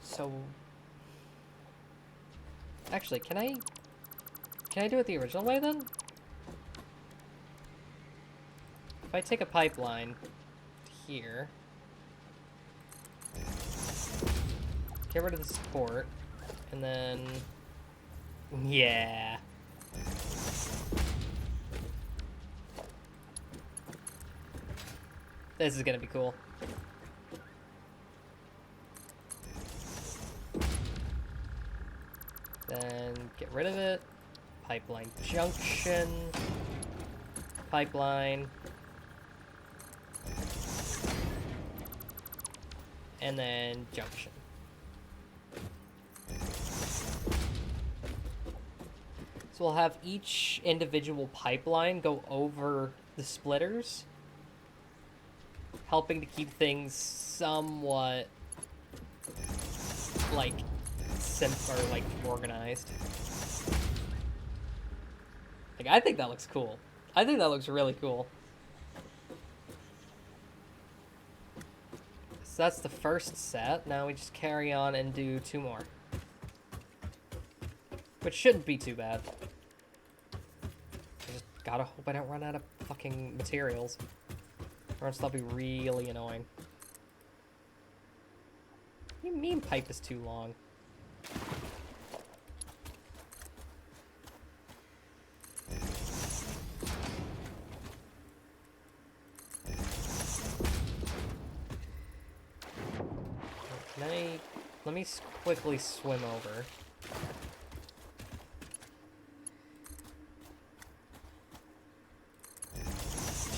So, actually, can I do it the original way then? If I take a pipeline here, get rid of the support, and then, yeah. This is gonna be cool. Then get rid of it. Pipeline junction. Pipeline. And then junction. So we'll have each individual pipeline go over the splitters, helping to keep things somewhat like organized. Like, I think that looks cool. I think that looks really cool. So that's the first set. Now we just carry on and do 2 more. Which shouldn't be too bad. I just gotta hope I don't run out of fucking materials. Or else that'll be really annoying. What do you mean pipe is too long? Let me quickly swim over.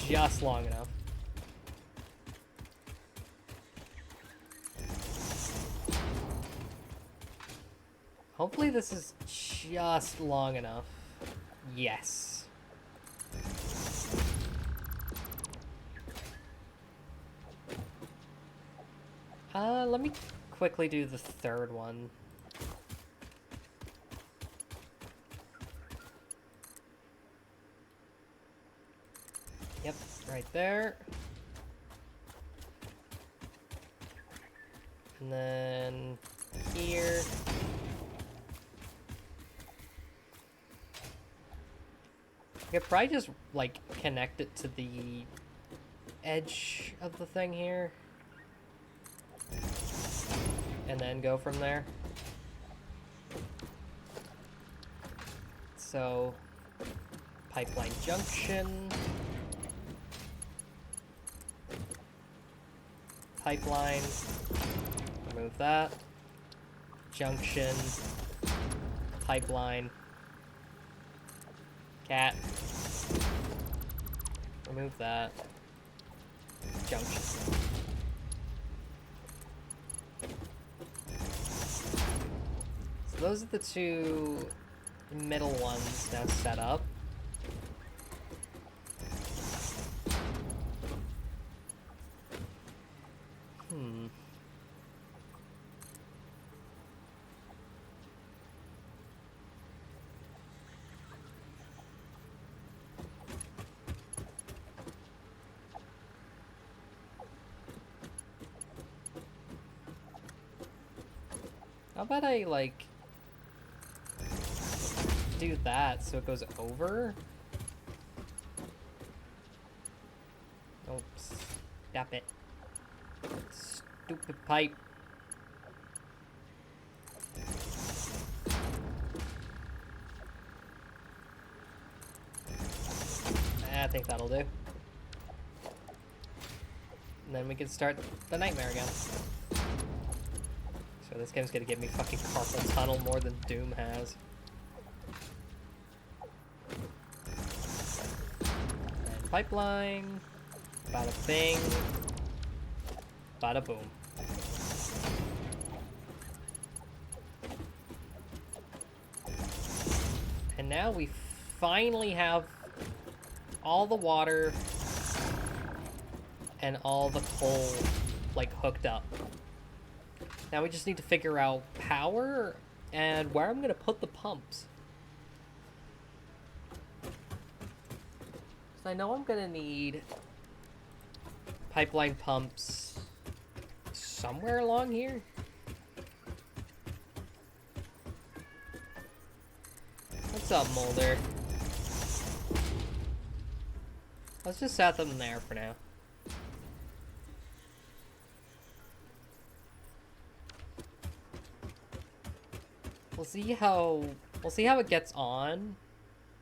Just long enough. Hopefully this is just long enough. Yes. Let me quickly do the third one. Yep, right there. And then here. I could probably just, like, connect it to the edge of the thing here. And then go from there. So, pipeline junction. Pipeline. Remove that. Junction. Pipeline. Cat. Remove that. Junction. So those are the 2 middle ones now set up. How about I, like, do that so it goes over? Oh, stop it. Stupid pipe. think that'll do. And then we can start the nightmare again. So this game's gonna give me fucking carpal tunnel more than Doom has. And pipeline. Bada bing. Bada boom. And now we finally have all the water and all the coal, like, hooked up. Now we just need to figure out power and where I'm gonna put the pumps. 'Cause I know I'm gonna need pipeline pumps somewhere along here. What's up, Mulder? Let's just set them there for now. We'll see how it gets on,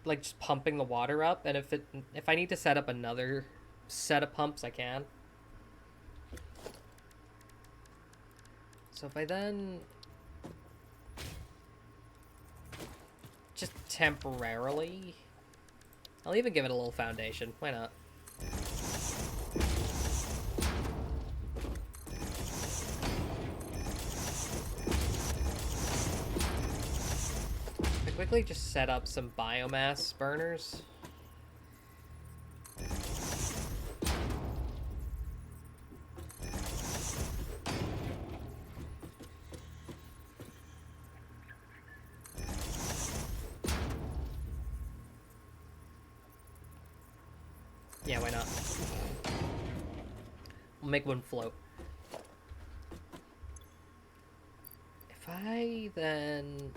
like just pumping the water up, and if I need to set up another set of pumps, I can. So if I then just temporarily, I'll even give it a little foundation. Why not? Quickly just set up some biomass burners. Yeah, why not? We'll make one float. If I then...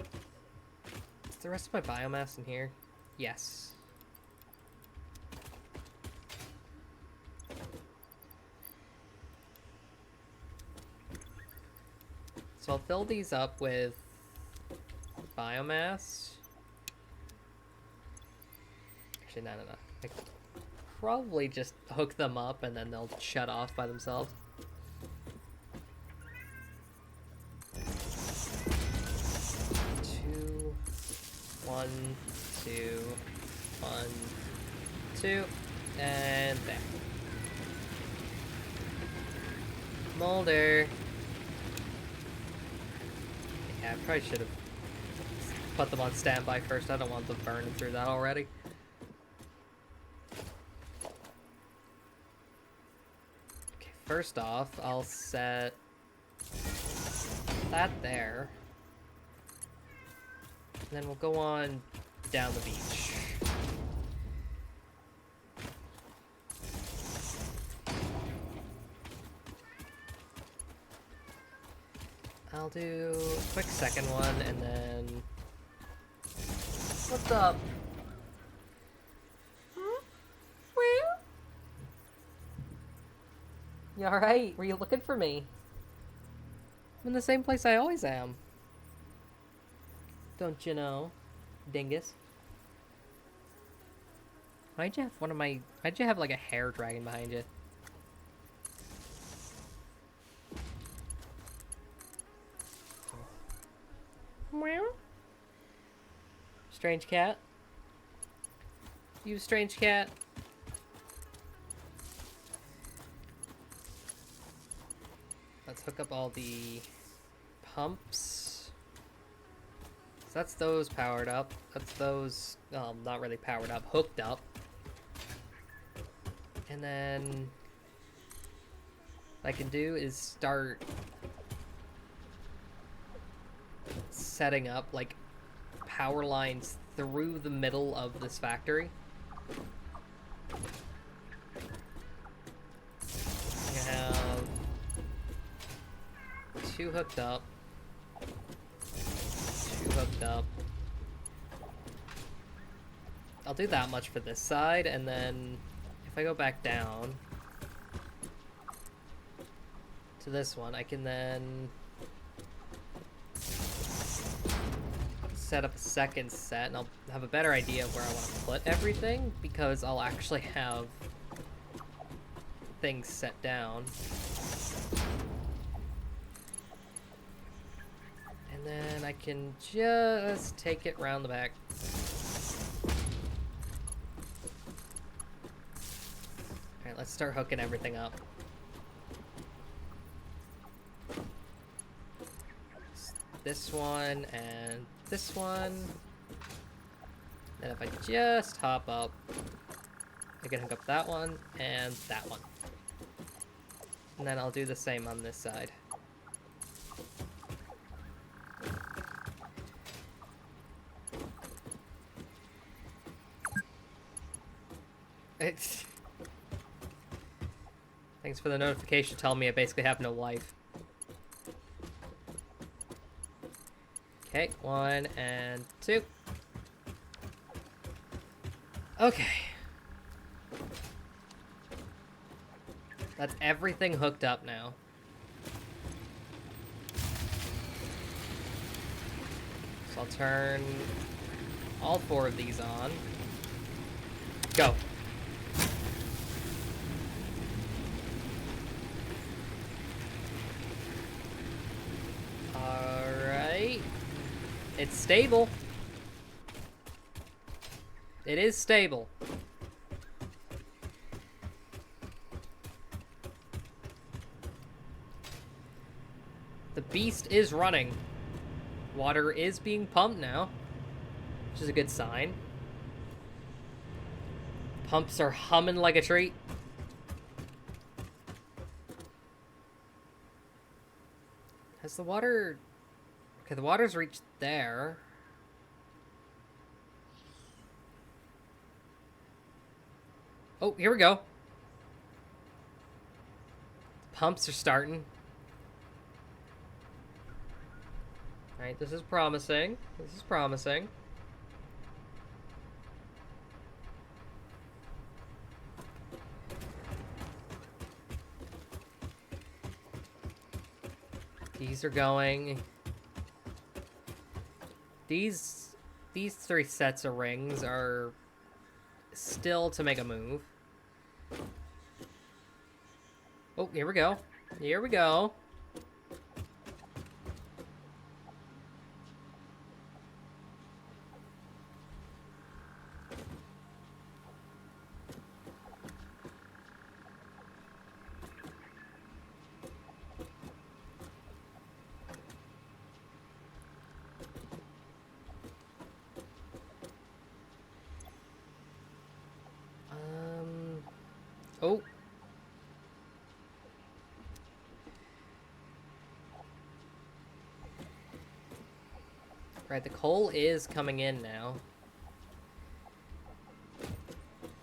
Is the rest of my biomass in here? Yes. So I'll fill these up with biomass. Actually, no. I could probably just hook them up and then they'll shut off by themselves. 1, 2, 1, 2, and there. Mulder. Yeah, I probably should have put them on standby first. I don't want them burning through that already. Okay, first off, I'll set that there. And then we'll go on down the beach. I'll do a quick second one and then... What's up? Well? You alright? Were you looking for me? I'm in the same place I always am. Don't you know, dingus? Why'd you have like a hair dragon behind you? Meow. Strange cat? You strange cat? Let's hook up all the pumps. So that's those powered up. That's those, not really powered up, hooked up. And then what I can do is start setting up like power lines through the middle of this factory. I have 2 hooked up. 2 hooked up. I'll do that much for this side, and then if I go back down to this one, I can then set up a second set, and I'll have a better idea of where I want to put everything, because I'll actually have things set down. And then I can just take it round the back. Alright, let's start hooking everything up. This one and this one. Then if I just hop up, I can hook up that one and that one. And then I'll do the same on this side. Thanks for the notification telling me I basically have no life. Okay, 1 and 2. Okay. That's everything hooked up now. So I'll turn all 4 of these on. Go. Alright. It's stable. It is stable. The beast is running. Water is being pumped now, which is a good sign. Pumps are humming like a treat. Has the water... Okay, the water's reached there. Oh, here we go. The pumps are starting. Alright, this is promising. This is promising. These are going. These 3 sets of rings are still to make a move. Oh, here we go. Here we go. Oh. Right, the coal is coming in now.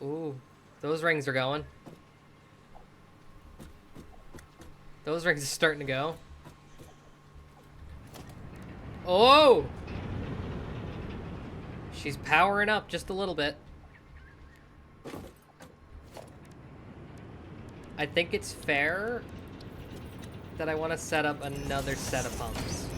Ooh, those rings are going. Those rings are starting to go. Oh! She's powering up just a little bit. I think it's fair that I want to set up another set of pumps.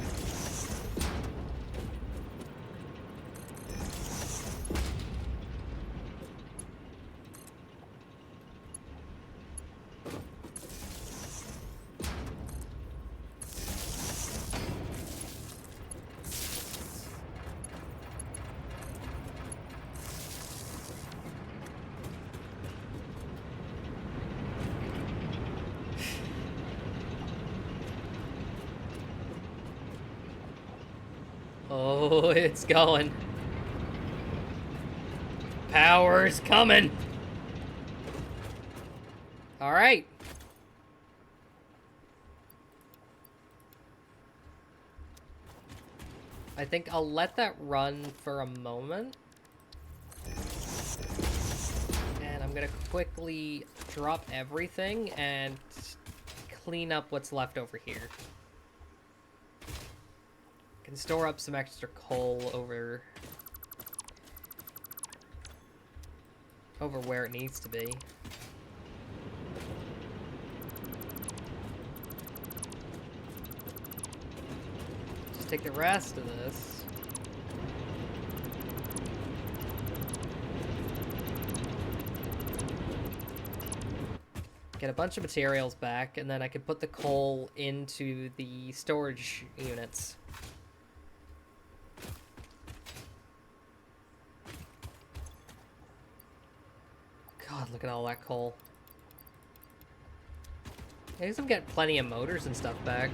Oh, it's going. Power's coming. All right. I think I'll let that run for a moment. And I'm gonna quickly drop everything and clean up what's left over here. Can store up some extra coal over where it needs to be. Just take the rest of this. get a bunch of materials back, and then I can put the coal into the storage units. God, look at all that coal. I guess I'm getting plenty of motors and stuff back.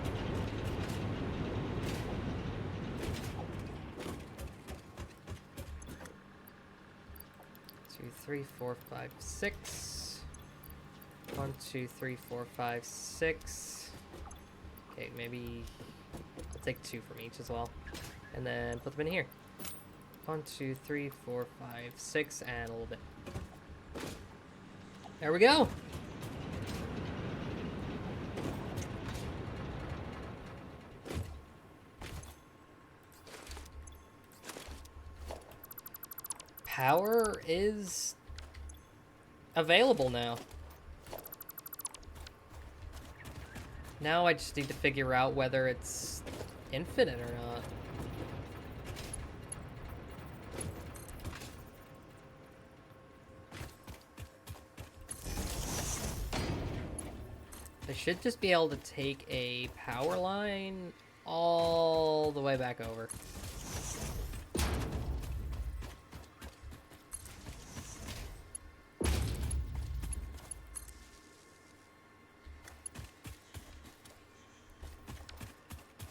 Two, three, four, five, six. 1, 2, 3, 4, 5, 6. Okay, maybe I'll take 2 from each as well. And then put them in here. 1, 2, 3, 4, 5, 6, and a little bit. There we go! Power is available now. Now I just need to figure out whether it's infinite or not. I should just be able to take a power line all the way back over.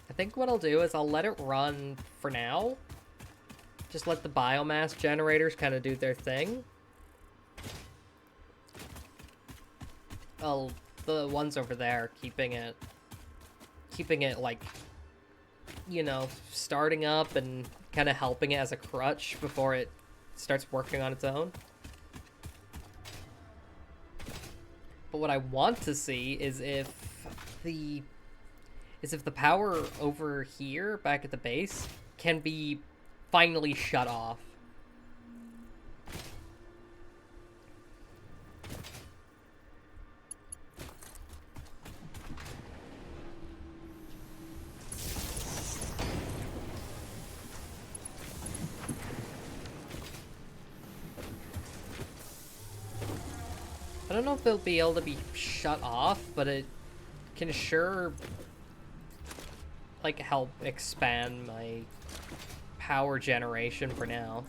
I think what I'll do is I'll let it run for now. Just let the biomass generators kind of do their thing. Oh, the ones over there, keeping it like, you know, starting up and kind of helping it as a crutch before it starts working on its own. But what I want to see is if the power over here, back at the base, can be finally shut off. I don't know if they'll be able to be shut off, but it can sure, like, help expand my power generation for now.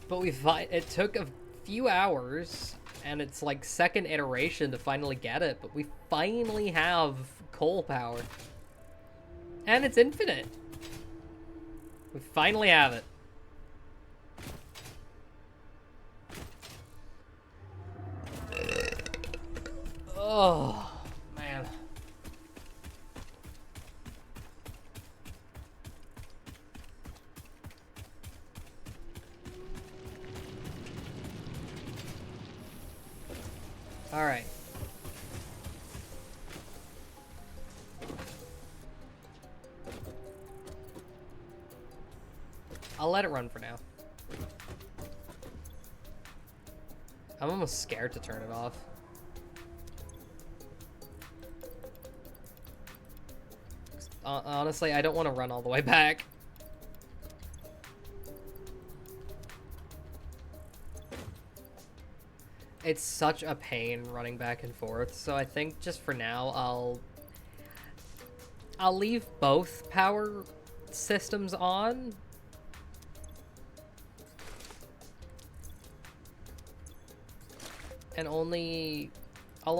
But it took a few hours, and it's like second iteration to finally get it, but we finally have coal power. And it's infinite. We finally have it. Oh, man. All right. I'll let it run for now. I'm almost scared to turn it off. Honestly, I don't want to run all the way back. It's such a pain running back and forth, so I think just for now, I'll leave both power systems on. And I'll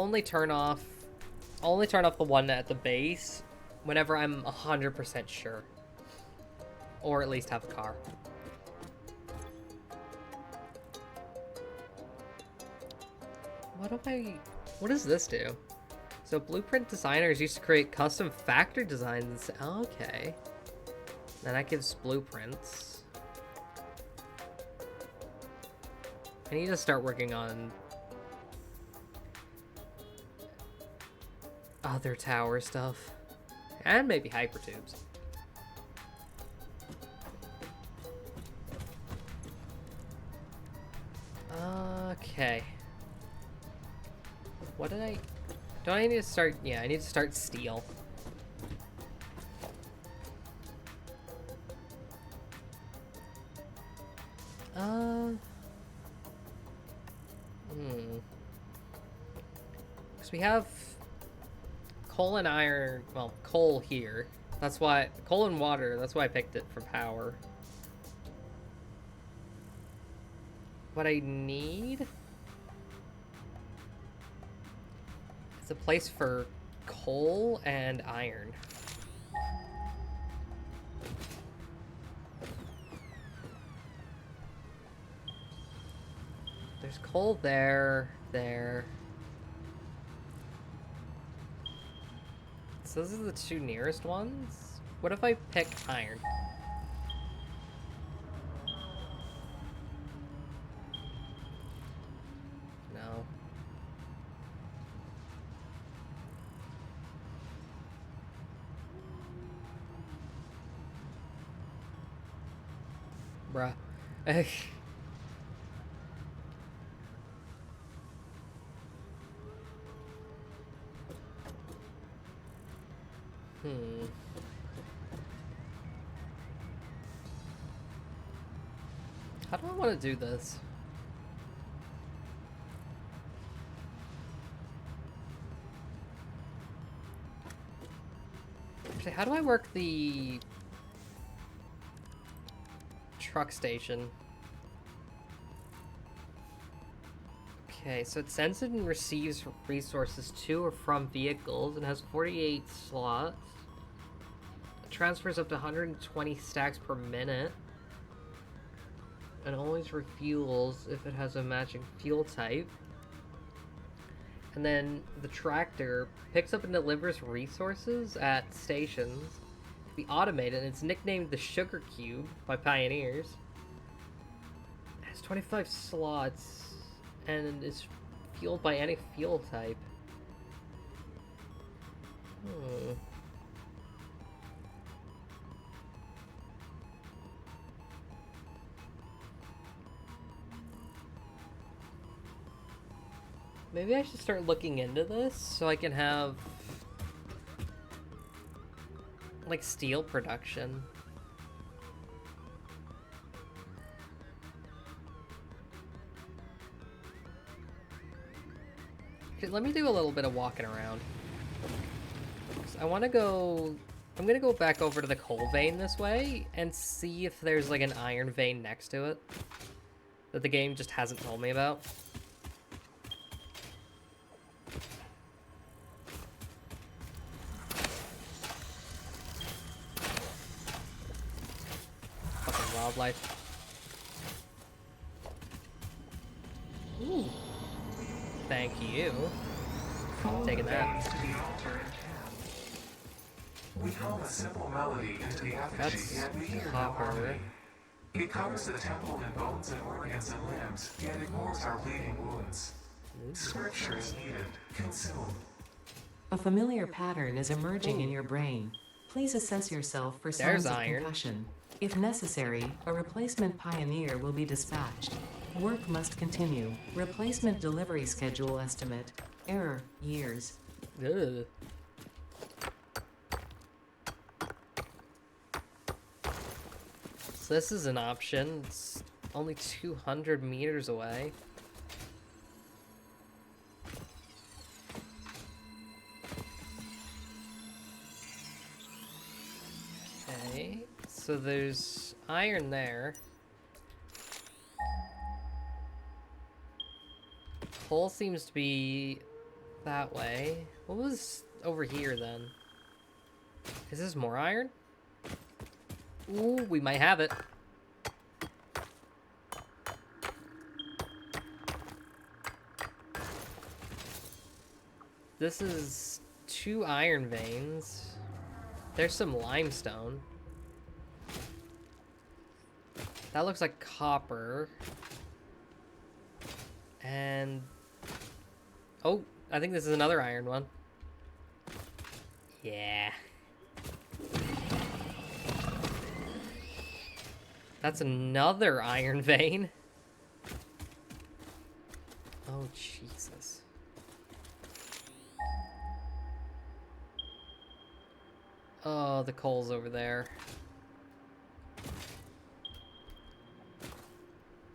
only turn off the one at the base whenever I'm 100% sure. Or at least have a car. What does this do? So blueprint designers used to create custom factory designs. Okay. Then that gives blueprints. I need to start working on other tower stuff. And maybe hypertubes. Okay. What did don't I need to start? Yeah, I need to start steel. Because we have coal and iron, well, coal here. That's why, coal and water, that's why I picked it for power. What I need is a place for coal and iron. There's coal there. So those are the two nearest ones. What if I pick iron? No. Bruh. How do I want to do this? Actually, how do I work the truck station? Okay, so it sends and receives resources to or from vehicles and has 48 slots. It transfers up to 120 stacks per minute. And always refuels if it has a matching fuel type. And then the tractor picks up and delivers resources at stations to be automated, and it's nicknamed the Sugar Cube by pioneers. It has 25 slots and is fueled by any fuel type. Maybe I should start looking into this so I can have like steel production. Okay, let me do a little bit of walking around. So I want to go... I'm gonna go back over to the coal vein this way and see if there's like an iron vein next to it that the game just hasn't told me about. Fucking wildlife. Ooh. Thank you. Taking that. We hum a simple melody into the effigy, That's yet we hear no copper. harmony. It covers the temple in bones and organs and limbs, yet ignores our bleeding wounds. Scripture is needed, consumed. A familiar pattern is emerging in your brain. Please assess yourself for signs There's of iron. concussion. If necessary, a replacement pioneer will be dispatched. Work must continue. Replacement delivery schedule estimate. Error, years. Ugh. So this is an option. It's only 200 meters away. Okay, so there's iron there. Coal seems to be that way. What was over here then? Is this more iron? Ooh, we might have it. This is 2 iron veins. There's some limestone. That looks like copper. And... oh, I think this is another iron one. Yeah. That's another iron vein. Oh, Jesus. Oh, the coal's over there.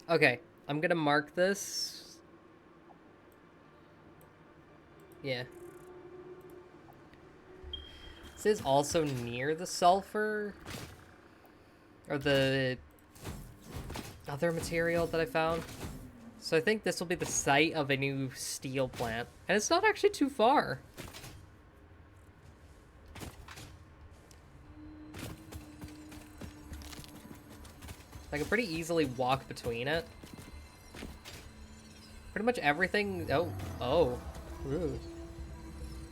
Okay, I'm gonna mark this. Yeah. This is also near the sulfur. Or the other material that I found. So I think this will be the site of a new steel plant. And it's not actually too far. I can pretty easily walk between it. Pretty much everything... Oh. Ooh.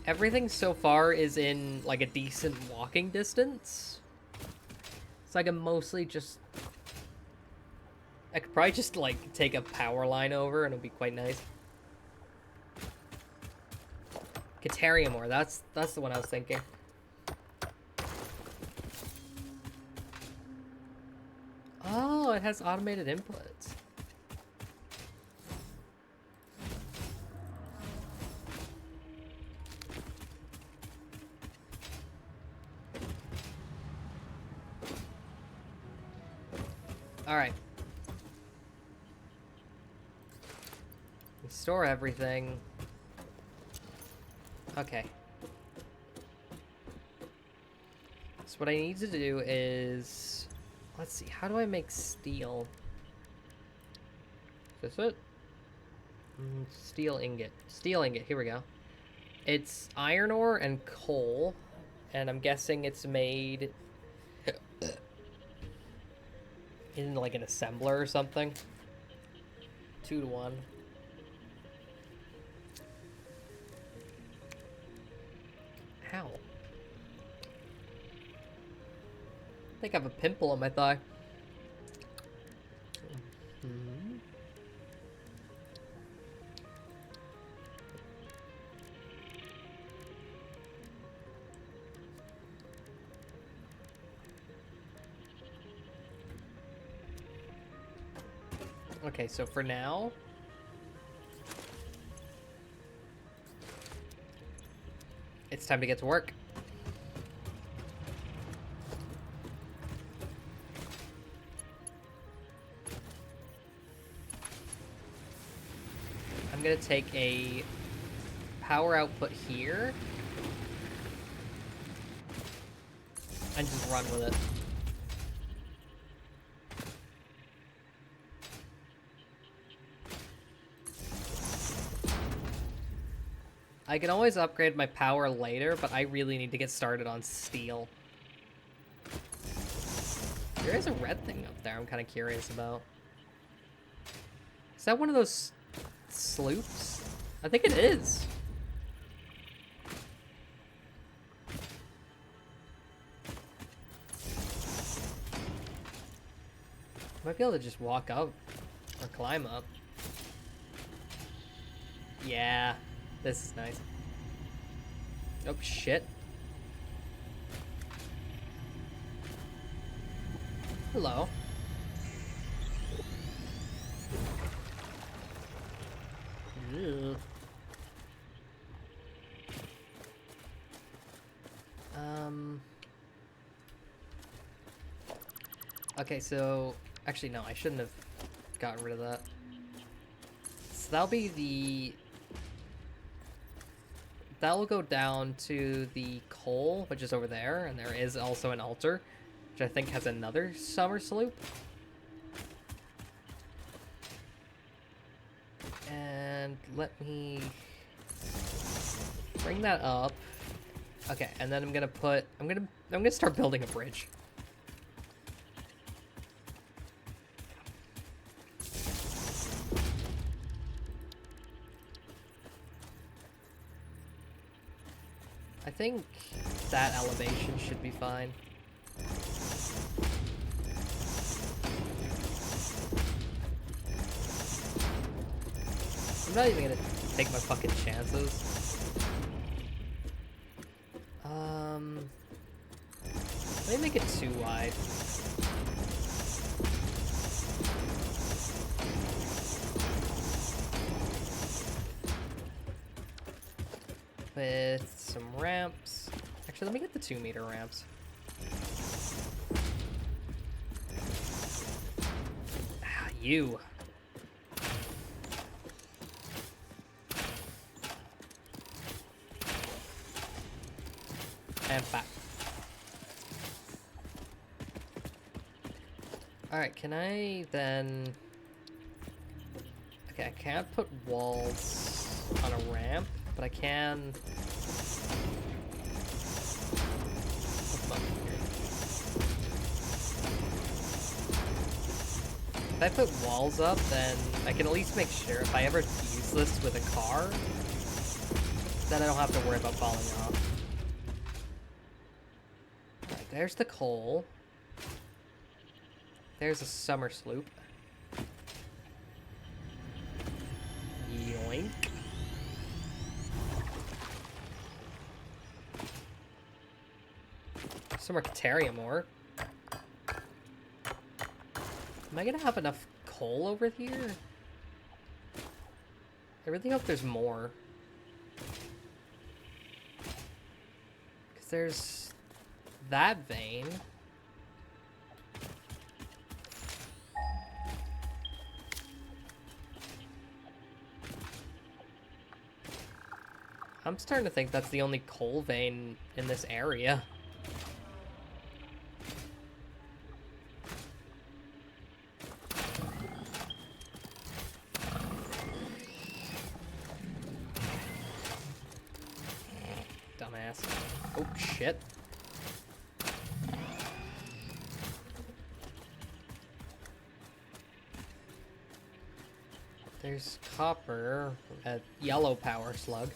Everything so far is in, like, a decent walking distance. So I can mostly just... I could probably just, like, take a power line over and it'll be quite nice. Caterium ore, that's the one I was thinking. Oh, it has automated inputs. All right. We store everything. Okay. So what I need to do is... Let's see, how do I make steel? Is this it? Steel ingot. Steel ingot, here we go. It's iron ore and coal, and I'm guessing it's made in like an assembler or something. 2 to 1. Ow. I think I have a pimple on my thigh. Okay, so for now... It's time to get to work. I'm gonna take a power output here and just run with it. I can always upgrade my power later, but I really need to get started on steel. There is a red thing up there I'm kind of curious about. Is that one of those sloops? I think it is. Might be able to just walk up or climb up. Yeah. This is nice. Oh, shit. Hello. Ew. Okay, so... Actually, no, I shouldn't have gotten rid of that. So that'll be the... That will go down to the coal, which is over there, and there is also an altar, which I think has another summer sloop. And let me bring that up. Okay, and then I'm gonna start building a bridge. I think that elevation should be fine. I'm not even gonna take my fucking chances. Let me make it too wide. With some ramps. Actually, let me get the 2-meter ramps. Ah, you. And back. Alright, can I then... Okay, I can't put walls on a ramp, but I can... Put them up here. If I put walls up, then I can at least make sure if I ever use this with a car, then I don't have to worry about falling off. Alright, there's the coal. There's a summer sloop. Yoink. Some Arctarium ore. Am I gonna have enough coal over here? I really hope there's more. Because there's that vein. I'm starting to think that's the only coal vein in this area. Dumbass. Oh, shit. There's copper, a yellow power slug.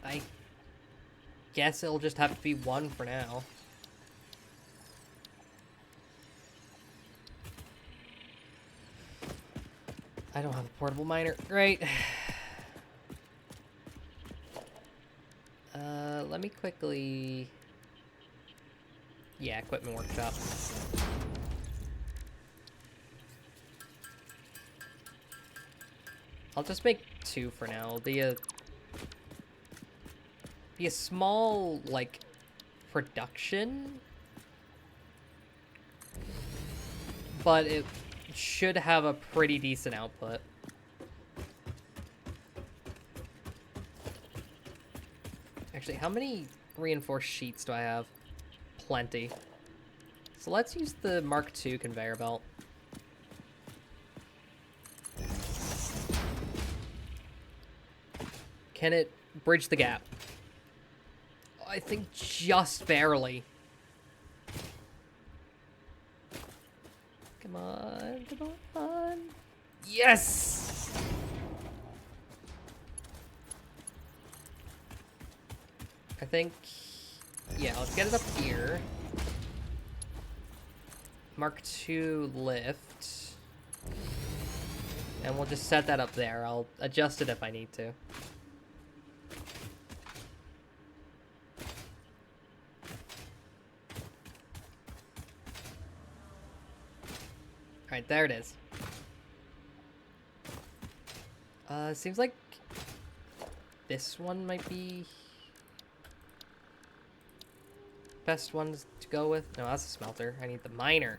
I guess it'll just have to be one for now. I don't have a portable miner. Great. Let me quickly... Yeah, equipment workshop. I'll just make 2 for now. It'll be a small, like, production, but it should have a pretty decent output. Actually, how many reinforced sheets do I have? Plenty. So let's use the Mark II conveyor belt. Can it bridge the gap? I think just barely. Come on, come on. Yes! I think, yeah, let's get it up here. Mark II lift. And we'll just set that up there. I'll adjust it if I need to. Alright, there it is. Seems like this one might be best ones to go with. No, that's a smelter. I need the miner.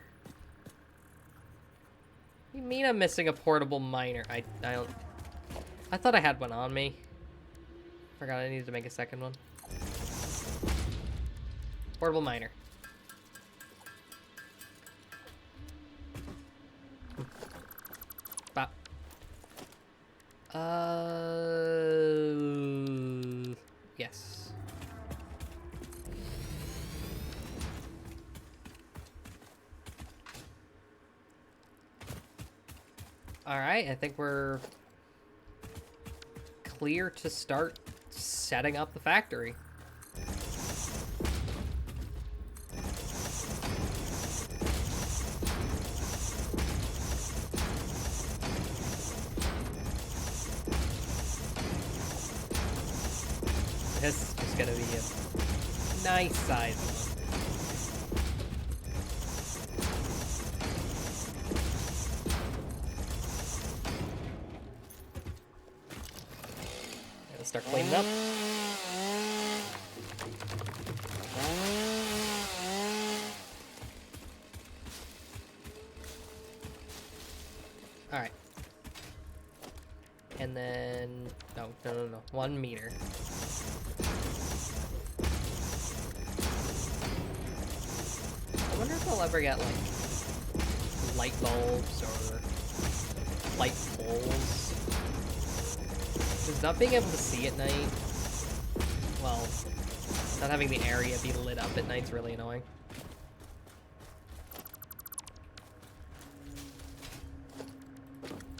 What do you mean I'm missing a portable miner? I thought I had one on me. Forgot I needed to make a second one. Portable miner. Bop. Yes. Alright, I think we're clear to start setting up the factory. This is just gonna be a nice size one. Gotta start cleaning up. Alright. And then, no, 1 meter. I wonder if I'll ever get, like, light bulbs or light poles. Because not being able to see at night, well, not having the area be lit up at night's really annoying.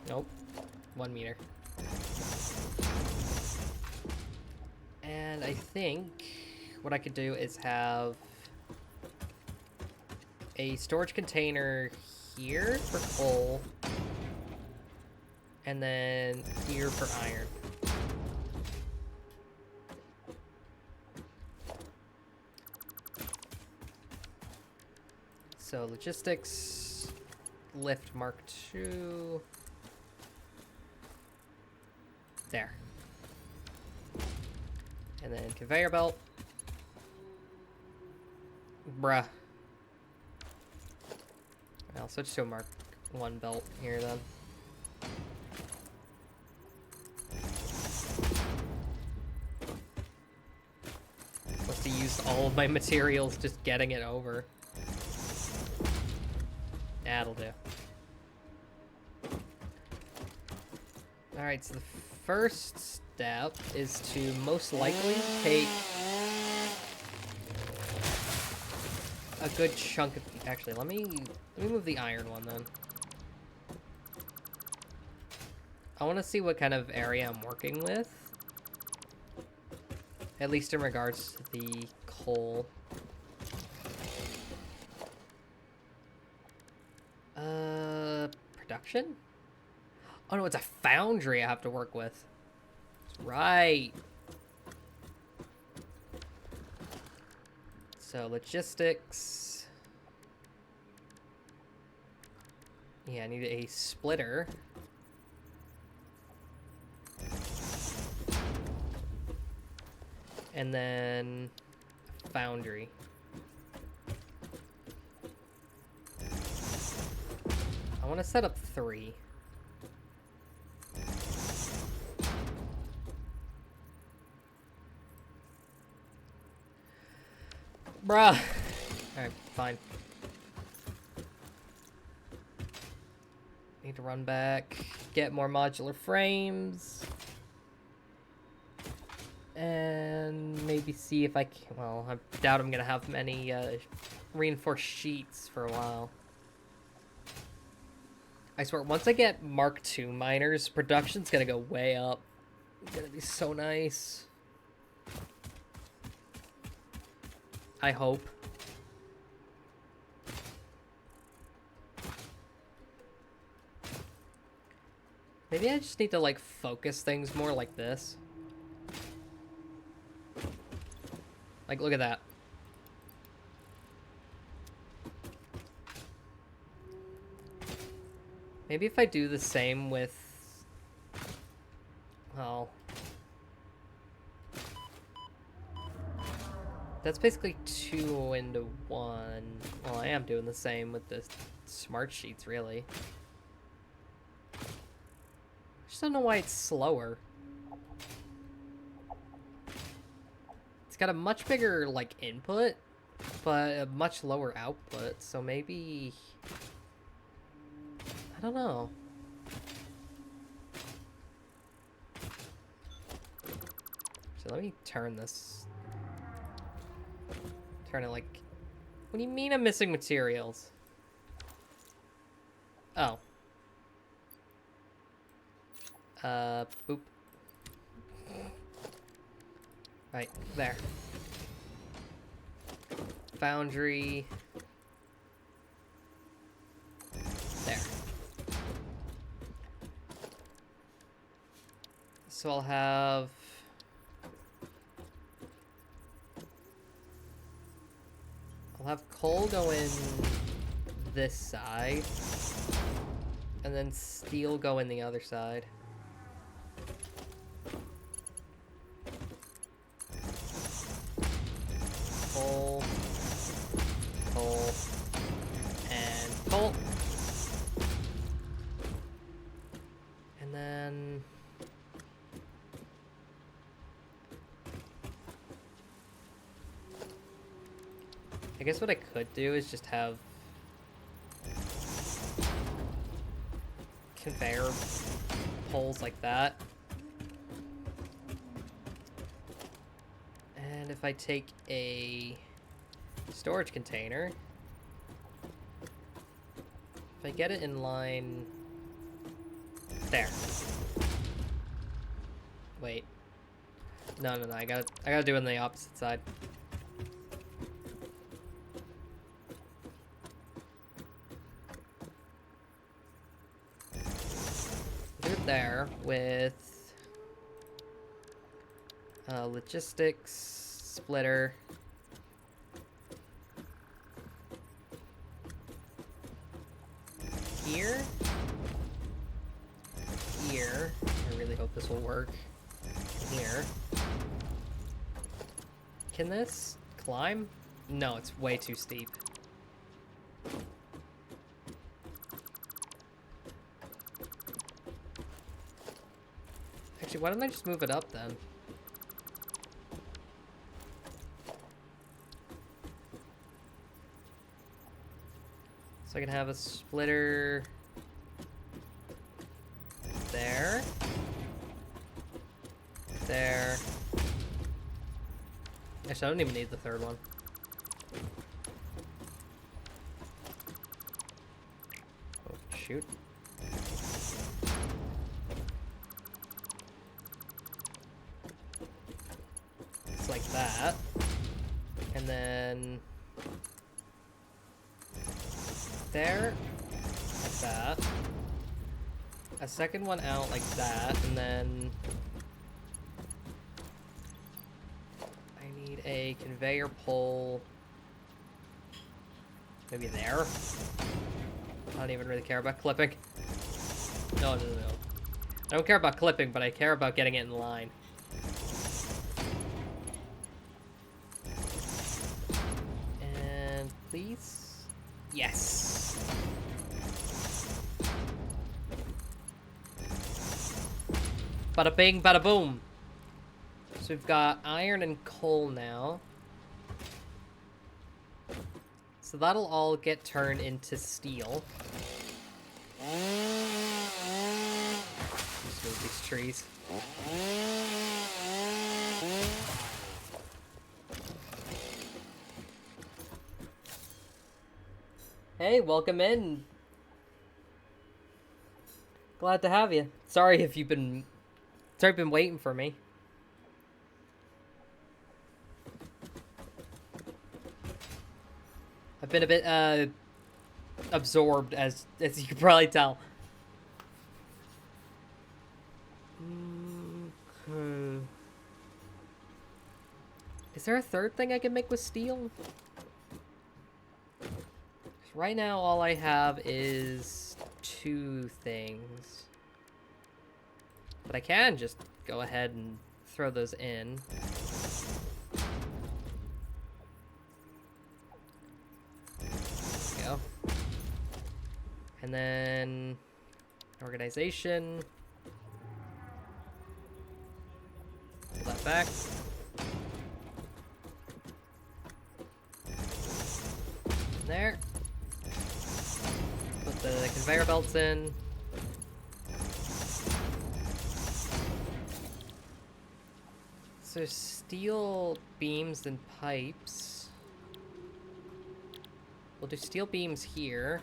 Nope. 1 meter. And I think what I could do is have a storage container here for coal, and then here for iron. So logistics, lift Mark II. There. And then conveyor belt. Bruh. I'll switch to a Mark I belt here then. Must have used all of my materials just getting it over. That'll do. Alright, so the first step is to most likely take a good chunk of... Actually, let me move the iron one then. I want to see what kind of area I'm working with. At least in regards to the coal. Production? Oh no, it's a foundry I have to work with. Right. So, logistics. Yeah, I need a splitter. And then foundry. I want to set up 3. Bruh. Alright, fine. Need to run back, get more modular frames. And maybe see if I can... Well, I doubt I'm gonna have many reinforced sheets for a while. I swear, once I get Mark II miners, production's gonna go way up. It's gonna be so nice. I hope. Maybe I just need to, like, focus things more like this. Like, look at that. Maybe if I do the same with... Well... That's basically 2 into 1. Well, I am doing the same with the smart sheets, really. I just don't know why it's slower. It's got a much bigger, like, input, but a much lower output, so maybe... I don't know. So let me turn this. Turn it like... What do you mean I'm missing materials? Oh. Boop. Right, there. Foundry. There. So I'll have... I'll have coal go in this side, and then steel go in the other side. Coal, coal, and coal. And then I guess what I could do is just have conveyor poles like that. And if I take a storage container, if I get it in line there. Wait. No, I gotta do it on the opposite side. Do it there with logistics splitter. Here. Here. I really hope this will work. Here. Can this climb? No, it's way too steep. Actually, why don't I just move it up then? So I can have a splitter there. There. Actually, I don't even need the third one. Oh, shoot. It's like that. And then there, like that. A second one out like that, and then I need a conveyor pole maybe there. I don't even really care about clipping. No. I don't care about clipping, but I care about getting it in line. And please, yes. Bada bing, bada boom. So we've got iron and coal now. So that'll all get turned into steel. Just move these trees. Hey, welcome in. Glad to have you. Sorry if you've been waiting for me. I've been a bit absorbed, as you can probably tell. Okay. Is there a third thing I can make with steel? Right now, all I have is 2 things. But I can just go ahead and throw those in. There we go. And then organization. Pull that back. There. Put the conveyor belts in. So steel beams and pipes. We'll do steel beams here.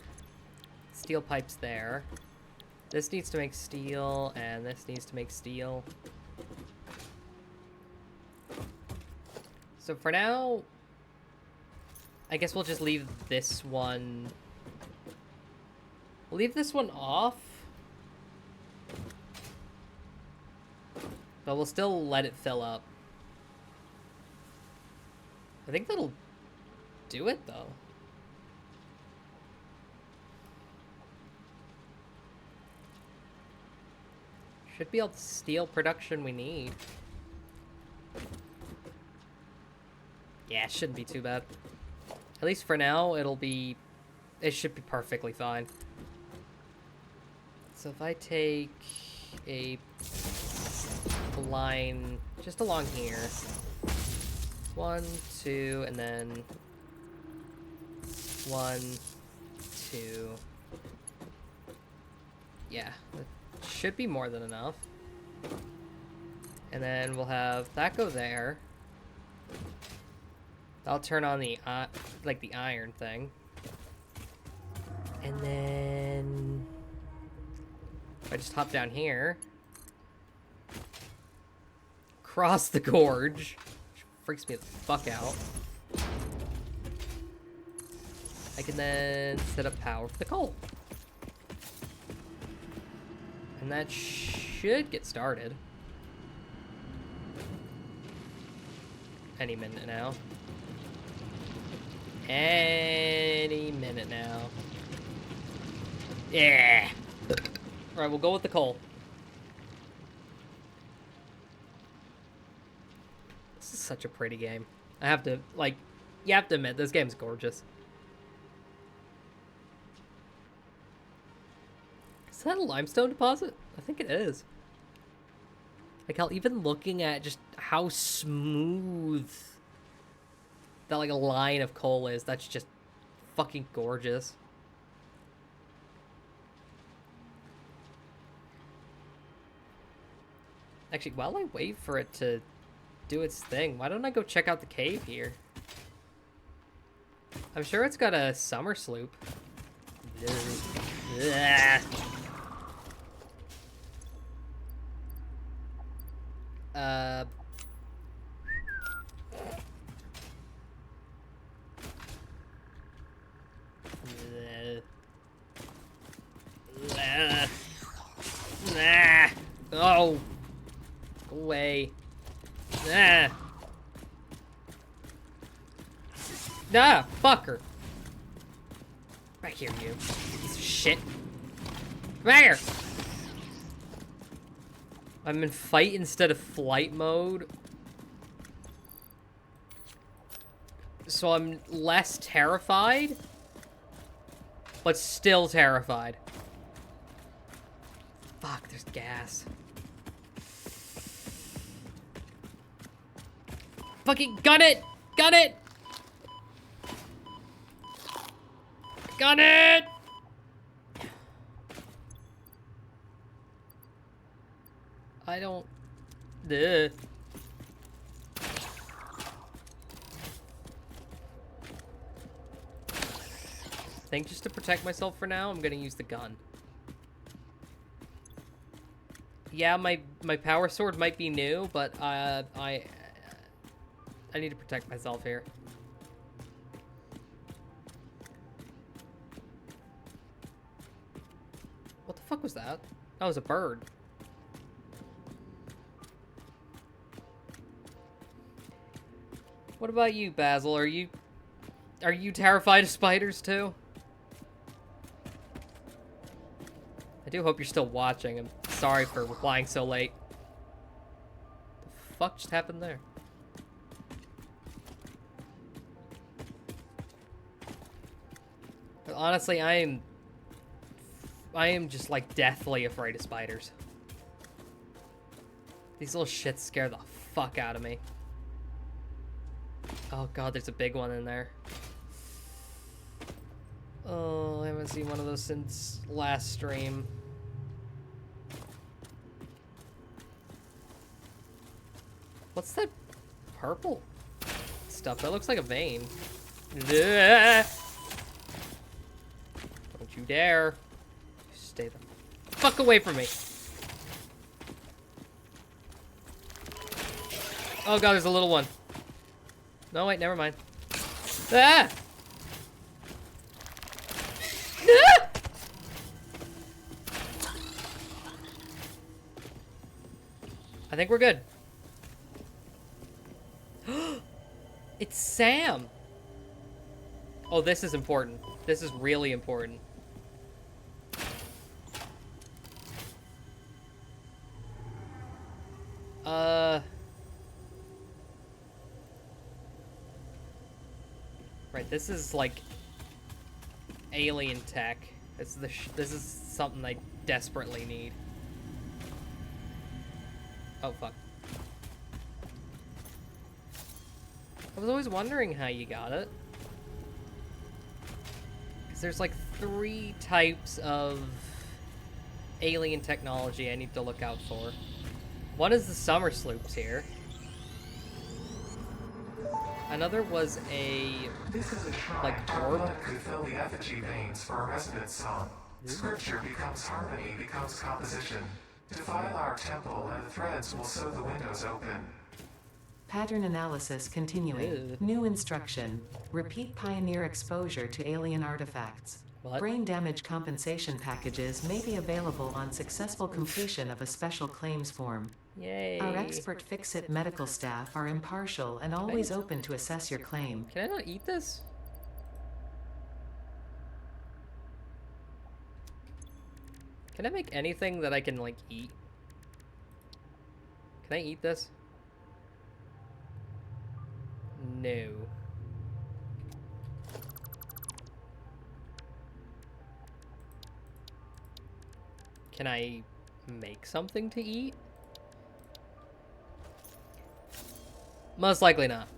Steel pipes there. This needs to make steel, and this needs to make steel. So for now, I guess we'll just leave this one. We'll leave this one off. But we'll still let it fill up. I think that'll do it, though. Should be all the steel production we need. Yeah, it shouldn't be too bad. At least for now, it should be perfectly fine. So if I take a line just along here. 1, 2, and then 1, 2. Yeah, that should be more than enough. And then we'll have that go there. I'll turn on the like the iron thing. And then if I just hop down here, cross the gorge, which freaks me the fuck out. I can then set up power for the coal. And that should get started. Any minute now. Any minute now. Yeah! Alright, we'll go with the coal. This is such a pretty game. I have to, like, you have to admit, this game's gorgeous. Is that a limestone deposit? I think it is. Like, how even looking at just how smooth that, like, a line of coal is, that's just fucking gorgeous. Actually, while I wait for it to do its thing, why don't I go check out the cave here? I'm sure it's got a summer sloop. Ugh. Oh. Go away. Ah, fucker. Back here, you piece of shit. Come back here. I'm in fight instead of flight mode. So I'm less terrified, but still terrified. Fuck, there's gas. Fucking gun it! Gun it! Gun it! I don't... Ugh. I think just to protect myself for now, I'm gonna use the gun. Yeah, my power sword might be new, but I need to protect myself here. What the fuck was that? That was a bird. What about you, Basil? Are you terrified of spiders too? I do hope you're still watching. I'm sorry for replying so late. The fuck just happened there? But honestly, I am just like deathly afraid of spiders. These little shits scare the fuck out of me. Oh god, there's a big one in there. Oh, I haven't seen one of those since last stream. What's that purple stuff? That looks like a vein. Don't you dare. Stay the fuck away from me. Oh god, there's a little one. No, wait, never mind. Ah! Ah! I think we're good. It's Sam! Oh, this is important. This is really important. Right, this is like alien tech. This is something I desperately need. Oh fuck. I was always wondering how you got it. There's like 3 types of alien technology I need to look out for. One is the summer sloops here. Another was a This is a shrine. like Our orb. blood could fill the effigy veins for a resonance song. Scripture becomes harmony, becomes composition. Defile our temple, and the threads will sew the windows open. Pattern analysis continuing. Ew. New instruction. Repeat Pioneer exposure to alien artifacts. What? Brain damage compensation packages may be available on successful completion of a special claims form. Yay. Our expert Fix-It medical staff are impartial and always open to assess your claim. Can I not eat this? Can I make anything that I can, like, eat? Can I eat this? No. Can I make something to eat? Most likely not.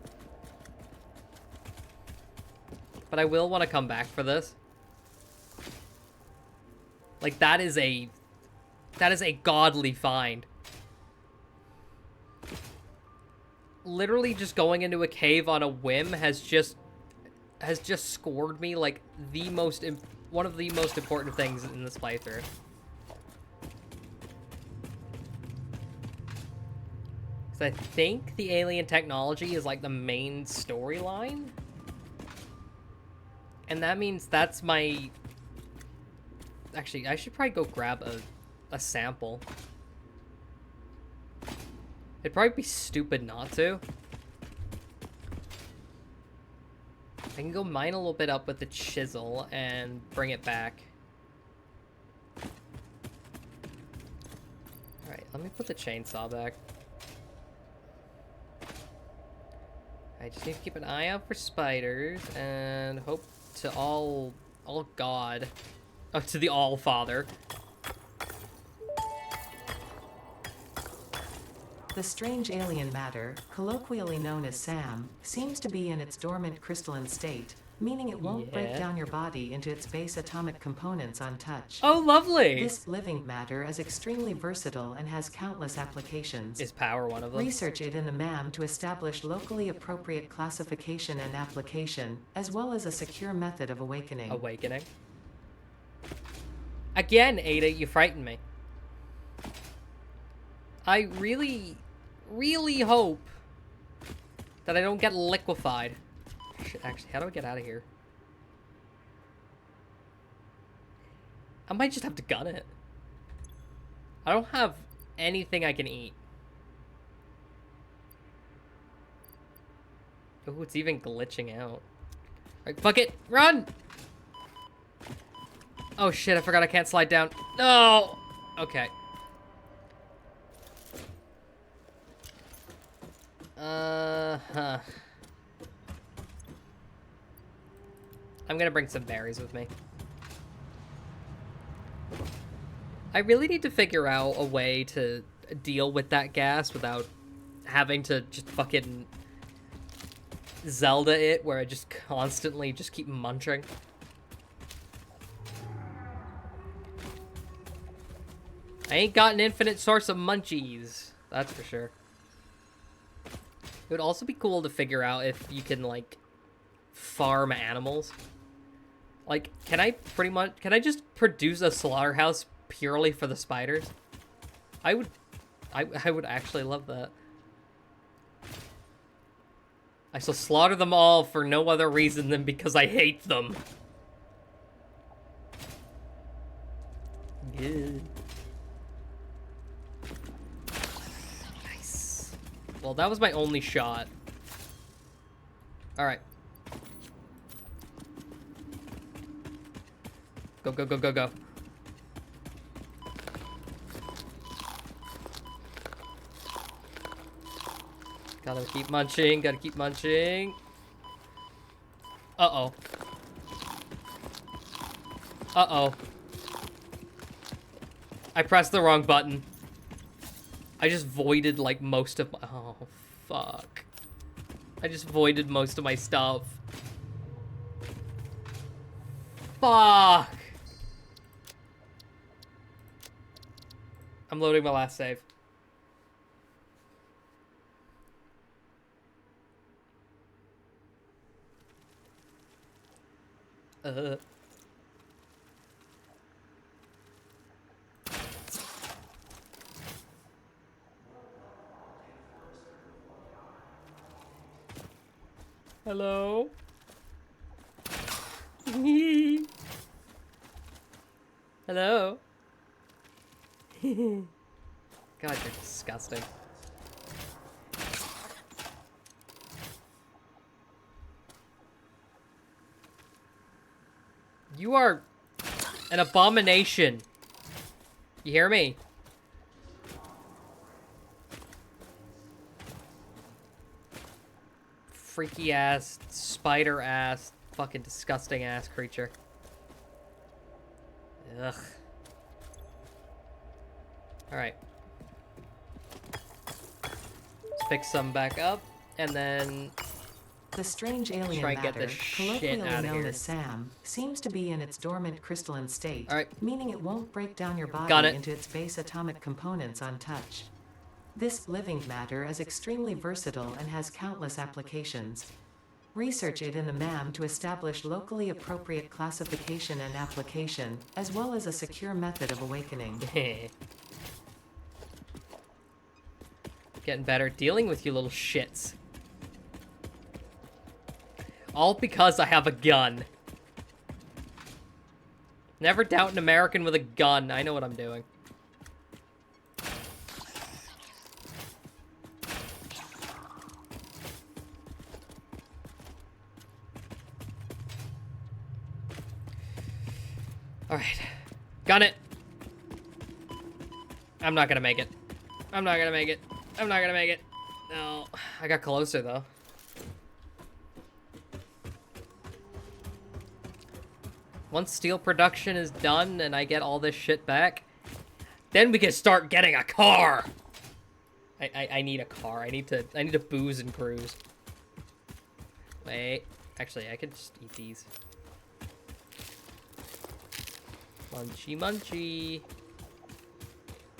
But I will want to come back for this. Like, that is a godly find. Literally just going into a cave on a whim has just scored me like one of the most important things in this playthrough. Because I think the alien technology is like the main storyline. And that means that's my... Actually, I should probably go grab a sample. It'd probably be stupid not to. I can go mine a little bit up with the chisel and bring it back. Alright, let me put the chainsaw back. I just need to keep an eye out for spiders and hope to all God. Oh, to the All-Father. The strange alien matter, colloquially known as SAM, seems to be in its dormant crystalline state, meaning it won't break Yeah. down your body into its base atomic components on touch. Oh, lovely! This living matter is extremely versatile and has countless applications. Is power one of them? Research it in the MAM to establish locally appropriate classification and application, as well as a secure method of awakening. Awakening. Again, Ada, you frighten me. I really, really hope that I don't get liquefied. Shit, actually, how do I get out of here? I might just have to gun it. I don't have anything I can eat. Oh, it's even glitching out. Alright, fuck it! Run! Oh shit, I forgot I can't slide down. No! Okay. Huh. I'm gonna bring some berries with me. I really need to figure out a way to deal with that gas without having to just fucking Zelda it, where I just constantly just keep munching. I ain't got an infinite source of munchies, that's for sure. It would also be cool to figure out if you can, like, farm animals. Like, can I just produce a slaughterhouse purely for the spiders? I would actually love that. I shall slaughter them all for no other reason than because I hate them. Good. Nice. Well, that was my only shot. Alright. Go, go, go, go, go. Gotta keep munching, gotta keep munching. Uh-oh. Uh-oh. I pressed the wrong button. I just voided, like, most of my... Oh, fuck. I just voided most of my stuff. Fuck! I'm loading my last save. Hello? Hello? God, you're disgusting. You are an abomination. You hear me? Freaky ass, spider ass, fucking disgusting ass creature. Ugh. Alright. Let's pick some back up, and then The strange alien try and get matter, this shit colloquially out of known here. as SAM, seems to be in its dormant crystalline state, All right. meaning it won't break down your Got body it. into its base atomic components on touch. This living matter is extremely versatile and has countless applications. Research it in the MAM to establish locally appropriate classification and application, as well as a secure method of awakening. Getting better at dealing with you little shits. All because I have a gun. Never doubt an American with a gun. I know what I'm doing. Alright. Gun it. I'm not gonna make it. I'm not gonna make it. I'm not gonna make it. No. I got closer, though. Once steel production is done and I get all this shit back, then we can start getting a car. I need a car. I need to booze and cruise. Wait. Actually, I could just eat these. Munchy, munchy.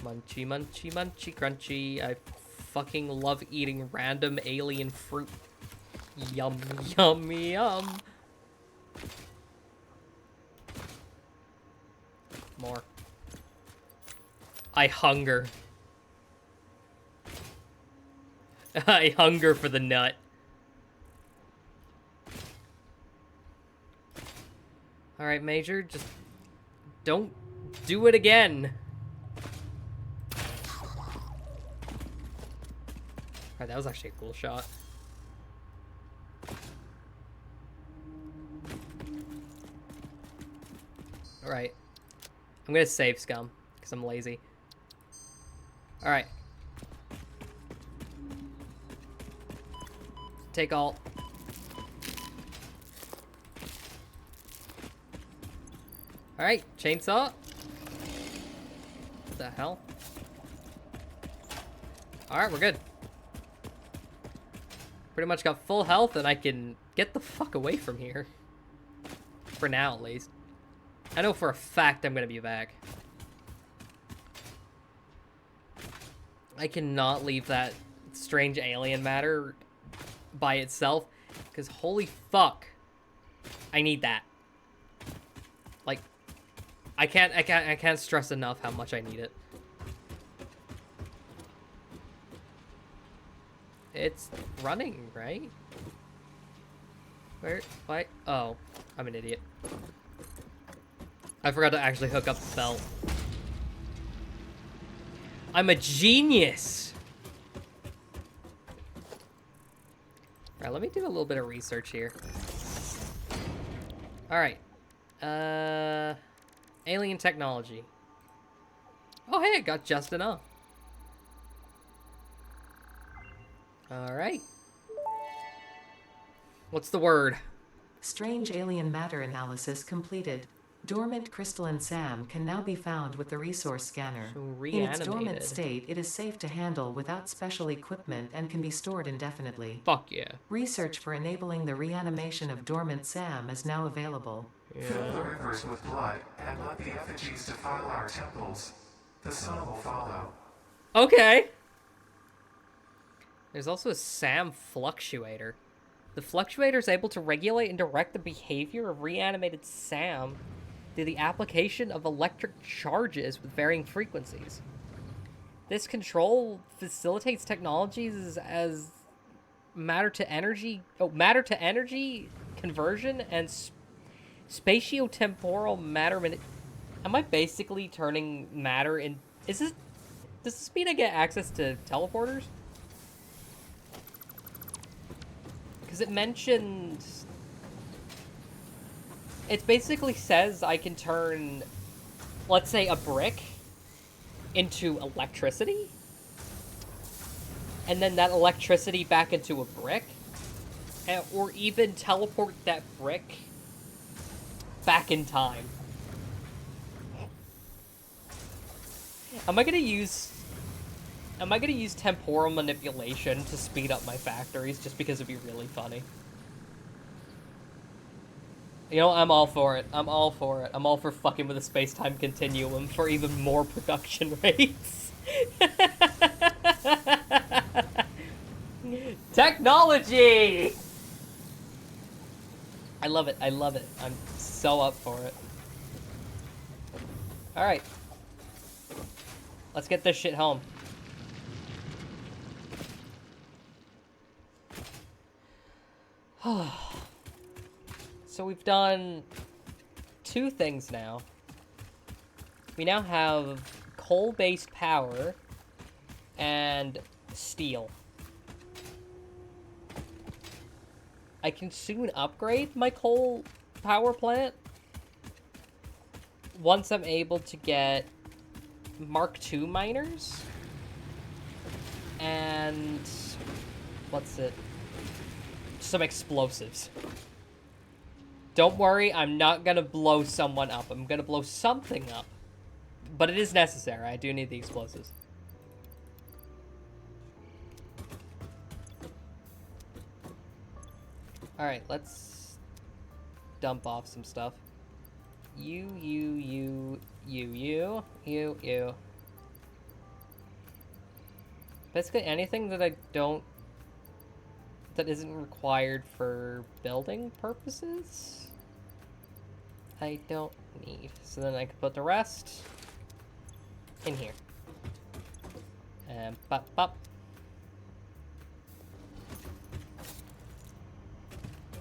Munchy, munchy, munchy, crunchy. I fucking love eating random alien fruit. Yum, yum, yum. More. I hunger. I hunger for the nut. Alright, Major, just don't do it again. Alright, that was actually a cool shot. Alright. I'm gonna save scum, because I'm lazy. Alright. Take alt. Alright, chainsaw. What the hell? Alright, we're good. Pretty much got full health and I can get the fuck away from here. For now, at least. I know for a fact I'm gonna be back. I cannot leave that strange alien matter by itself, because holy fuck, I need that. Like, I can't stress enough how much I need it. It's running, right? Where? Why? Oh, I'm an idiot. I forgot to actually hook up the belt. I'm a genius! Alright, let me do a little bit of research here. Alright. Alien technology. Oh, hey, I got just enough. Alright. What's the word? Strange alien matter analysis completed. Dormant crystalline SAM can now be found with the resource scanner. So In its dormant reanimated. state, it is safe to handle without special equipment and can be stored indefinitely. Fuck yeah. Research for enabling the reanimation of dormant SAM is now available. Fill the rivers with blood, and let the effigies defile our temples. The sun will follow. Okay. There's also a SAM fluctuator. The fluctuator is able to regulate and direct the behavior of reanimated SAM through the application of electric charges with varying frequencies. This control facilitates technologies as matter to energy conversion and spatiotemporal matter. Am I basically turning matter in? Does this mean I get access to teleporters? Because it mentioned, it basically says I can turn, let's say, a brick into electricity, and then that electricity back into a brick, or even teleport that brick back in time. Am I gonna use temporal manipulation to speed up my factories just because it'd be really funny? You know, I'm all for it. I'm all for it. I'm all for fucking with a space-time continuum for even more production rates. Technology! I love it. I love it. I'm so up for it. Alright. Let's get this shit home. So we've done 2 things now. We now have coal-based power and steel. I can soon upgrade my coal power plant once I'm able to get Mark II miners and what's it? Some explosives. Don't worry, I'm not gonna blow someone up. I'm gonna blow something up. But it is necessary. I do need the explosives. Alright, let's dump off some stuff. You. Basically anything that that isn't required for building purposes, I don't need. So then I can put the rest in here. And pop.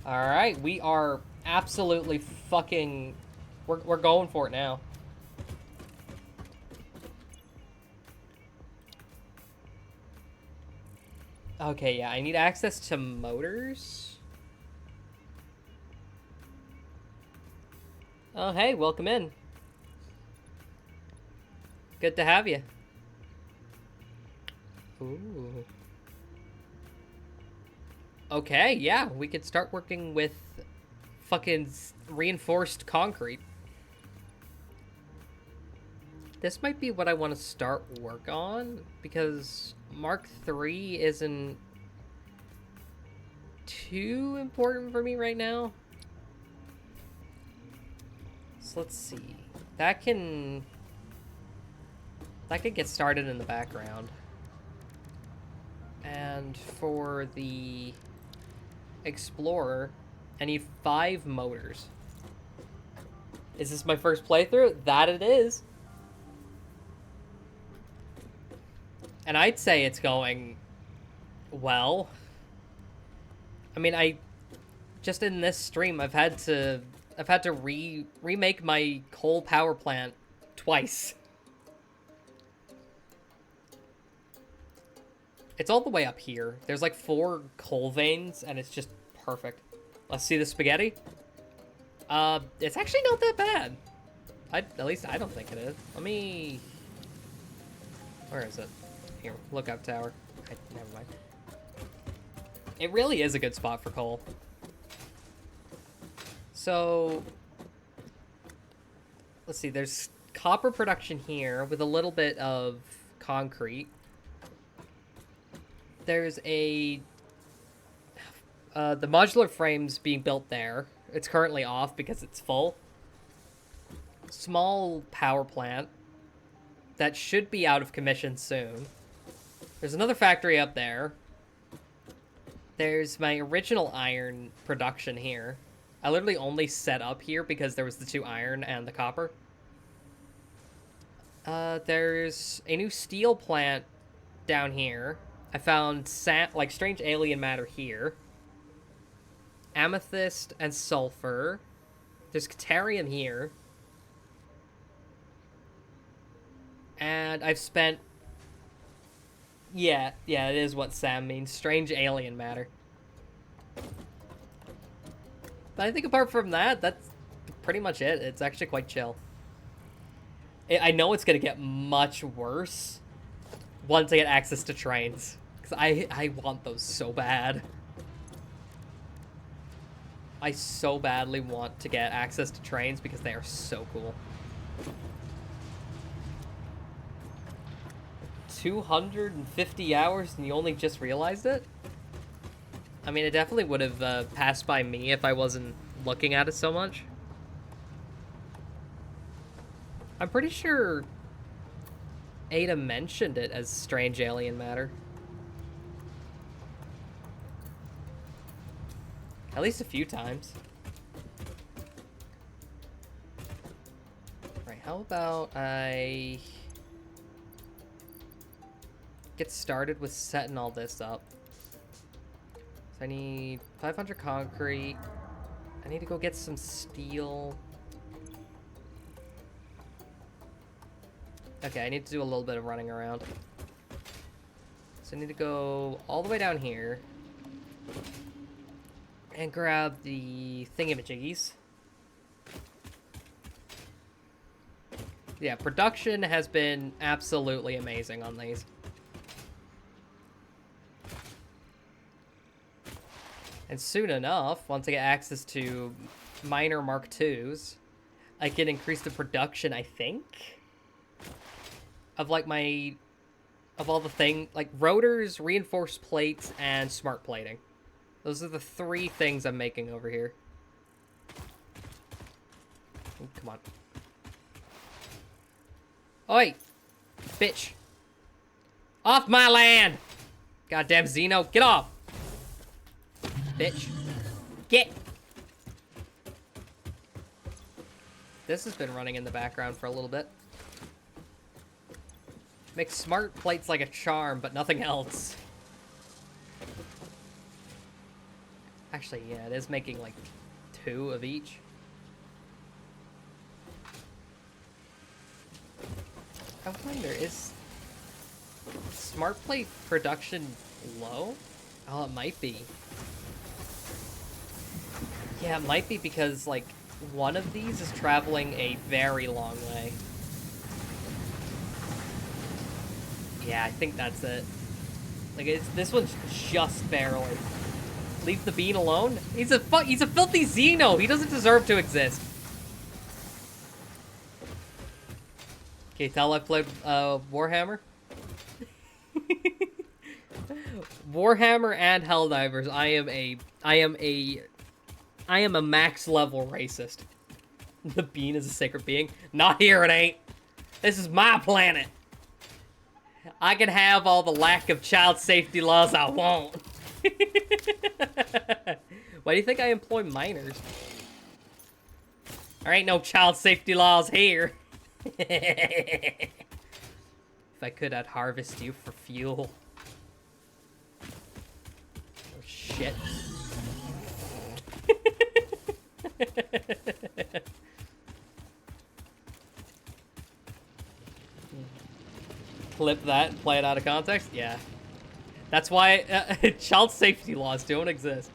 Alright, we are absolutely fucking... We're going for it now. Okay, yeah, I need access to motors. Oh, hey, welcome in. Good to have you. Ooh. Okay, yeah, we could start working with fucking reinforced concrete. This might be what I want to start work on, because Mark III isn't too important for me right now. So let's see. That can get started in the background. And for the Explorer, I need 5 motors. Is this my first playthrough? That it is. And I'd say it's going well. I mean, just in this stream, I've had to remake my coal power plant twice. It's all the way up here. There's like 4 coal veins, and it's just perfect. Let's see the spaghetti. It's actually not that bad. At least I don't think it is. Let me... Where is it? Here, lookout tower. Never mind. It really is a good spot for coal. So, let's see. There's copper production here with a little bit of concrete. There's a The modular frame's being built there. It's currently off because it's full. Small power plant that should be out of commission soon. There's another factory up there. There's my original iron production here. I literally only set up here because there was the 2 iron and the copper. There's a new steel plant down here. I found strange alien matter here. Amethyst and sulfur. There's Catarium here. And I've spent... Yeah, it is what Sam means. Strange alien matter. But I think apart from that, that's pretty much it. It's actually quite chill. I know it's going to get much worse once I get access to trains. Because I want those so bad. I so badly want to get access to trains because they are so cool. 250 hours and you only just realized it? I mean, it definitely would have passed by me if I wasn't looking at it so much. I'm pretty sure Ada mentioned it as strange alien matter. At least a few times. Right, how about I get started with setting all this up. So I need 500 concrete. I need to go get some steel. Okay, I need to do a little bit of running around. So I need to go all the way down here and grab the thingamajiggies. Yeah, production has been absolutely amazing on these. And soon enough, once I get access to minor Mark IIs, I can increase the production, I think, of like of all the like rotors, reinforced plates, and smart plating. Those are the 3 things I'm making over here. Oh, come on. Oi! Bitch! Off my land! Goddamn Xeno, get off! Bitch. Get! This has been running in the background for a little bit. Makes smart plates like a charm, but nothing else. Actually, yeah, it is making like 2 of each. I wonder, is smart plate production low? Oh, it might be. Yeah, it might be because, like, one of these is traveling a very long way. Yeah, I think that's it. Like, this one's just barely. Leave the bean alone? He's a filthy Xeno! He doesn't deserve to exist. Okay, tell I played Warhammer? Warhammer and Helldivers, I am a max level racist. The bean is a sacred being. Not here, it ain't. This is my planet. I can have all the lack of child safety laws I want. Why do you think I employ minors? There ain't no child safety laws here. If I could, I'd harvest you for fuel. Oh, shit. Clip that and play it out of context? Yeah. That's why child safety laws don't exist.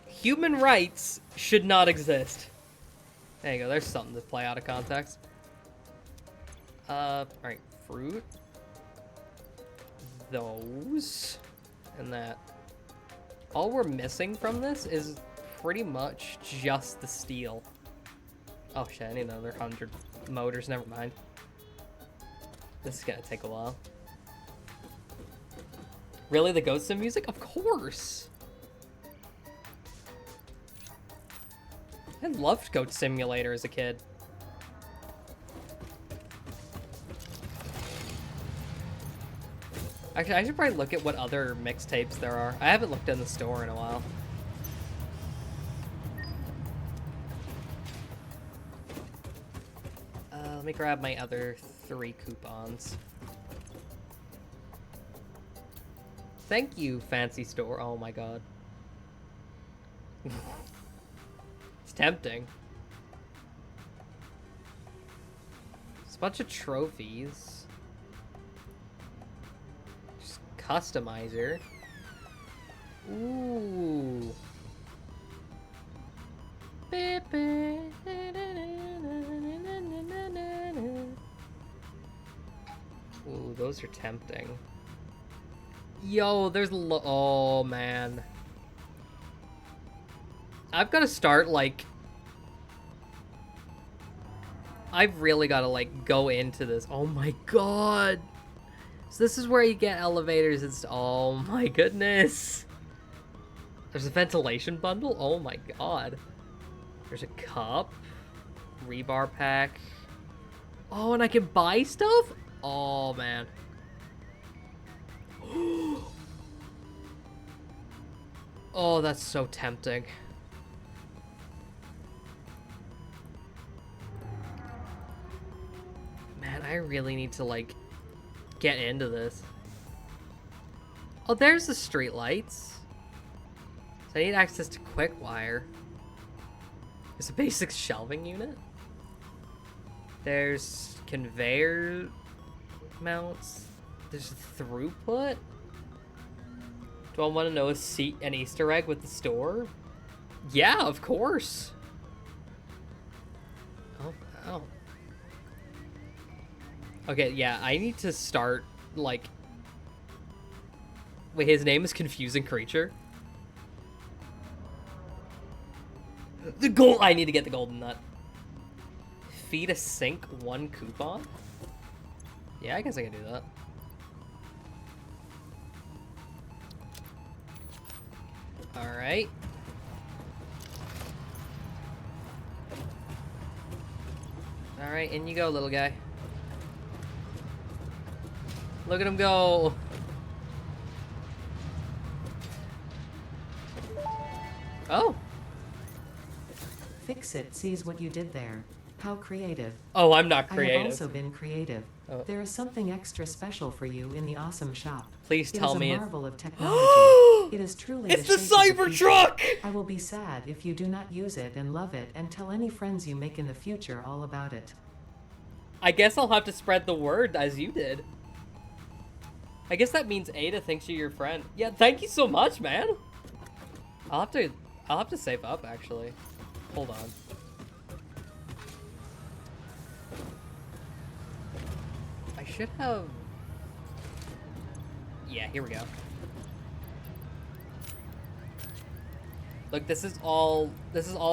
Human rights should not exist. There you go, there's something to play out of context. Alright, fruit. Those. And that. All we're missing from this is pretty much just the steel. Oh shit, I need another 100 motors, never mind. This is gonna take a while. Really, the Ghost Sim music? Of course! I loved Goat Simulator as a kid. Actually, I should probably look at what other mixtapes there are. I haven't looked in the store in a while. Let me grab my other 3 coupons. Thank you, fancy store. Oh my god. It's tempting. It's a bunch of trophies. Just customizer. Ooh. Ooh, those are tempting. Yo, there's oh man. I've got to start, like... I've really got to, like, go into this. Oh my god! So this is where you get elevators and oh my goodness! There's a ventilation bundle? Oh my god. There's a cup. Rebar pack. Oh, and I can buy stuff? Oh, man. Oh, that's so tempting. Man, I really need to, like, get into this. Oh, there's the street lights. So I need access to quick wire. There's a basic shelving unit. There's conveyor mounts. There's throughput. Do I want to know an Easter egg with the store? Yeah, of course. Oh, wow. Okay, yeah, I need to start, like... Wait, his name is Confusing Creature? The gold... I need to get the golden nut. Feed a sink 1 coupon? Yeah, I guess I can do that. Alright. Alright, in you go, little guy. Look at him go! Oh! Fix-It sees what you did there. How creative. Oh, I'm not I creative. have also been creative. Oh. There is something extra special for you in the awesome shop. Please tell me It is a it's... marvel of technology. It is truly It's the the shape of future. Cybertruck! I will be sad if you do not use it and love it and tell any friends you make in the future all about it. I guess I'll have to spread the word as you did. I guess that means Ada thinks you're your friend. Yeah, thank you so much, man. I'll have to save up actually. Hold on. I should have... Yeah, here we go. Look, this is all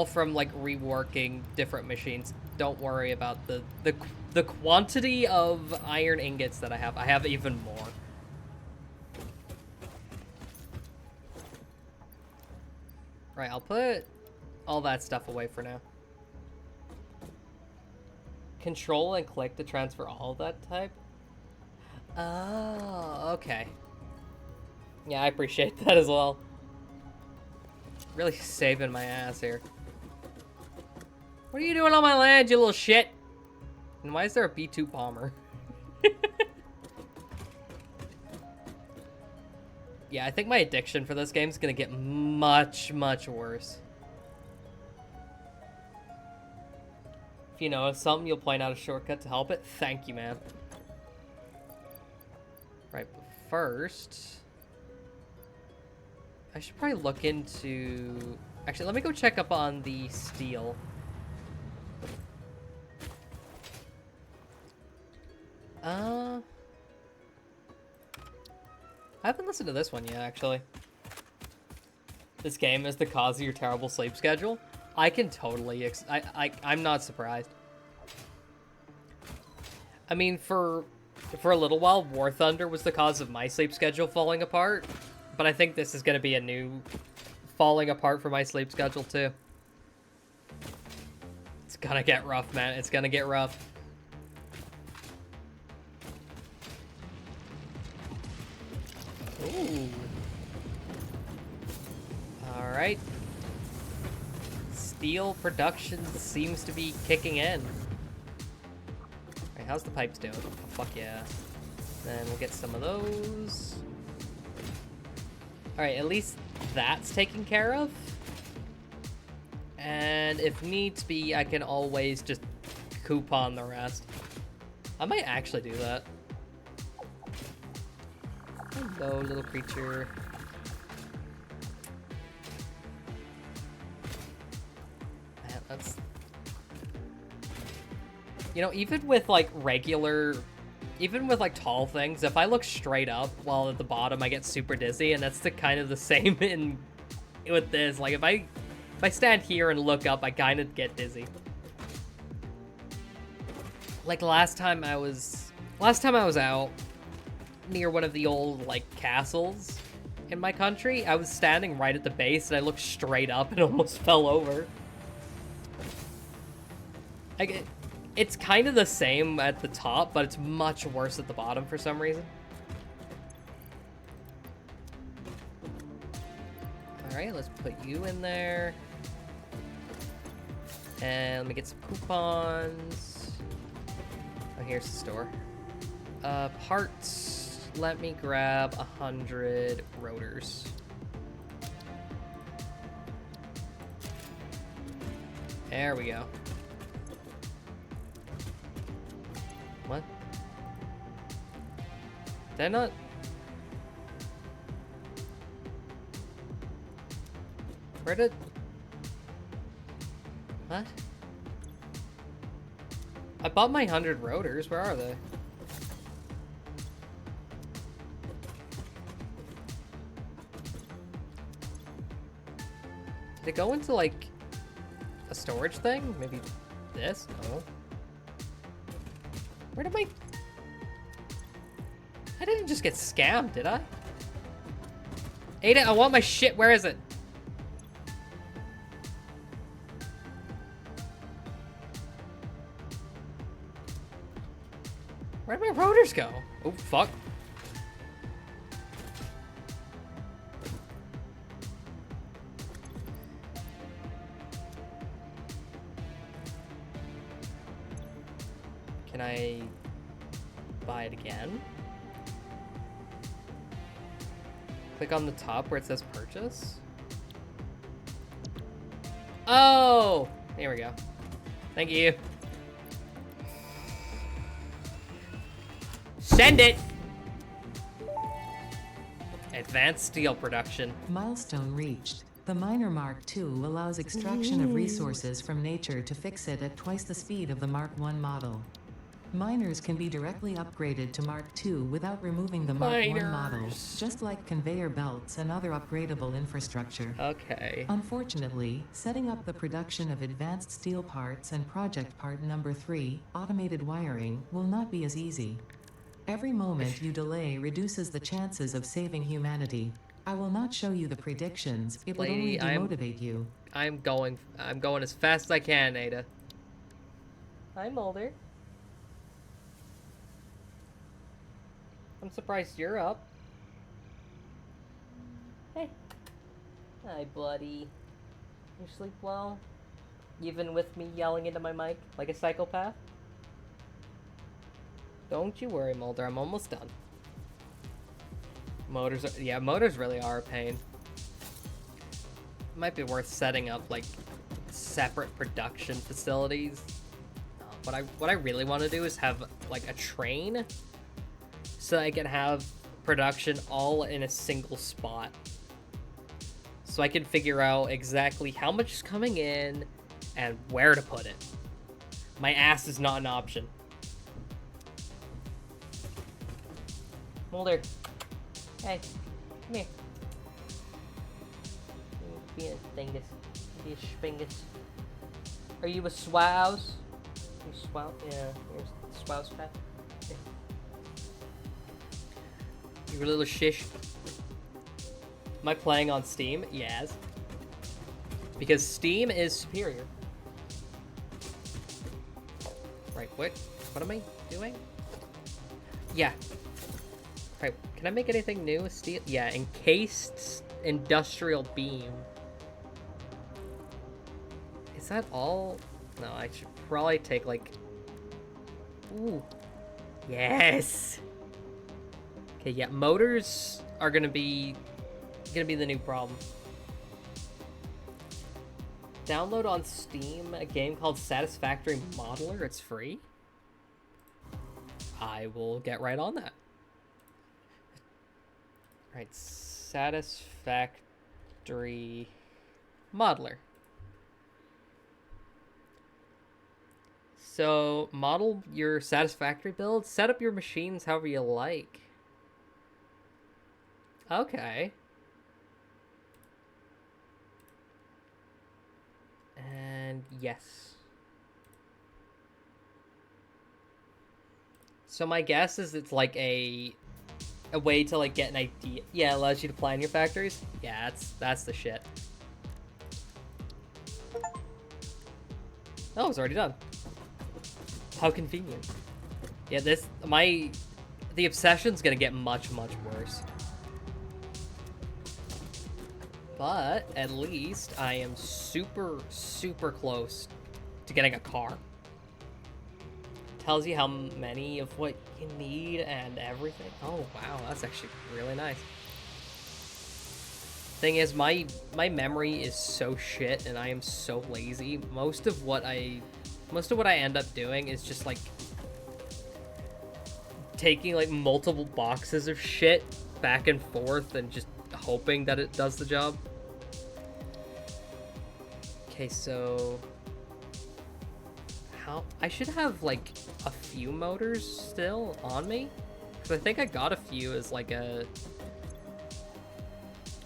from like reworking different machines. Don't worry about the quantity of iron ingots that I have. I have even more. Right, I'll put all that stuff away for now. Control and click to transfer all of that type. Oh, okay. Yeah, I appreciate that as well. Really saving my ass here. What are you doing on my land, you little shit? And why is there a B-2 bomber? Yeah, I think my addiction for this game is gonna get much, much worse. If you know something, you'll point out a shortcut to help it. Thank you, man. Right, but first... I should probably look into... Actually, let me go check up on the steel. I haven't listened to this one yet, actually. This game is the cause of your terrible sleep schedule. I can totally... I'm not surprised. I mean, for a little while, War Thunder was the cause of my sleep schedule falling apart. But I think this is going to be a new falling apart for my sleep schedule, too. gonna get rough, man. It's gonna get rough. Ooh. Alright. Steel production seems to be kicking in. Alright, how's the pipes doing? Oh, fuck yeah. Then we'll get some of those. Alright, at least that's taken care of. And if needs be, I can always just coupon the rest. I might actually do that. Hello, little creature. Man, that's... You know, even with, like, regular... Even with, like, tall things, if I look straight up while at the bottom, I get super dizzy, and that's the kind of the same in... with this. Like, if I stand here and look up, I kind of get dizzy. Like, last time I was out near one of the old, like, castles in my country, I was standing right at the base, and I looked straight up and almost fell over. Like, it's kind of the same at the top, but it's much worse at the bottom for some reason. Alright, let's put you in there. And let me get some coupons. Oh, here's the store. Parts. Let me grab 100 rotors. There we go. What? Did I not? Where did... What? I bought my 100 rotors. Where are they? Did it go into, like, a storage thing? Maybe this? No. Where did my... I didn't just get scammed, did I? Ada, I want my shit. Where is it? Where'd my rotors go? Oh, fuck. Can I buy it again? Click on the top where it says purchase. Oh! Here we go. Thank you. Send it! Advanced steel production. Milestone reached. The Miner Mark II allows extraction of resources from nature to fix it at twice the speed of the Mark I model. Miners can be directly upgraded to Mark II without removing the Mark I model, just like conveyor belts and other upgradable infrastructure. Okay. Unfortunately, setting up the production of advanced steel parts and project part number 3, automated wiring, will not be as easy. Every moment you delay reduces the chances of saving humanity. I will not show you the predictions, it will only demotivate you. I'm going as fast as I can, Ada. Hi, Mulder. I'm surprised you're up. Hey. Hi, buddy. You sleep well? Even with me yelling into my mic like a psychopath? Don't you worry, Mulder. I'm almost done. Motors really are a pain. Might be worth setting up, like, separate production facilities. What I really want to do is have, like, a train so I can have production all in a single spot. So I can figure out exactly how much is coming in and where to put it. My ass is not an option. Mulder. Hey, come here. Be a dingus. Be a spingus. Are you a swouse? You swouse? Yeah, here's the swouse pet. You a little shish. Am I playing on Steam? Yes. Because Steam is superior. Right, what am I doing? Yeah. Right, can I make anything new with steel? Yeah, encased industrial beam. Is that all? No, I should probably take like... Ooh. Yes! Okay, yeah, motors are gonna be the new problem. Download on Steam a game called Satisfactory Modeler. It's free. I will get right on that. Right, Satisfactory Modeler. So, model your Satisfactory build. Set up your machines however you like. Okay. And yes. So my guess is it's like a way to like get an idea. Yeah, it allows you to plan your factories. Yeah, that's the shit. Oh, it's already done. How convenient. Yeah, the obsession's gonna get much worse. But at least I am super close to getting a car. Tells you how many of what you need and everything. Oh wow, that's actually really nice. Thing is, my memory is so shit and I am so lazy. Most of what I end up doing is just like taking like multiple boxes of shit back and forth and just hoping that it does the job. Okay, so I should have like a few motors still on me, because I think I got a few as like I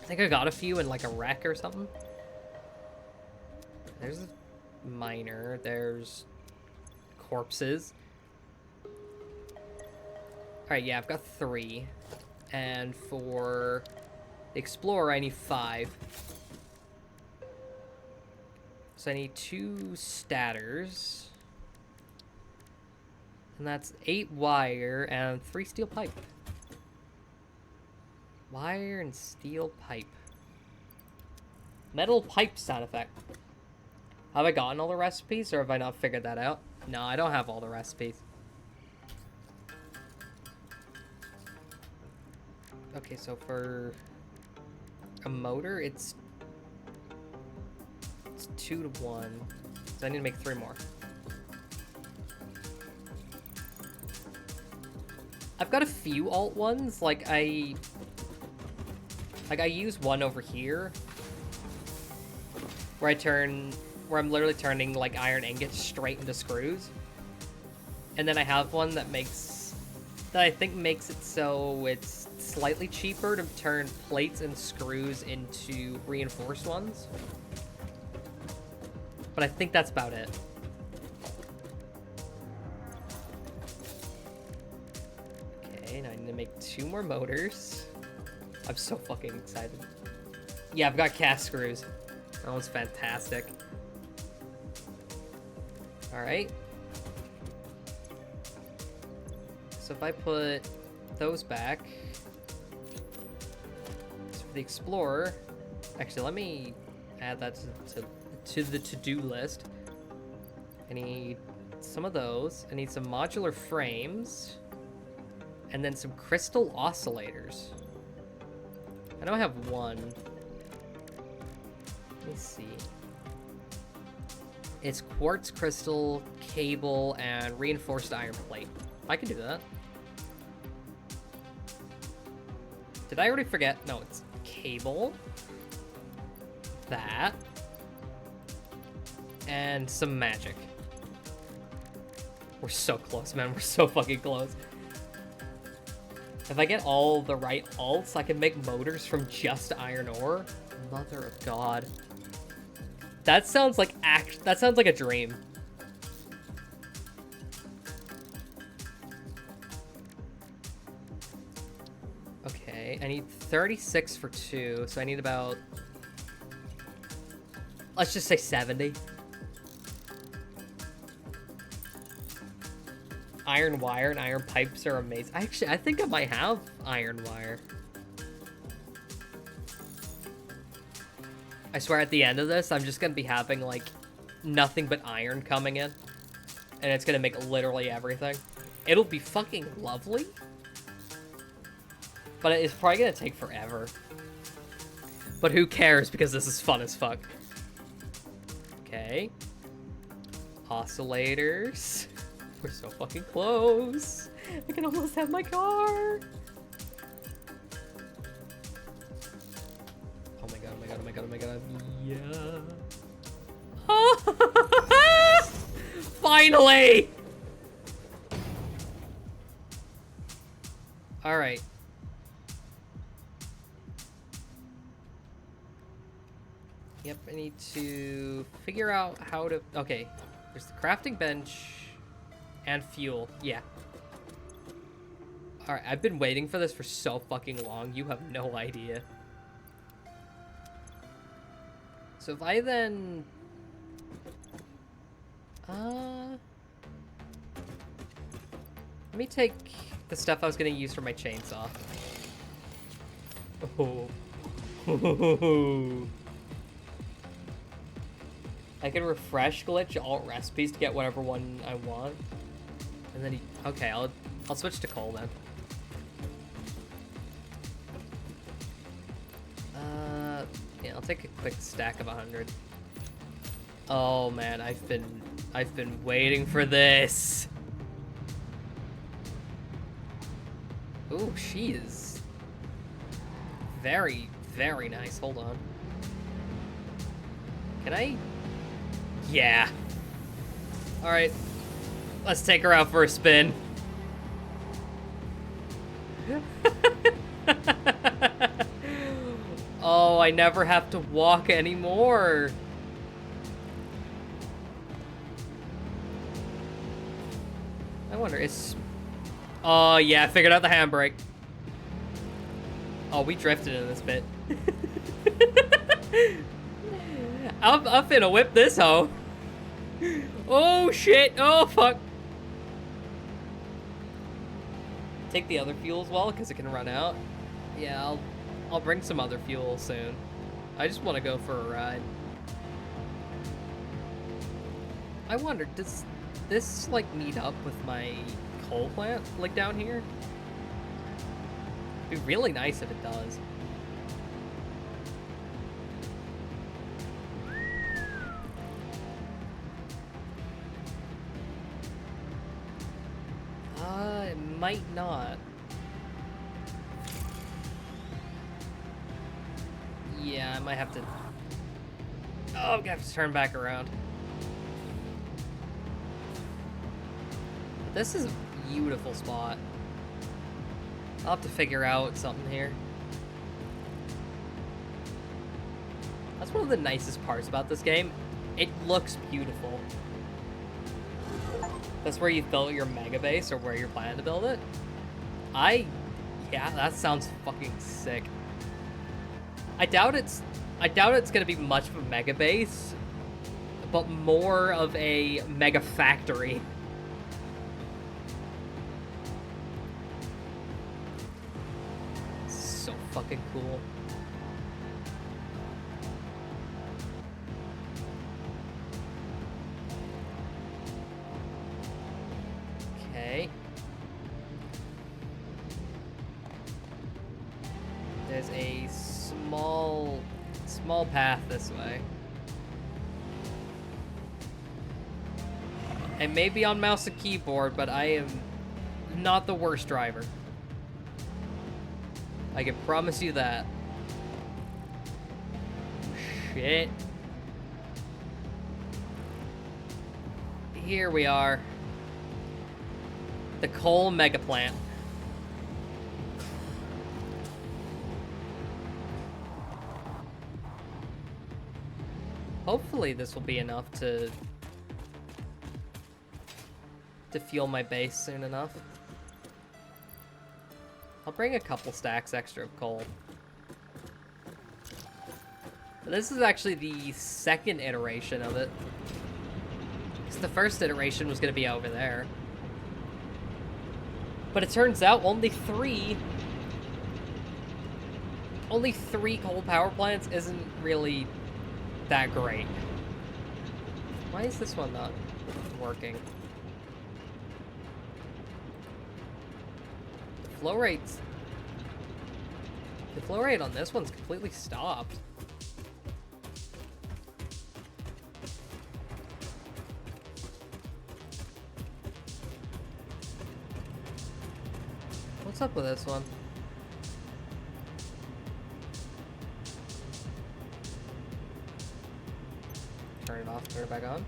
think I got a few in like a wreck or something. There's a miner, there's corpses. Alright, yeah, I've got 3. And for the Explorer, I need 5. So I need 2 statters. And that's 8 wire and 3 steel pipe. Wire and steel pipe. Metal pipe sound effect. Have I gotten all the recipes, or have I not figured that out? No, I don't have all the recipes. Okay, so for a motor, it's 2 to 1. So I need to make 3 more. I've got a few alt ones, like I use one over here where I'm literally turning like iron ingots straight into screws. And then I have one that I think makes it so it's slightly cheaper to turn plates and screws into reinforced ones. But I think that's about it. Okay, now I need to make 2 more motors. I'm so fucking excited. Yeah, I've got cast screws. That one's fantastic. Alright. So if I put those back... So for the Explorer... Actually, let me add that to the to-do list. I need some of those. I need some modular frames. And then some crystal oscillators. I know I have one. Let me see. It's quartz crystal, cable, and reinforced iron plate. I can do that. Did I already forget? No, it's cable. That. And some magic. We're so close, man. We're so fucking close. If I get all the right alts, I can make motors from just iron ore. Mother of God. That sounds like a dream. Okay, I need 36 for 2, so I need about... Let's just say 70. Iron wire and iron pipes are amazing. Actually, I think I might have iron wire. I swear at the end of this, I'm just gonna be having, like, nothing but iron coming in. And it's gonna make literally everything. It'll be fucking lovely. But it's probably gonna take forever. But who cares, because this is fun as fuck. Okay. Oscillators. We're so fucking close. I can almost have my car. Oh my god, oh my god, oh my god, oh my god. Yeah. Finally! Alright. Yep, I need to figure out how to... Okay, there's the crafting bench and fuel. Yeah. Alright, I've been waiting for this for so fucking long. You have no idea. So if I then... Let me take the stuff I was going to use for my chainsaw. Oh. I can refresh glitch alt recipes to get whatever one I want. And then okay, I'll switch to coal then. Yeah, I'll take a quick stack of 100. Oh man, I've been waiting for this. Ooh, she is very, very nice. Hold on. Can I? Yeah. Alright. Let's take her out for a spin. Oh, I never have to walk anymore. I wonder, oh, yeah, I figured out the handbrake. Oh, we drifted in this bit. I'm finna whip this hoe. Oh, shit. Oh, fuck. Take the other fuel as well, because it can run out. Yeah, I'll bring some other fuel soon. I just want to go for a ride. I wonder, does this, like, meet up with my coal plant, like, down here? It'd be really nice if it does. It might not. Yeah, I might have to... Oh, I'm gonna have to turn back around. This is a beautiful spot. I'll have to figure out something here. That's one of the nicest parts about this game. It looks beautiful. That's where you've built your mega base, or where you're planning to build it. Yeah, that sounds fucking sick. I doubt it's gonna be much of a mega base, but more of a mega factory. So fucking cool. Okay. There's a small path this way. And maybe on mouse and keyboard, but I am not the worst driver. I can promise you that. Shit. Here we are. The coal mega plant. Hopefully this will be enough to fuel my base soon enough. I'll bring a couple stacks extra of coal. But this is actually the second iteration of it. Because the first iteration was going to be over there. But it turns out only three coal power plants isn't really that great. Why is this one not working? The flow rate on this one's completely stopped. What's up with this one? Turn it off, turn it back on.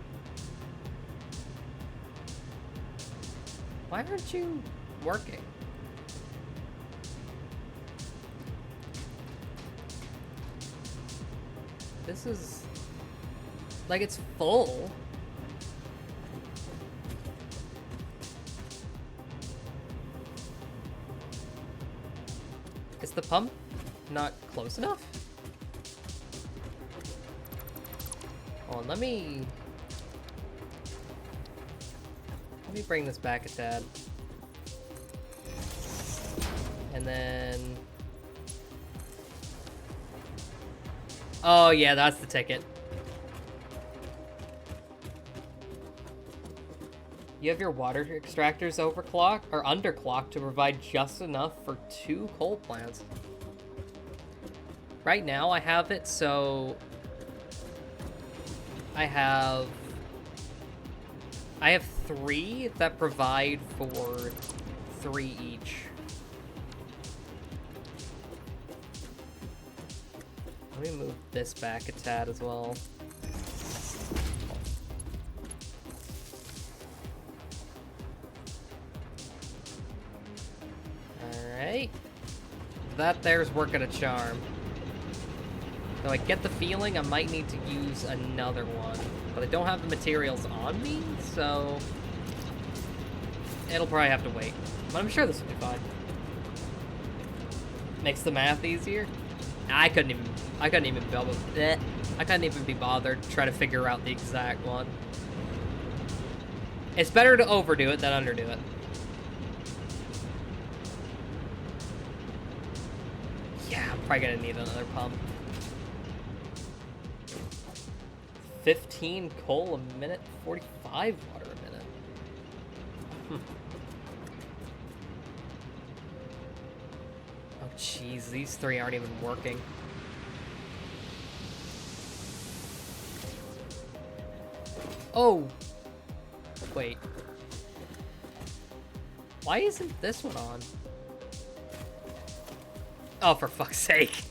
Why aren't you working? This is... like, it's full. Is the pump not close enough? Oh, let me bring this back a tad. And then... oh yeah, that's the ticket. You have your water extractors overclocked or underclocked to provide just enough for 2 coal plants. Right now I have it so I have 3 that provide for 3 each. Let me move this back a tad as well. Alright. That there's working a charm. Though I get the feeling I might need to use another one. But I don't have the materials on me, so... it'll probably have to wait. But I'm sure this will be fine. Makes the math easier. I couldn't even be bothered trying to figure out the exact one. It's better to overdo it than underdo it. Yeah, I'm probably gonna need another pump. 15 coal a minute, 45 water a minute. Oh jeez, these 3 aren't even working. Oh! Wait. Why isn't this one on? Oh, for fuck's sake.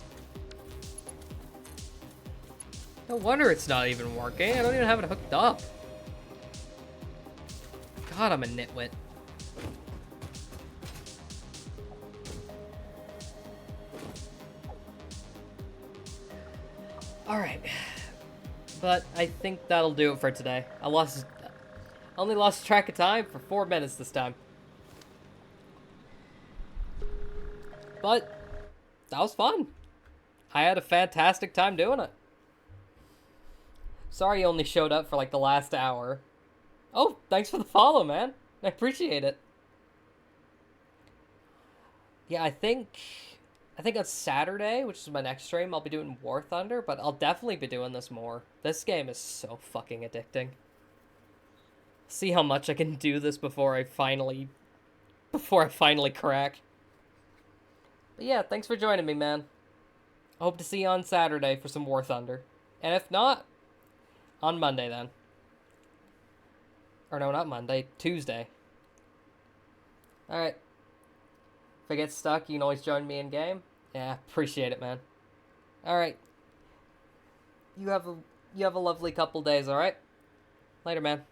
No wonder it's not even working. I don't even have it hooked up. God, I'm a nitwit. Alright. But I think that'll do it for today. I only lost track of time for 4 minutes this time. But that was fun. I had a fantastic time doing it. Sorry you only showed up for like the last hour. Oh, thanks for the follow, man. I appreciate it. Yeah, I think on Saturday, which is my next stream, I'll be doing War Thunder, but I'll definitely be doing this more. This game is so fucking addicting. See how much I can do this before I finally crack. But yeah, thanks for joining me, man. I hope to see you on Saturday for some War Thunder. And if not, on Monday then. Or no, not Monday, Tuesday. Alright. If I get stuck, you can always join me in game. Yeah, appreciate it, man. Alright. You have a lovely couple days, alright? Later, man.